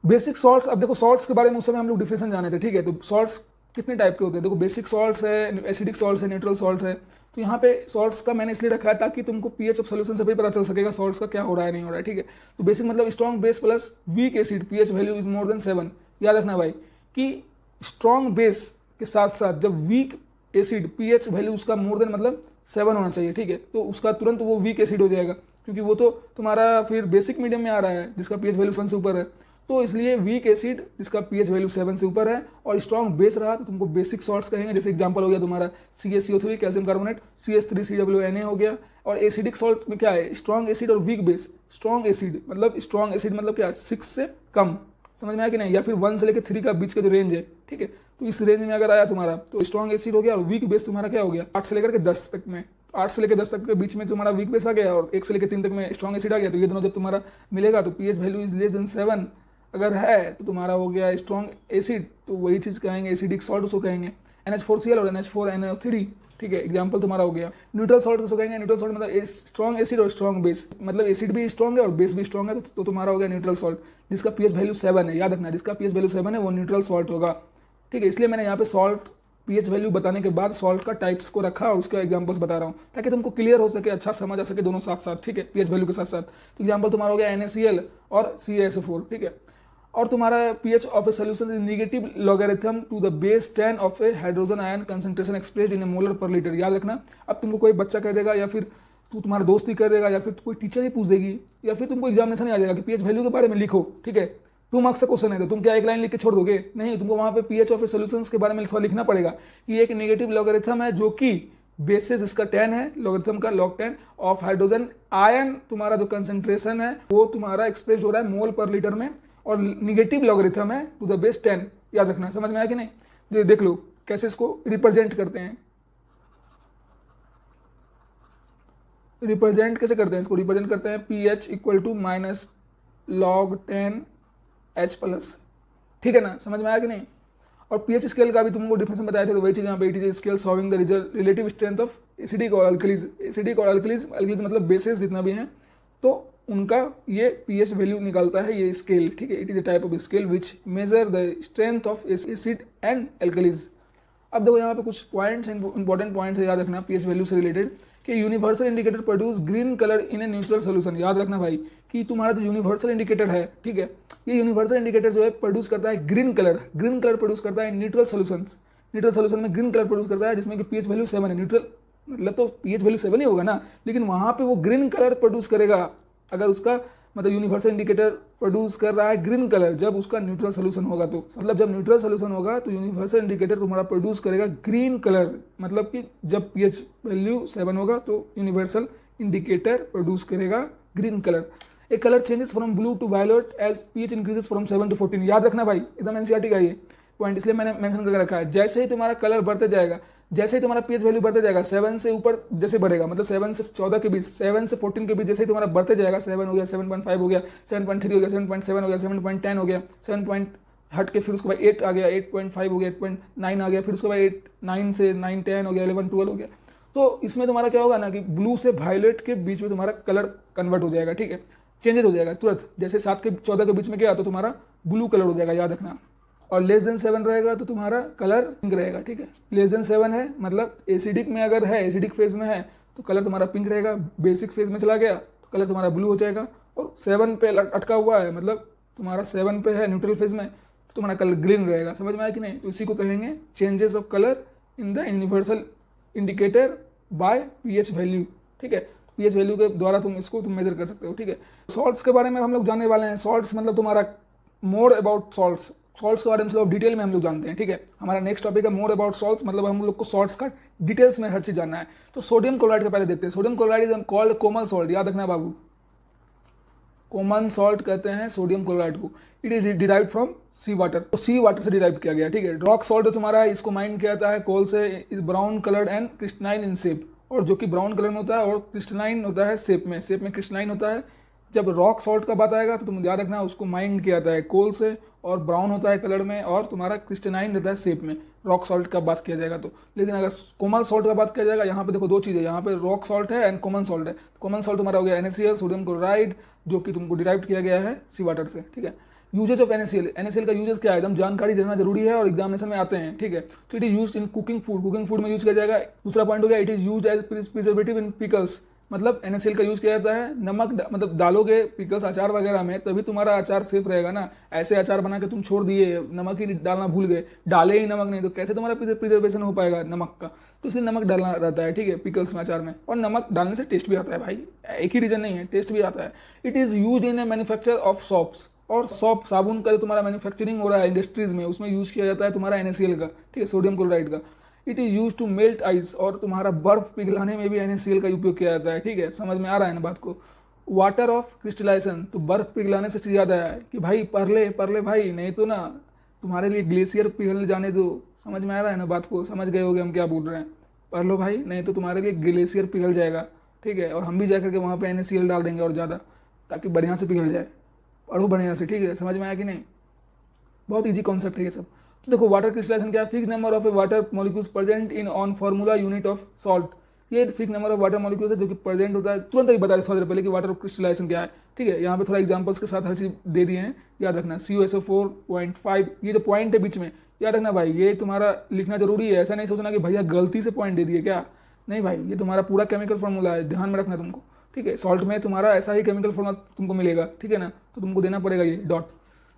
Speaker 1: बेसिक सॉल्ट्स, अब देखो सॉल्ट्स के बारे में उस समय हम लोग डिफिनेशन जाने थे, ठीक है। तो सॉल्ट्स कितने टाइप के होते हैं, देखो बेसिक सॉल्ट्स है, एसिडिक सॉल्ट्स है, न्यूट्रल सॉल्ट है। तो यहाँ पे सॉल्ट्स का मैंने इसलिए रखा है ताकि तुमको पीएच ऑफ सोल्यूशन से भी पता चल सकेगा सॉल्ट्स का क्या हो रहा है नहीं हो रहा है, ठीक है। तो बेसिक मतलब strong base plus weak acid pH value is more than 7। याद रखना भाई कि स्ट्रॉन्ग बेस के साथ साथ जब वीक एसिड पीएच वैल्यू उसका मोर देन मतलब 7 होना चाहिए, ठीक है। तो उसका तुरंत वो वीक एसिड हो जाएगा, क्योंकि वो तो तुम्हारा फिर बेसिक मीडियम में आ रहा है जिसका पीएच वैल्यू 7 से ऊपर है। तो इसलिए वीक एसिड जिसका पीएच वैल्यू 7 से ऊपर है और स्ट्रॉन्ग बेस रहा तो तुमको बेसिक सॉल्ट्स कहेंगे। जैसे एग्जांपल हो गया तुम्हारा CaCO3 कैल्शियम कार्बोनेट, CH3COONA हो गया। और एसिडिक सॉल्ट में क्या है, स्ट्रॉन्ग एसिड और वीक बेस। स्ट्रॉन्ग एसिड मतलब क्या, 6 से कम, समझ में आया कि नहीं, या फिर 1 से लेकर 3 का बीच का जो रेंज है, ठीक है। तो इस रेंज में अगर आया तुम्हारा तो स्ट्रॉन्ग एसिड हो गया। और वीक बेस तुम्हारा क्या हो गया, 8 से लेकर के 10 तक में, 8 से लेकर 10 तक के बीच में तुम्हारा वीक बेस आ गया और 1 से लेकर 3 तक में स्ट्रॉन्ग एसिड आ गया। तो ये दोनों जब तुम्हारा मिलेगा तो pH value is less than 7 अगर है तो तुम्हारा हो गया स्ट्रॉन्ग एसिड। तो वही चीज़ कहेंगे एसिडिक सॉल्ट उसको कहेंगे। NH4Cl और NH4NO3, ठीक है, एग्जाम्पल तुम्हारा हो गया। न्यूट्रल सॉल्ट किसको कहेंगे, न्यूट्रल सॉल्ट मतलब स्ट्रॉन्ग एसिड और स्ट्रॉन्ग बेस, मतलब एसिड भी स्ट्रॉन्ग है और बेस भी स्ट्रॉन्ग है। तो तुम्हारा हो गया न्यूट्रल सॉल्ट जिसका पीएच वैल्यू 7 है। याद रखना जिसका पीएच वैल्यू 7 है वो न्यूट्रल सॉल्ट होगा, ठीक है। इसलिए मैंने यहाँ पे सॉल्ट पीएच वैल्यू बताने के बाद सॉल्ट का टाइप्स को रखा और उसके एग्जांपल्स बता रहा हूँ ताकि तुमको क्लियर हो सके, अच्छा समझ आ सके दोनों साथ साथ, ठीक है, पीएच वैल्यू के साथ साथ। तो एग्जांपल तुम्हारा हो गया NaCl और CaSO4, ठीक है। और तुम्हारा pH of a solution is negative logarithm to the base 10 of a hydrogen ion concentration expressed in a molar per litre. याद रखना, अब तुमको कोई बच्चा कह देगा या फिर तुम्हारा दोस्त ही कह देगा या फिर कोई टीचर ही पूछ देगी या फिर तुमको एग्जामिनेशन ही आ जाएगा कि पीएच वैल्यू के बारे में लिखो, ठीक है। 2 मार्क्स का क्वेश्चन है तो तुम क्या एक लाइन लिख के छोड़ दोगे, नहीं, तुमको वहां पे पीएच ऑफ ए सॉल्यूशंस के बारे में थोड़ा लिखना पड़ेगा कि एक नेगेटिव लॉगरिथम है जो कि बेसिस इसका 10 है, लॉगरिथम का log 10 ऑफ हाइड्रोजन आयन, तुम्हारा जो कंसंट्रेशन है वो तुम्हारा एक्सप्रेस हो रहा है मोल पर लीटर में और निगेटिव लॉगरिथम है टू द बेस 10। याद रखना, समझ में आया कि नहीं। देख लो कैसे इसको रिप्रेजेंट करते हैं। रिप्रेजेंट कैसे करते हैं इसको, रिप्रेजेंट करते हैं pH equal to minus log 10 H+, ठीक है ना, समझ में आया कि नहीं। और पीएच स्केल का भी तुमको डिफिनेशन बताया थे, तो वही चीज़ यहाँ पे it is scale solving the relative strength of acidic और अल्कलीज। एसिडिक और अल्कलीज मतलब बेसिस जितना भी हैं तो उनका ये पीएच वैल्यू निकालता है ये स्केल, ठीक है। It is a type of scale which measure the strength of acid and alkalis. अब देखो यहाँ पे कुछ पॉइंट्स इंपॉर्टेंट पॉइंट्स है याद रखना पीएच वैल्यू से रिलेटेड कि universal indicator produce green colour इन ए न्यूट्रल सोल्यूशन। याद रखना भाई कि तुम्हारा जो यूनिवर्सल इंडिकेटर है, ठीक है, ये यूनिवर्सल इंडिकेटर जो है प्रोड्यूस करता है ग्रीन कलर प्रोड्यूस करता है न्यूट्रल सोल्यूशन में ग्रीन कलर प्रोड्यूस करता है जिसमें कि पीएच वैल्यू 7 है। न्यूट्रल मतलब तो पीएच वैल्यू 7 ही होगा ना, लेकिन वहाँ पे वो ग्रीन कलर प्रोड्यूस करेगा अगर उसका मतलब यूनिवर्सल इंडिकेटर प्रोड्यूस कर रहा है ग्रीन कलर जब उसका न्यूट्रल सोल्यूशन होगा। तो मतलब जब न्यूट्रल सोल्यूशन होगा तो यूनिवर्सल इंडिकेटर तुम्हारा प्रोड्यूस करेगा ग्रीन कलर, मतलब कि जब पीएच वैल्यू 7 होगा तो यूनिवर्सल इंडिकेटर प्रोड्यूस करेगा green colour. A colour changes from blue to violet as pH increases from 7 to 14। याद रखना भाई, एकदम एनसीईआरटी का ये पॉइंट, इसलिए मैंने मेंशन करके रखा है। जैसे ही तुम्हारा कलर बढ़ते जाएगा, जैसे ही तुम्हारा पीएच वैल्यू बढ़ते जाएगा 7 से ऊपर जैसे बढ़ेगा, मतलब 7 से 14 के बीच, 7 से 14 के बीच जैसे ही तुम्हारा बढ़ते जाएगा, 7 हो गया, 7.5 हो गया, 7.3 हो गया, 7.7 हो गया, 7.10 हो गया, 7 पॉइंट हट के फिर उसके बाद 8 आ गया, 8.5 हो गया, 8.9 आ गया, फिर उसके बाद 8 9 से 9 10 हो गया, 11 12 हो गया। तो इसमें तुम्हारा क्या होगा ना कि ब्लू से वायलेट के बीच में तुम्हारा कलर कन्वर्ट हो जाएगा, ठीक है, चेंजेस हो जाएगा तुरंत। जैसे 7 के 14 के बीच में क्या तो तुम्हारा ब्लू कलर हो जाएगा, याद रखना। और लेस देन 7 रहेगा तो तुम्हारा कलर पिंक रहेगा, ठीक है। लेस देन 7 है मतलब एसिडिक में अगर है, एसिडिक फेज में है तो कलर तुम्हारा पिंक रहेगा। बेसिक फेज में चला गया तो कलर तुम्हारा ब्लू हो जाएगा। और 7 पे अटका हुआ है मतलब तुम्हारा 7 पे है न्यूट्रल फेज में तो तुम्हारा कलर ग्रीन रहेगा। समझ में आया कि नहीं। तो इसी को कहेंगे changes of colour in the universal indicator by pH value, ठीक है। पीएच वैल्यू के द्वारा तुम इसको मेजर कर सकते हो, ठीक है। सॉल्ट्स के बारे में हम लोग जानने वाले हैं। सॉल्ट्स मतलब तुम्हारा मोर अबाउट सॉल्ट्स के बारे में चलो डिटेल में हम लोग जानते हैं, ठीक है। हमारा नेक्स्ट टॉपिक है मोर अबाउट सॉल्ट्स, मतलब हम लोग को सॉल्ट्स का डिटेल्स में हर चीज जानना है। तो सोडियम क्लोराइड का पहले देखते हैं। Sodium chloride is called common salt, याद रखना बाबू, कॉमन सॉल्ट कहते हैं सोडियम क्लोराइड को। It is derived from sea water, तो सी वाटर से डिराइव किया गया, ठीक है। रॉक सॉल्ट जो तुम्हारा है इसको माइंड किया जाता है कोल से, is brown coloured and crystalline in shape, और जो कि ब्राउन कलर में होता है और क्रिस्टलाइन होता है शेप में क्रिस्टलाइन होता है। जब रॉक सॉल्ट का बात आएगा तो तुम याद रखना उसको माइंड किया जाता है कोल से, और ब्राउन होता है कलर में और तुम्हारा क्रिस्टलाइन रहता है शेप में रॉक सॉल्ट का बात किया जाएगा तो। लेकिन अगर कॉमन सॉल्ट का बात किया जाएगा, यहाँ पे देखो दो चीज़ें, यहाँ पे रॉक सॉल्ट है एंड कॉमन सॉल्ट है। कॉमन सॉल्ट तुम्हारा हो गया NaCl, सोडियम क्लोराइड, जो कि तुमको डिराइव किया गया है सी वाटर से, ठीक है। यूजेज ऑफ NaCl का यूजेस क्या है, एकदम जानकारी देना जरूरी है और एग्जामिनेशन में आते हैं, ठीक है। तो it is use in cooking food में यूज किया जाएगा। दूसरा पॉइंट हो गया, it is use as preservative in pickles, मतलब NaCl का यूज किया जाता है नमक मतलब डालोगे पिकल्स अचार वगैरह में तभी तुम्हारा अचार सेफ रहेगा ना। ऐसे अचार बना के तुम छोड़ दिए, नमक ही डालना भूल गए, डाले ही नमक नहीं, तो कैसे तुम्हारा प्रिजर्वेशन हो पाएगा नमक का। तो इसलिए नमक डालना रहता है, ठीक है, पिकल्स में अचार में। और नमक डालने से टेस्ट भी आता है भाई, एक ही रीजन नहीं है, टेस्ट भी आता है। It is use in A manufacture of shops, और सॉप साबुन का जो तुम्हारा मैन्युफैक्चरिंग हो रहा है इंडस्ट्रीज में, उसमें यूज किया जाता है तुम्हारा NaCl का, ठीक है, सोडियम क्लोराइड का। It is use to melt ice, और तुम्हारा बर्फ पिघलाने में भी NaCl का उपयोग किया जाता है, ठीक है, समझ में आ रहा है ना बात को। वाटर ऑफ क्रिस्टलाइजेशन, तो बर्फ पिघलाने से ज़्यादा है कि भाई परले भाई, नहीं तो ना तुम्हारे लिए ग्लेशियर पिघल जाने दो। समझ में आ रहा है ना बात को, समझ गए होगे हम क्या बोल रहे हैं। पढ़ लो भाई, नहीं तो तुम्हारे लिए ग्लेशियर पिघल जाएगा, ठीक है, और हम भी जाकर के वहाँ पे NaCl डाल देंगे और ज़्यादा, ताकि बढ़िया से पिघल जाए। पढ़ो बढ़िया से, ठीक है, समझ में आया कि नहीं। बहुत ईजी कॉन्सेप्ट है ये सब। तो देखो वाटर क्रिस्टलाइजेशन क्या है, fix number of a water molecules present in on formula unit of salt. ये fix number of water molecules है जो कि प्रेजेंट होता है। तुरंत ही बता रहे थोड़ी देर पहले कि वाटर क्रिस्टलाइजेशन क्या है, ठीक है। यहाँ पे थोड़ा एग्जांपल्स के साथ हर चीज दे दिए हैं, याद रखना। CuSO4.5, ये जो पॉइंट है बीच में, याद रखना भाई, ये तुम्हारा लिखना जरूरी है। ऐसा नहीं सोचना कि भैया गलती से पॉइंट दे दिए क्या, नहीं भाई, ये तुम्हारा पूरा केमिकल फॉर्मूला है, ध्यान में रखना तुमको, ठीक है। सॉल्ट में तुम्हारा ऐसा ही केमिकल फॉर्मूला तुमको मिलेगा, ठीक है ना, तो तुमको देना पड़ेगा ये डॉट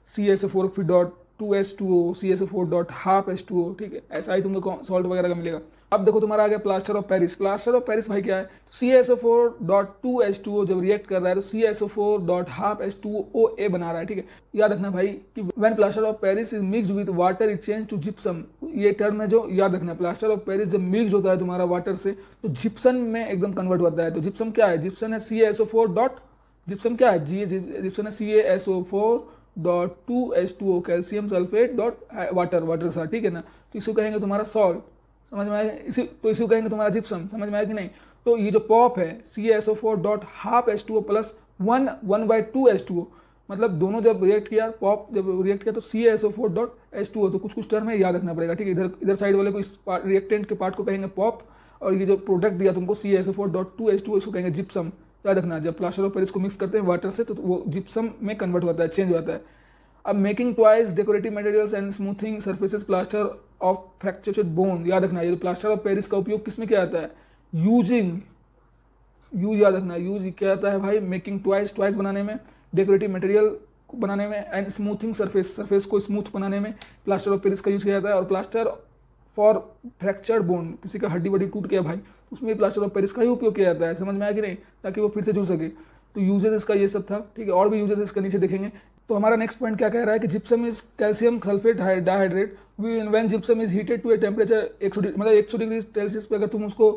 Speaker 1: CuSO4 फिर dot 2H2O, CuSO4 dot half H2O, ठीक है, ऐसा ही तुमको सॉल्ट वगैरह का मिलेगा। अब देखो तुम्हारा आ गया plaster of Paris. Plaster of Paris भाई क्या है, CuSO4 डॉट 2H2O जब रिएक्ट कर रहा है तो CuSO4 डॉट हाफ H2OA बना रहा है, ठीक है। याद रखना भाई कि when plaster of Paris is mixed with water it change to gypsum, ये टर्म है जो याद रखना। प्लास्टर ऑफ पेरिस जब मिक्स होता है तुम्हारा वाटर से तो जिप्सम में एकदम कन्वर्ट होता है। तो जिप्सम क्या है, जिप्सम है CuSO4 डॉट, जिप्सम क्या है, जिप्सम है CuSO4 dot 2H2O calcium sulphate dot water सा, ठीक है ना। तो इसको कहेंगे तुम्हारा सॉल्ट, समझ में आया। तो इसको कहेंगे तुम्हारा जिप्सम, समझ में आया कि नहीं। तो ये जो पॉप है CuSO4 dot half H2O plus 1/2H2O, मतलब दोनों जब रिएक्ट किया, पॉप जब रिएक्ट किया तो CuSO4 डॉट H2O, तो कुछ टर्म है याद रखना पड़ेगा, ठीक है। इधर साइड वाले को इस रिएक्टेंट के पार्ट को कहेंगे पॉप, और ये जो प्रोडक्ट दिया तुमको CuSO4 डॉट 2H2O इसको कहेंगे जिप्सम। याद रखना, जब प्लास्टर ऑफ पेरिस को मिक्स करते हैं वाटर से तो वो जिप्सम में कन्वर्ट होता है, चेंज होता है। अब making toys decorative materials and smoothing surfaces plaster of fractured bone, याद रखना ये प्लास्टर ऑफ पेरिस का उपयोग किसमें किया जाता है, यूज याद रखना, यूज क्या आता है भाई, मेकिंग टॉयज बनाने में, डेकोरेटिव मटेरियल बनाने में, एंड स्मूथिंग सरफेस को स्मूथ बनाने में प्लास्टर ऑफ पेरिस का यूज किया जाता है। और प्लास्टर फॉर फ्रैक्चर्ड बोन, किसी का हड्डी वड्डी टूट गया भाई, उसमें प्लास्टर ऑफ पेरिस का ही उपयोग किया जाता है, समझ में आया कि नहीं, ताकि वो फिर से जुड़ सके। तो यूजेस इसका ये सब था, ठीक है, और भी यूजेस इसके नीचे देखेंगे। तो हमारा नेक्स्ट पॉइंट क्या कह रहा है कि gypsum is calcium sulphate dihydrate when gypsum is heated to a temperature 100 degree Celsius पे, अगर तुम उसको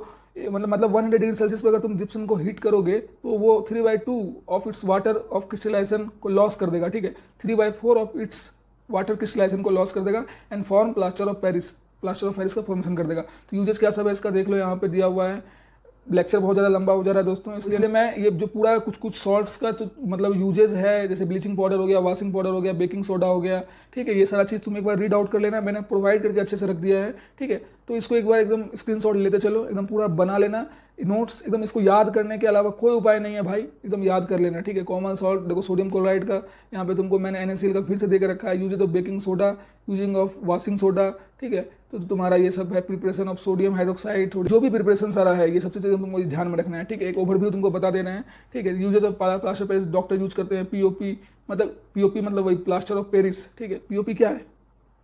Speaker 1: मतलब 100 डिग्री सेल्सियस पे अगर तुम जिप्सम को हीट करोगे तो वो 3/2 of its water of crystallisation को लॉस कर देगा, ठीक है, 3/4 ऑफ इट्स वाटर क्रिस्टलाइजेशन को लॉस कर देगा and form plaster of Paris का फॉर्मेशन कर देगा। तो यूजेस क्या सब है इसका देख लो, यहाँ पे दिया हुआ है। लेक्चर बहुत ज़्यादा लंबा हो जा रहा है दोस्तों, इसलिए मैं ये जो पूरा कुछ सॉल्ट्स का तो मतलब यूजेस है, जैसे ब्लीचिंग पाउडर हो गया, वॉशिंग पाउडर हो गया, बेकिंग सोडा हो गया, ठीक है, ये सारा चीज़ तुम एक बार रीड आउट कर लेना, मैंने प्रोवाइड करके अच्छे से रख दिया है, ठीक है। तो इसको एक बार एकदम स्क्रीनशॉट लेते चलो, एकदम पूरा बना लेना नोट्स, एकदम इसको याद करने के अलावा कोई उपाय नहीं है भाई, एकदम याद कर लेना, ठीक है। कॉमन सॉल्ट देखो, सोडियम क्लोराइड का यहाँ पे तुमको मैंने NaCl का फिर से देकर रखा है, uses of baking soda, using of washing soda, ठीक है। तो तुम्हारा ये सब है प्रिपरेशन ऑफ सोडियम हाइड्रोक्साइड, जो भी प्रिपरेशन सारा है ये सबसे चीज़ें तुमको ध्यान में रखना है, ठीक है। एक ओवरव्यू तुमको बता देना है, ठीक है। Uses of plaster Paris, doctor use करते हैं POP, मतलब वही प्लास्टर ऑफ पेरिस, ठीक है। POP क्या है,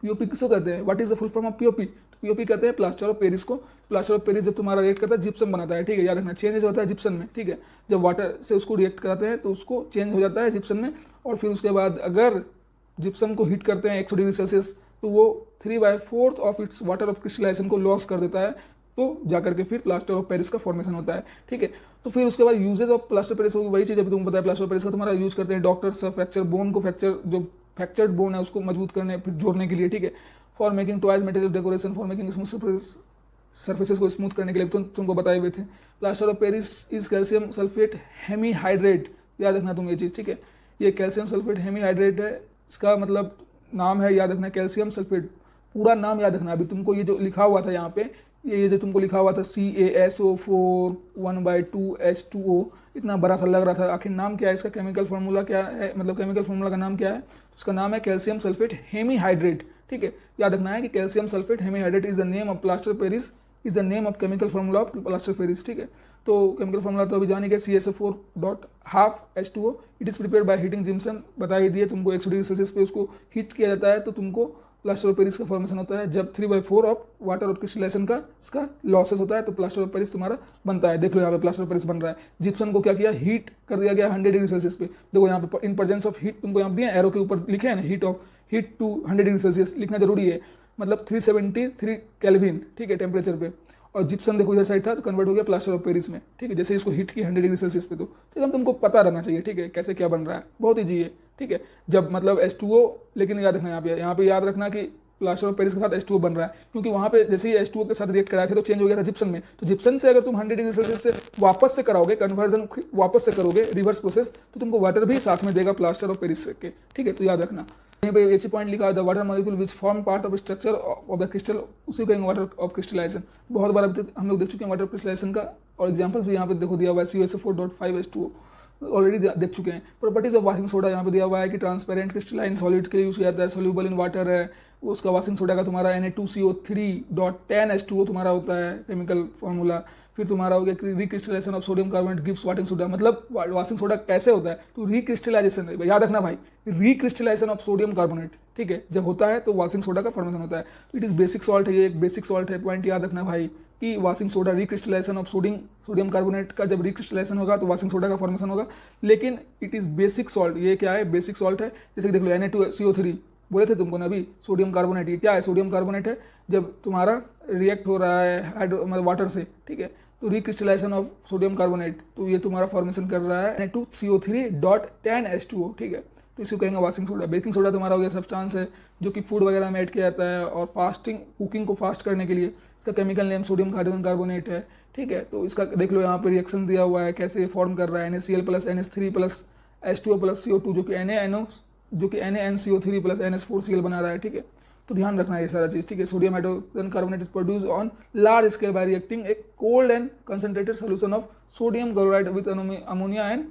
Speaker 1: POP किसको कहते हैं, what is the full form of POP, POP कहते हैं प्लास्टर ऑफ पेरिस को। प्लास्टर ऑफ पेरिस जब तुम्हारा रिएक्ट करता है जिप्सम बनाता है, ठीक है, याद रखना, चेंज होता है जिप्सम में, ठीक है। जब वाटर से उसको रिएक्ट कराते हैं तो उसको चेंज हो जाता है जिप्सम में, और फिर उसके बाद अगर जिप्सम को हीट करते हैं 100 डिग्री सेल्सियस तो वो 3/4 of its water of crystallisation को लॉस कर देता है, तो जाकर के फिर प्लास्टर ऑफ पेरिस का फॉर्मेशन होता है, ठीक है। तो फिर उसके बाद यूजेज ऑफ प्लास्टर पेरिस होगी, वही चीज़ अभी तुमको पता है, प्लास्टर पेरिस का तुम्हारा यूज करते हैं डॉक्टर्स फ्रैक्चर बोन को, जो फ्रैक्चर्ड बोन है उसको मजबूत करने फिर जोड़ने के लिए, ठीक है। For making toys material decoration, for making smooth surfaces को स्मूथ करने के लिए तुमको बताए हुए थे। Plaster of Paris is calcium sulphate hemihydrate, याद रखना तुम ये चीज़, ठीक है। ये कैल्शियम सल्फेट हेमीहाइड्रेट है, इसका मतलब नाम है, याद रखना, कैल्शियम सल्फेट, पूरा नाम याद रखना। अभी तुमको ये जो लिखा हुआ था यहाँ पे ये जो तुमको लिखा हुआ था CaSO4 1/2H2O, इतना बड़ा सा लग रहा था, आखिर नाम क्या है इसका, केमिकल फार्मूला क्या है, मतलब केमिकल फार्मूला का नाम क्या है, तो उसका नाम है कैल्शियम सल्फेट हेमीहाइड्रेट। ठीक है, याद रखना है कि calcium sulphate hemihydrate is the name of plaster Paris, is the name of chemical formula of plaster Paris. ठीक है, तो केमिकल फार्मूला तो अभी जाने के CaSO4.12H2O, it is prepare by heating gypsum, बता ही दिए तुमको 100 डिग्री सेल्सियस पे उसको हीट किया जाता है तो तुमको प्लास्टर ऑफ पेरिस का फॉर्मेशन होता है। जब 3/4 ऑफ वाटर ऑफ क्रिस्टलाइजेशन का इसका लॉसेस होता है तो प्लास्टर ऑफ पेरिस तुम्हारा बनता है। देख लो यहाँ पे प्लास्टर ऑफ पेरिस बन रहा है। जिप्सम को क्या किया, हीट कर दिया गया 100 डिग्री सेल्सियस पे। देखो यहाँ पे इन प्रेजेंस ऑफ हीट तुमको यहाँ दिए एरो के ऊपर लिखे हैं ना, हीट टू 100 डिग्री सेल्सियस लिखना जरूरी है, मतलब 373 केल्विन। ठीक है, टेम्परेचर पे। और जिप्सम देखो इधर साइड था तो कन्वर्ट हो गया प्लास्टर ऑफ पेरिस में। ठीक है, जैसे इसको हीट की 100 डिग्री सेल्सियस पे तो एकदम तुमको पता रहना चाहिए। ठीक है, कैसे क्या बन रहा है, बहुत ईजी है। ठीक है, जब मतलब H2O, लेकिन याद रखना यहाँ पे याद रखना कि प्लास्टर ऑफ पेरिस के साथ H2O बन रहा है, क्योंकि वहाँ पे जैसे ही H2O के साथ रिएक्ट कराए थे तो चेंज हो गया था जिप्सम में। तो जिप्सम से अगर तुम 100 डिग्री सेल्सियस से वापस से कराओगे, कन्वर्जन वापस से करोगे, रिवर्स प्रोसेस, तो तुमको वाटर भी साथ में देगा प्लास्टर ऑफ पेरिस के। ठीक है, तो याद रखना। यहाँ पे एक पॉइंट लिखा है, the water molecule which form part of structure of the crystal, उसी कहेंगे वाटर ऑफ क्रिस्टलाइजेशन। बहुत बार अभी तक हम लोग देख चुके हैं वाटर क्रिस्टलाइजेशन का, और एग्जाम्पल्स भी यहाँ पे देखो दिया हुआ है, CaSO4.5H2O ऑलरेडी देख चुके हैं। प्रॉपर्टीज ऑफ वॉशिंग सोडा यहाँ पे दिया हुआ है कि ट्रांसपेरेंट क्रिस्टलाइन सॉलिड के लिए यूज किया जाता है, सोल्यूबल इन वाटर है उसका वॉशिंग सोडा का तुम्हारा Na2CO3.10H2O तुम्हारा होता है केमिकल फार्मूला। फिर तुम्हारा हो गया recrystallisation of sodium carbonate gives washing soda, मतलब वॉशिंग सोडा कैसे होता है, तो रिक्रिस्टलाइजेशन, याद रखना भाई, रिक्रिस्टलाइजेशन ऑफ सोडियम कार्बोनेट। ठीक है, जब होता है तो वॉशिंग सोडा का फॉर्मेशन होता है। तो इट इज बेसिक सॉल्ट है, ये एक बेसिक सॉल्ट है, पॉइंट याद रखना भाई कि washing soda recrystallisation of sodium carbonate का जब रिक्रिस्टलाइजेशन होगा तो वॉशिंग सोडा का फॉर्मेशन होगा, लेकिन इट इज बेसिक सॉल्ट। ये क्या है, बेसिक सॉल्ट है। जैसे कि देख लो Na2CO3 बोले थे तुमको ना अभी, सोडियम कार्बोनेट, ये क्या है, सोडियम कार्बोनेट है। जब तुम्हारा रिएक्ट हो रहा है मतलब वाटर से, ठीक है, तो रिक्रिस्टलाइजेशन ऑफ सोडियम कार्बोनेट, तो ये तुम्हारा फॉर्मेशन कर रहा है Na2CO3.10H2O। ठीक है, तो इसी को कहेंगे वॉशिंग सोडा। बेकिंग सोडा तुम्हारा हो गया सब्सटेंस है जो कि फूड वगैरह में ऐड किया जाता है और कुकिंग को फास्ट करने के लिए। इसका केमिकल नेम सोडियम कार्बोनेट है। ठीक है, तो इसका देख लो यहाँ पे रिएक्शन दिया हुआ है कैसे फॉर्म कर रहा है, NaCl plus NH3 plus H2O plus CO2 जो कि NaNCO3 प्लस NH4Cl बना रहा है। ठीक है, तो ध्यान रखना है ये सारा चीज। ठीक है, sodium hydrogen carbonate is produce on large scale bye reacting A cold and concentrated solution of sodium chloride with ammonia and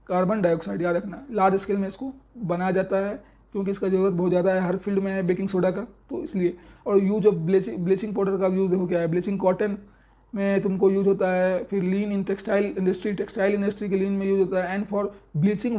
Speaker 1: carbon dioxide. याद रखना, लार्ज स्केल में इसको बनाया जाता है क्योंकि इसका जरूरत बहुत ज़्यादा है, हर फील्ड में है बेकिंग सोडा का, तो इसलिए। और यूज ऑफ ब्लीचिंग पाउडर का यूज देखो क्या है, ब्लीचिंग कॉटन में तुमको यूज होता है, फिर लीन इन टेक्सटाइल इंडस्ट्री के लीन में यूज होता है, and for bleaching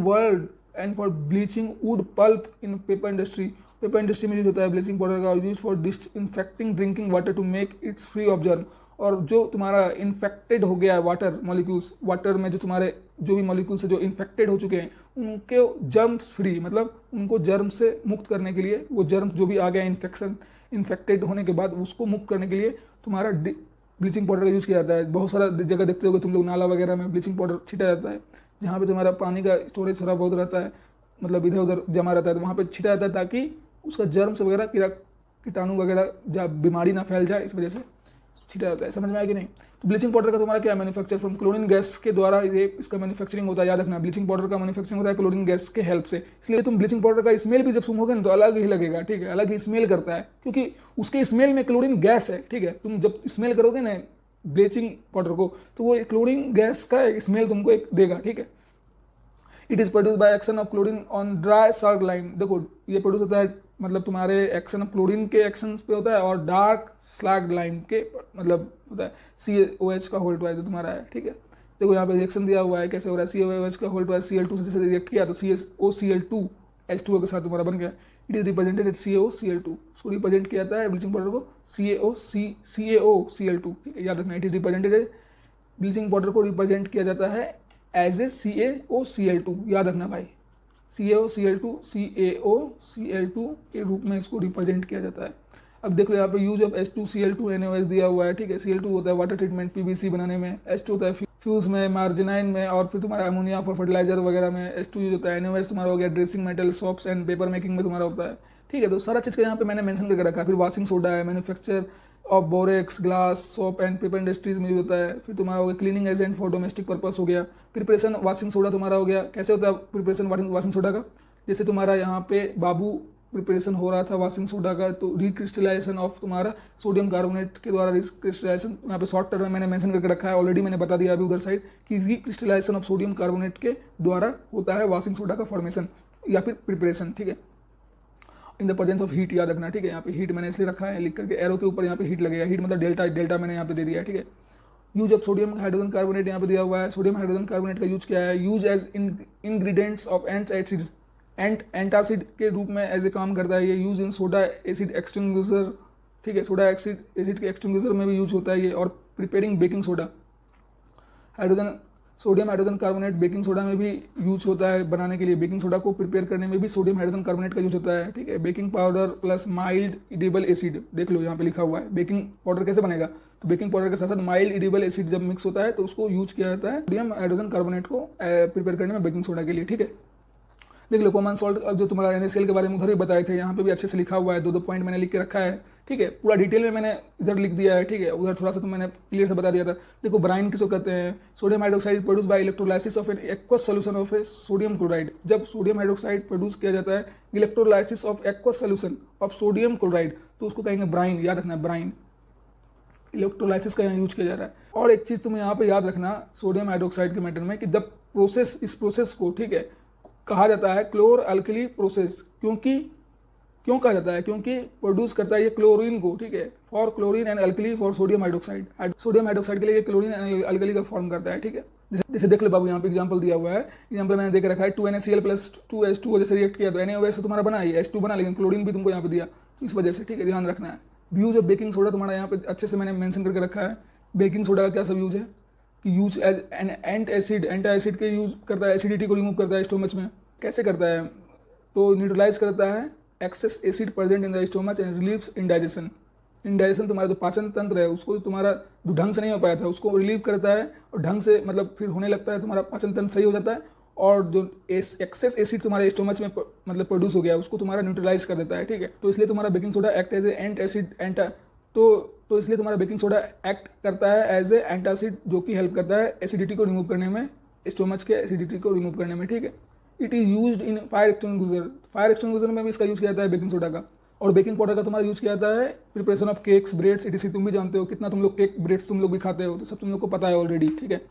Speaker 1: wood pulp in paper industry में यूज होता है ब्लीचिंग पाउडर का। और use for disinfecting drinking water to make its free of germ. और जो तुम्हारा इन्फेक्टेड हो गया है वाटर मॉलिक्यूल्स, वाटर में जो तुम्हारे जो भी मॉलिक्यूल्स है जो इन्फेक्टेड हो चुके हैं उनके जर्म्स फ्री, मतलब उनको जर्म से मुक्त करने के लिए, वो जर्म जो भी आ गया इन्फेक्टेड होने के बाद उसको मुक्त करने के लिए तुम्हारा ब्लीचिंग पाउडर का यूज़ किया जाता है। बहुत सारा जगह देखते होगे तुम लोग, नाला वगैरह में ब्लीचिंग पाउडर छिटा जाता है, जहाँ पे तुम्हारा पानी का स्टोरेज थोड़ा बहुत रहता है, मतलब इधर उधर जमा रहता है, तो वहाँ पे छिटा जाता है ताकि उसका जर्म्स वगैरह कीटाणु वगैरह जब बीमारी ना फैल जाए, इस वजह से छिटा जाता है। समझ में आया कि नहीं? तो ब्लीचिंग पाउडर का तुम्हारा क्या मैन्युफैक्चर फ्रॉम क्लोरीन गैस के द्वारा ये इसका मैन्युफैक्चरिंग होता है। याद रखना, ब्लीचिंग पाउडर का मैन्युफैक्चरिंग होता है क्लोरीन गैस के हेल्प से। इसलिए तुम ब्लीचिंग पाउडर का स्मेल भी जब सूंघोगे ना तो अलग ही लगेगा। ठीक है, अलग ही स्मेल करता है क्योंकि उसके स्मेल में क्लोरीन गैस है। ठीक है, तुम जब स्मेल करोगे ना ब्लीचिंग पाउडर को तो वो क्लोरीन गैस का स्मेल तुमको एक देगा। ठीक है, it is produce by action of chlorine on dry Salt lime. देखो ये प्रोड्यूस होता है मतलब तुम्हारे एक्शन ऑफ क्लोरीन के एक्शन पे होता है और डार्क स्लैग लाइम के मतलब होता है CaOH का होल ट्वाइस जो तुम्हारा है। ठीक है, देखो यहाँ पे रिएक्शन दिया हुआ है कैसे हो रहा है, CaOH का होल ट्वाइस Cl2 से रिएक्ट किया तो CaOCl2 H2O के साथ तुम्हारा बन गया। It is represented eight CaOCl2, उसको रिप्रेजेंट किया जाता है ब्लीचिंग पाउडर को CaOCl2। ठीक है, याद रखना, it is represented bleaching powder को रिप्रेजेंट किया जाता है एज ए CaOCl2। याद रखना भाई, CaOCl2 के रूप में इसको रिप्रेजेंट किया जाता है। अब देख लो यहाँ पे यूज ऑफ H2Cl2 NaOH दिया हुआ है। ठीक है, Cl2 होता है वाटर ट्रीटमेंट PVC बनाने में, H2 होता है फ्यूज में, मार्जिनाइन में, और फिर तुम्हारा अमोनिया फॉर फर्टिलाइजर वगैरह में H2 यूज होता है। NaOH तुम्हारा हो गया dressing metal, soaps and paper making में तुम्हारा होता है। ठीक है, तो सारा चीज़ का यहाँ पे मैंने मेंशन करके रखा है। फिर वॉशिंग सोडा है, manufacture of borax, glass, soap and paper industries में यूज होता है। फिर तुम्हारा हो गया cleaning agent for domestic purpose हो गया। प्रिपरेशन वॉशिंग सोडा तुम्हारा हो गया, कैसे होता है प्रिपरेशन वॉशिंग सोडा का, जैसे तुम्हारा यहाँ पे बाबू प्रिपरेशन हो रहा था वाशिंग सोडा का, तो रिक्रिस्टलाइजेशन ऑफ तुम्हारा सोडियम कार्बोनेट के द्वारा रिक्रिस्टलाइजेशन, यहाँ पे शॉर्ट टर्म में मैंने मेंशन करके रखा है, ऑलरेडी मैंने बता दिया अभी उधर साइड कि रिक्रिस्टलाइजेशन ऑफ सोडियम कार्बोनेट के द्वारा होता है वाशिंग सोडा का फॉर्मेशन या फिर प्रिपरेशन, ठीक है, in the presence of heat, याद रखना, ठीक है। यहाँ पे हीट मैंने इसलिए रखा है लिख करके, एरो के ऊपर यहाँ पे हीट लगेगा, हीट मतलब डेल्टा, डेल्टा मैंने यहाँ पे दे दिया है, ठीक है। Use of sodium hydrogen carbonate यहाँ पे दिया हुआ है। सोडियम हाइड्रोजन कार्बोनेट का यूज क्या है? Use as ingredients of antacids, antacid के रूप में एज ए काम करता है ये। Use in soda acid extinguisher, ठीक है, सोडा एसिड के एक्सटिंग्विशर में भी यूज होता है ये। और preparing baking soda, hydrogen sodium hydrogen carbonate baking soda में भी यूज होता है बनाने के लिए। बेकिंग सोडा को प्रिपेयर करने में भी सोडियम हाइड्रोजन कार्बोनेट का यूज होता है, ठीक है। Baking powder plus mild edible acid, देख लो यहाँ पे लिखा हुआ है। बेकिंग पाउडर कैसे बनेगा? तो बेकिंग पाउडर के साथ साथ माइल्ड इडिबल एसिड जब मिक्स होता है तो उसको यूज किया जाता है सोडियम हाइड्रोजन कार्बोनेट को प्रिपेयर करने में बेकिंग सोडा के लिए, ठीक है। देख लो कॉमन सॉल्ट, अब जो तुम्हारा NaCl के बारे में उधर ही बताए थे, यहाँ पे भी अच्छे से लिखा हुआ है, दो पॉइंट मैंने लिख के रखा है, ठीक है। पूरा डिटेल में मैंने इधर लिख दिया है, ठीक है। उधर थोड़ा सा तो मैंने क्लियर से बता दिया था। देखो ब्राइन किसको कहते हैं? Sodium hydroxide produce by electrolysis of an aqueous solution of A sodium chloride. जब सोडियम हाइड्रोक्साइड प्रोड्यूस किया जाता है electrolysis of aqueous solution of sodium chloride, तो उसको कहेंगे ब्राइन, याद रखना ब्राइन। इलेक्ट्रोलाइसिस का यहाँ यूज किया जा रहा है। और एक चीज़ तुम्हें यहाँ पे याद रखना सोडियम हाइड्रोक्साइड के मैटर में कि जब प्रोसेस, इस प्रोसेस को, ठीक है, कहा जाता है क्लोर अल्कली प्रोसेस। क्यों कहा जाता है? क्योंकि प्रोड्यूस करता है ये क्लोरीन को, ठीक है, for chlorine and alkali for sodium hydroxide. Sodium hydroxide के लिए ये क्लोरीन एंड अल्कली का फॉर्म करता है, ठीक है। जैसे देख लो बाबू, यहाँ पे एग्जांपल दिया हुआ है, एग्जांपल मैंने देख रखा है 2NaCl प्लस 2H2 जैसे रिएक्ट किया तो NaOH तुम्हारा बना, ये H2 बना, लेकिन क्लोरीन भी तुमको यहाँ पे दिया, तो इस वजह से, ठीक है, ध्यान रखना है। यूज ऑफ बेकिंग सोडा तुम्हारा यहाँ पे अच्छे से मैंने मेंशन करके रखा है। बेकिंग सोडा का क्या सब यूज है कि यूज एज एन एंटा एसिड के यूज करता है, एसिडिटी को रिमूव करता है स्टोमच में। कैसे करता है? तो न्यूट्रलाइज करता है excess acid present in the stomach and relieves indigestion. Indigestion तुम्हारा जो पाचन तंत्र है उसको, तुम्हारा जो ढंग से नहीं हो पाया था उसको रिलीव करता है और ढंग से मतलब फिर होने लगता है, तुम्हारा पाचन तंत्र सही हो जाता है। और जो एक्सेस एसिड तुम्हारे स्टोमच में मतलब प्रोड्यूस हो गया उसको तुम्हारा न्यूट्रलाइज कर देता है, ठीक है। तो इसलिए तुम्हारा baking soda act as a एंटा तो इसलिए तुम्हारा बेकिंग सोडा एक्ट करता है एज ए एंटासिड, जो कि हेल्प करता है एसिडिटी को रिमूव करने में, स्टोमच के एसिडिटी को रिमूव करने में, ठीक है। It is used in fire extinguisher. Fire extinguisher में भी इसका यूज किया जाता है बेकिंग सोडा का। और बेकिंग पाउडर का तुम्हारा यूज किया जाता है प्रिपरेशन ऑफ केक्स, ब्रेड्स, इसी तुम भी जानते हो कितना तुम लोग केक ब्रेड्स तुम लोग भी खाते हो, तो सब तुम लोग को पता है ऑलरेडी, ठीक है।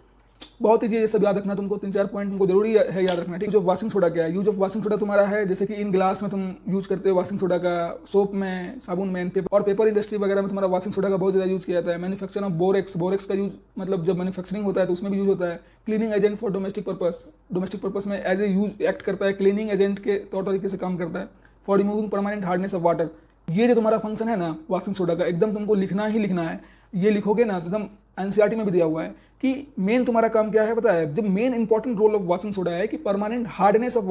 Speaker 1: बहुत ही ये सब याद रखना तुमको, 3-4 पॉइंट तुमको जरूरी है याद रखना, ठीक है। जो वाशिंग सोडा क्या है? यूज ऑफ वाशिंग सोडा तुम्हारा है जैसे कि इन ग्लास में तुम यूज करते हो वाशिंग सोडा का, सोप में, साबुन में, और पेपर इंडस्ट्री वगैरह में तुम्हारा वाशिंग सोडा का बहुत ज़्यादा यूज किया जाता है। मैन्युफैक्चर ऑफ बोरेक्स का यूज मतलब जब मैन्युफैक्चरिंग होता है तो उसमें भी यूज होता है। Cleaning agent for domestic purpose में एज ए यूज एक्ट करता है, क्लीनिंग एजेंट के तौर तरीके से काम करता है। For removing permanent hardness of water, ये जो तुम्हारा फंक्शन है ना वाशिंग सोडा का, एकदम तुमको लिखना ही लिखना है। ये लिखोगे ना तो एकदम एनसीईआरटी में भी दिया हुआ है कि मेन तुम्हारा काम क्या है पता है? जब main important role of washing soda है कि परमानेंट हार्डनेस ऑफ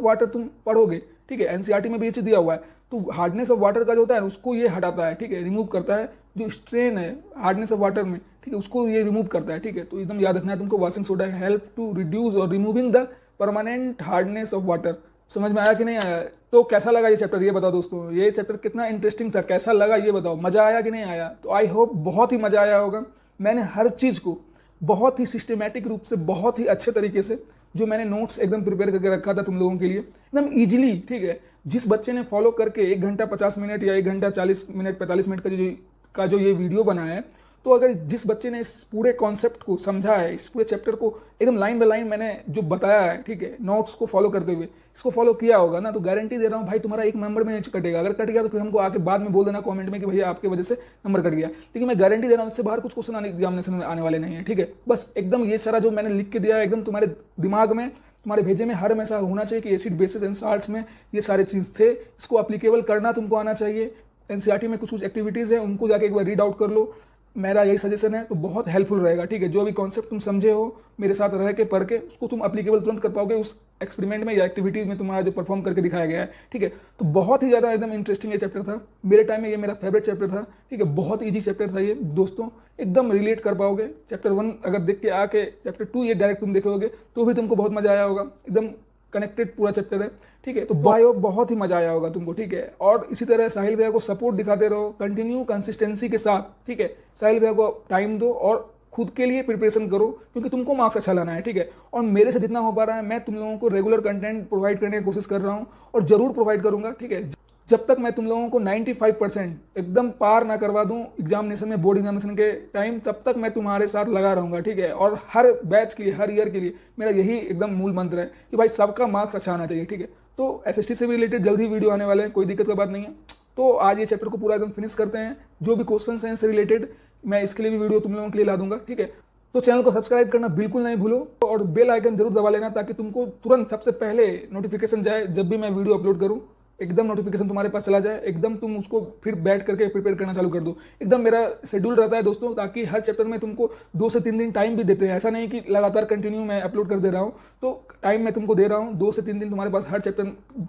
Speaker 1: वाटर तुम पढ़ोगे, ठीक है। एनसीईआरटी में भी ये चीज दिया हुआ है। तो हार्डनेस ऑफ वाटर का जो होता है उसको ये हटाता है, ठीक है, रिमूव करता है। जो स्ट्रेन है हार्डनेस ऑफ वाटर में, ठीक है, उसको ये रिमूव करता है, ठीक है। तो एकदम याद रखना है तुमको, washing soda help to reduce और removing the permanent hardness of water. समझ में आया कि नहीं आया? तो कैसा लगा ये चैप्टर, ये बताओ दोस्तों। ये चैप्टर कितना इंटरेस्टिंग था, कैसा लगा ये बताओ, मजा आया कि नहीं आया? तो आई होप बहुत ही मजा आया होगा। मैंने हर चीज़ को बहुत ही सिस्टमेटिक रूप से, बहुत ही अच्छे तरीके से, जो मैंने नोट्स एकदम प्रिपेयर करके रखा था तुम लोगों के लिए, एकदम इजीली, ठीक है। जिस बच्चे ने फॉलो करके 1 घंटा 50 मिनट या 1 घंटा 40 मिनट 45 मिनट का जो ये वीडियो बना है, तो अगर जिस बच्चे ने इस पूरे कॉन्सेप्ट को समझा है, इस पूरे चैप्टर को एकदम लाइन बाय लाइन मैंने जो बताया है, ठीक है, नोट्स को फॉलो करते हुए इसको फॉलो किया होगा ना, तो गारंटी दे रहा हूँ भाई तुम्हारा एक नंबर में नहीं कटेगा। अगर कट गया तो फिर हमको आके बाद में बोल देना कमेंट में कि भैया आपके वजह से नंबर कट गया। लेकिन मैं गारंटी दे रहा हूँ इससे बाहर कुछ क्वेश्चन एग्जामिनेशन में आने वाले नहीं है, ठीक है। बस एकदम ये सारा जो मैंने लिख के दिया है एकदम तुम्हारे दिमाग में, तुम्हारे भेजे में हर हमेशा होना चाहिए कि एसिड बेसिस एंड साल्ट्स में ये सारे चीज़ थे। इसको अप्लीकेबल करना तुमको आना चाहिए। एनसीईआरटी में कुछ एक्टिविटीज़ हैं उनको जाके एक बार रीड आउट कर लो, मेरा यही सजेशन है, तो बहुत हेल्पफुल रहेगा, ठीक है। जो भी कॉन्सेप्ट तुम समझे हो मेरे साथ रह के पढ़ के, उसको तुम अप्लीकेबल तुरंत कर पाओगे उस एक्सपेरिमेंट में या एक्टिविटी में तुम्हारा जो परफॉर्म करके दिखाया गया है, ठीक है। तो बहुत ही ज़्यादा एकदम इंटरेस्टिंग ये चैप्टर था। मेरे टाइम में ये मेरा फेवरेट चैप्टर था, ठीक है। बहुत ईजी चैप्टर था ये दोस्तों, एकदम रिलेट कर पाओगे। चैप्टर 1 अगर देख के आके चैप्टर 2 ये डायरेक्ट तुम देखोगे तो भी तुमको बहुत मजा आया होगा। एकदम कनेक्टेड पूरा चैप्टर है, ठीक है। तो बहुत ही मजा आया होगा तुमको, ठीक है। और इसी तरह साहिल भैया को सपोर्ट दिखाते रहो कंटिन्यू कंसिस्टेंसी के साथ, ठीक है। साहिल भैया को टाइम दो और खुद के लिए प्रिपरेशन करो, क्योंकि तुमको मार्क्स अच्छा लाना है, ठीक है। और मेरे से जितना हो पा रहा है मैं तुम लोगों को रेगुलर कंटेंट प्रोवाइड करने की कोशिश कर रहा हूँ और जरूर प्रोवाइड करूंगा, ठीक है। जब तक मैं तुम लोगों को 95% एकदम पार ना करवा दूं एग्जामिनेशन में, बोर्ड एग्जामिनेशन के टाइम, तब तक मैं तुम्हारे साथ लगा रहूंगा, ठीक है। और हर बैच के लिए, हर ईयर के लिए मेरा यही एकदम मूल मंत्र है कि भाई सबका मार्क्स अच्छा आना चाहिए, ठीक है। तो एसएसटी से भी रिलेटेड जल्द ही वीडियो आने वाले हैं, कोई दिक्कत की बात नहीं है। तो आज ये चैप्टर को पूरा एकदम फिनिश करते हैं। जो भी क्वेश्चन हैं इससे रिलेटेड मैं इसके लिए भी वीडियो तुम लोगों के लिए ला दूंगा, ठीक है। तो चैनल को सब्सक्राइब करना बिल्कुल नहीं भूलो और बेल आइकन जरूर दबा लेना, ताकि तुमको तुरंत सबसे पहले नोटिफिकेशन जाए जब भी मैं वीडियो अपलोड करूं। एकदम नोटिफिकेशन तुम्हारे पास चला जाए, एकदम तुम उसको फिर बैठ करके प्रिपेयर करना चालू कर दो। एकदम मेरा शेड्यूल रहता है दोस्तों, ताकि हर चैप्टर में तुमको 2 से 3 दिन टाइम भी देते हैं। ऐसा नहीं कि लगातार कंटिन्यू मैं अपलोड कर दे रहा हूँ, तो टाइम मैं तुमको दे रहा हूँ। 2 से 3 दिन तुम्हारे पास हर चैप्टर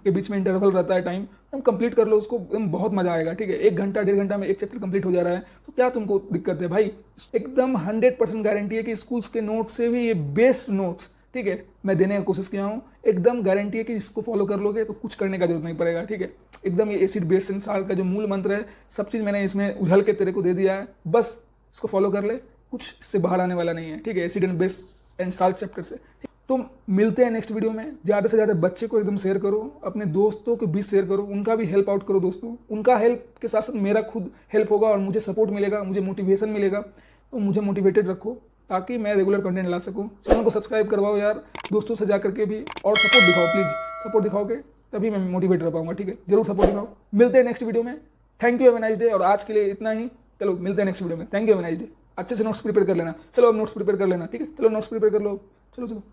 Speaker 1: के बीच में इंटरवल रहता है टाइम, तुम कंप्लीट कर लो उसको, एकदम बहुत मजा आएगा, ठीक है। 1 घंटा 1.5 घंटा में एक चैप्टर कंप्लीट हो जा रहा है, तो क्या तुमको दिक्कत है भाई। एकदम 100% गारंटी है कि स्कूल्स के नोट्स से भी ये बेस्ट नोट्स, ठीक है, मैं देने की कोशिश किया हूँ। एकदम गारंटी है कि इसको फॉलो कर लोगे तो कुछ करने का जरूरत नहीं पड़ेगा, ठीक है। एकदम ये एसिड बेस एंड साल्ट का जो मूल मंत्र है, सब चीज़ मैंने इसमें उझल के तेरे को दे दिया है। बस इसको फॉलो कर ले, कुछ इससे बाहर आने वाला नहीं है, ठीक है, acid and base and salt chapter से। तो मिलते हैं नेक्स्ट वीडियो में। ज़्यादा से ज़्यादा बच्चे को एकदम शेयर करो, अपने दोस्तों के बीच शेयर करो, उनका भी हेल्प आउट करो दोस्तों। उनका हेल्प के साथ साथ मेरा खुद हेल्प होगा और मुझे सपोर्ट मिलेगा, मुझे मोटिवेशन मिलेगा। तो मुझे मोटिवेटेड रखो ताकि मैं रेगुलर कंटेंट ला सकूं। चैनल को सब्सक्राइब करवाओ यार, दोस्तों से जा करके भी, और सपोर्ट दिखाओ प्लीज़। सपोर्ट दिखाओगे तभी मैं मोटिवेट रह पाऊंगा, ठीक है। जरूर सपोर्ट दिखाओ। मिलते हैं नेक्स्ट वीडियो में। Thank you, have a nice day. और आज के लिए इतना ही। चलो मिलते हैं नेक्स्ट वीडियो में। Thank you, have a nice day. अच्छे से नोट्स प्रिपेयर कर लेना। चलो अब नोट्स प्रिपेयर कर लेना, ठीक है। चलो नोट्स प्रिपेयर कर लो, चलो चलो।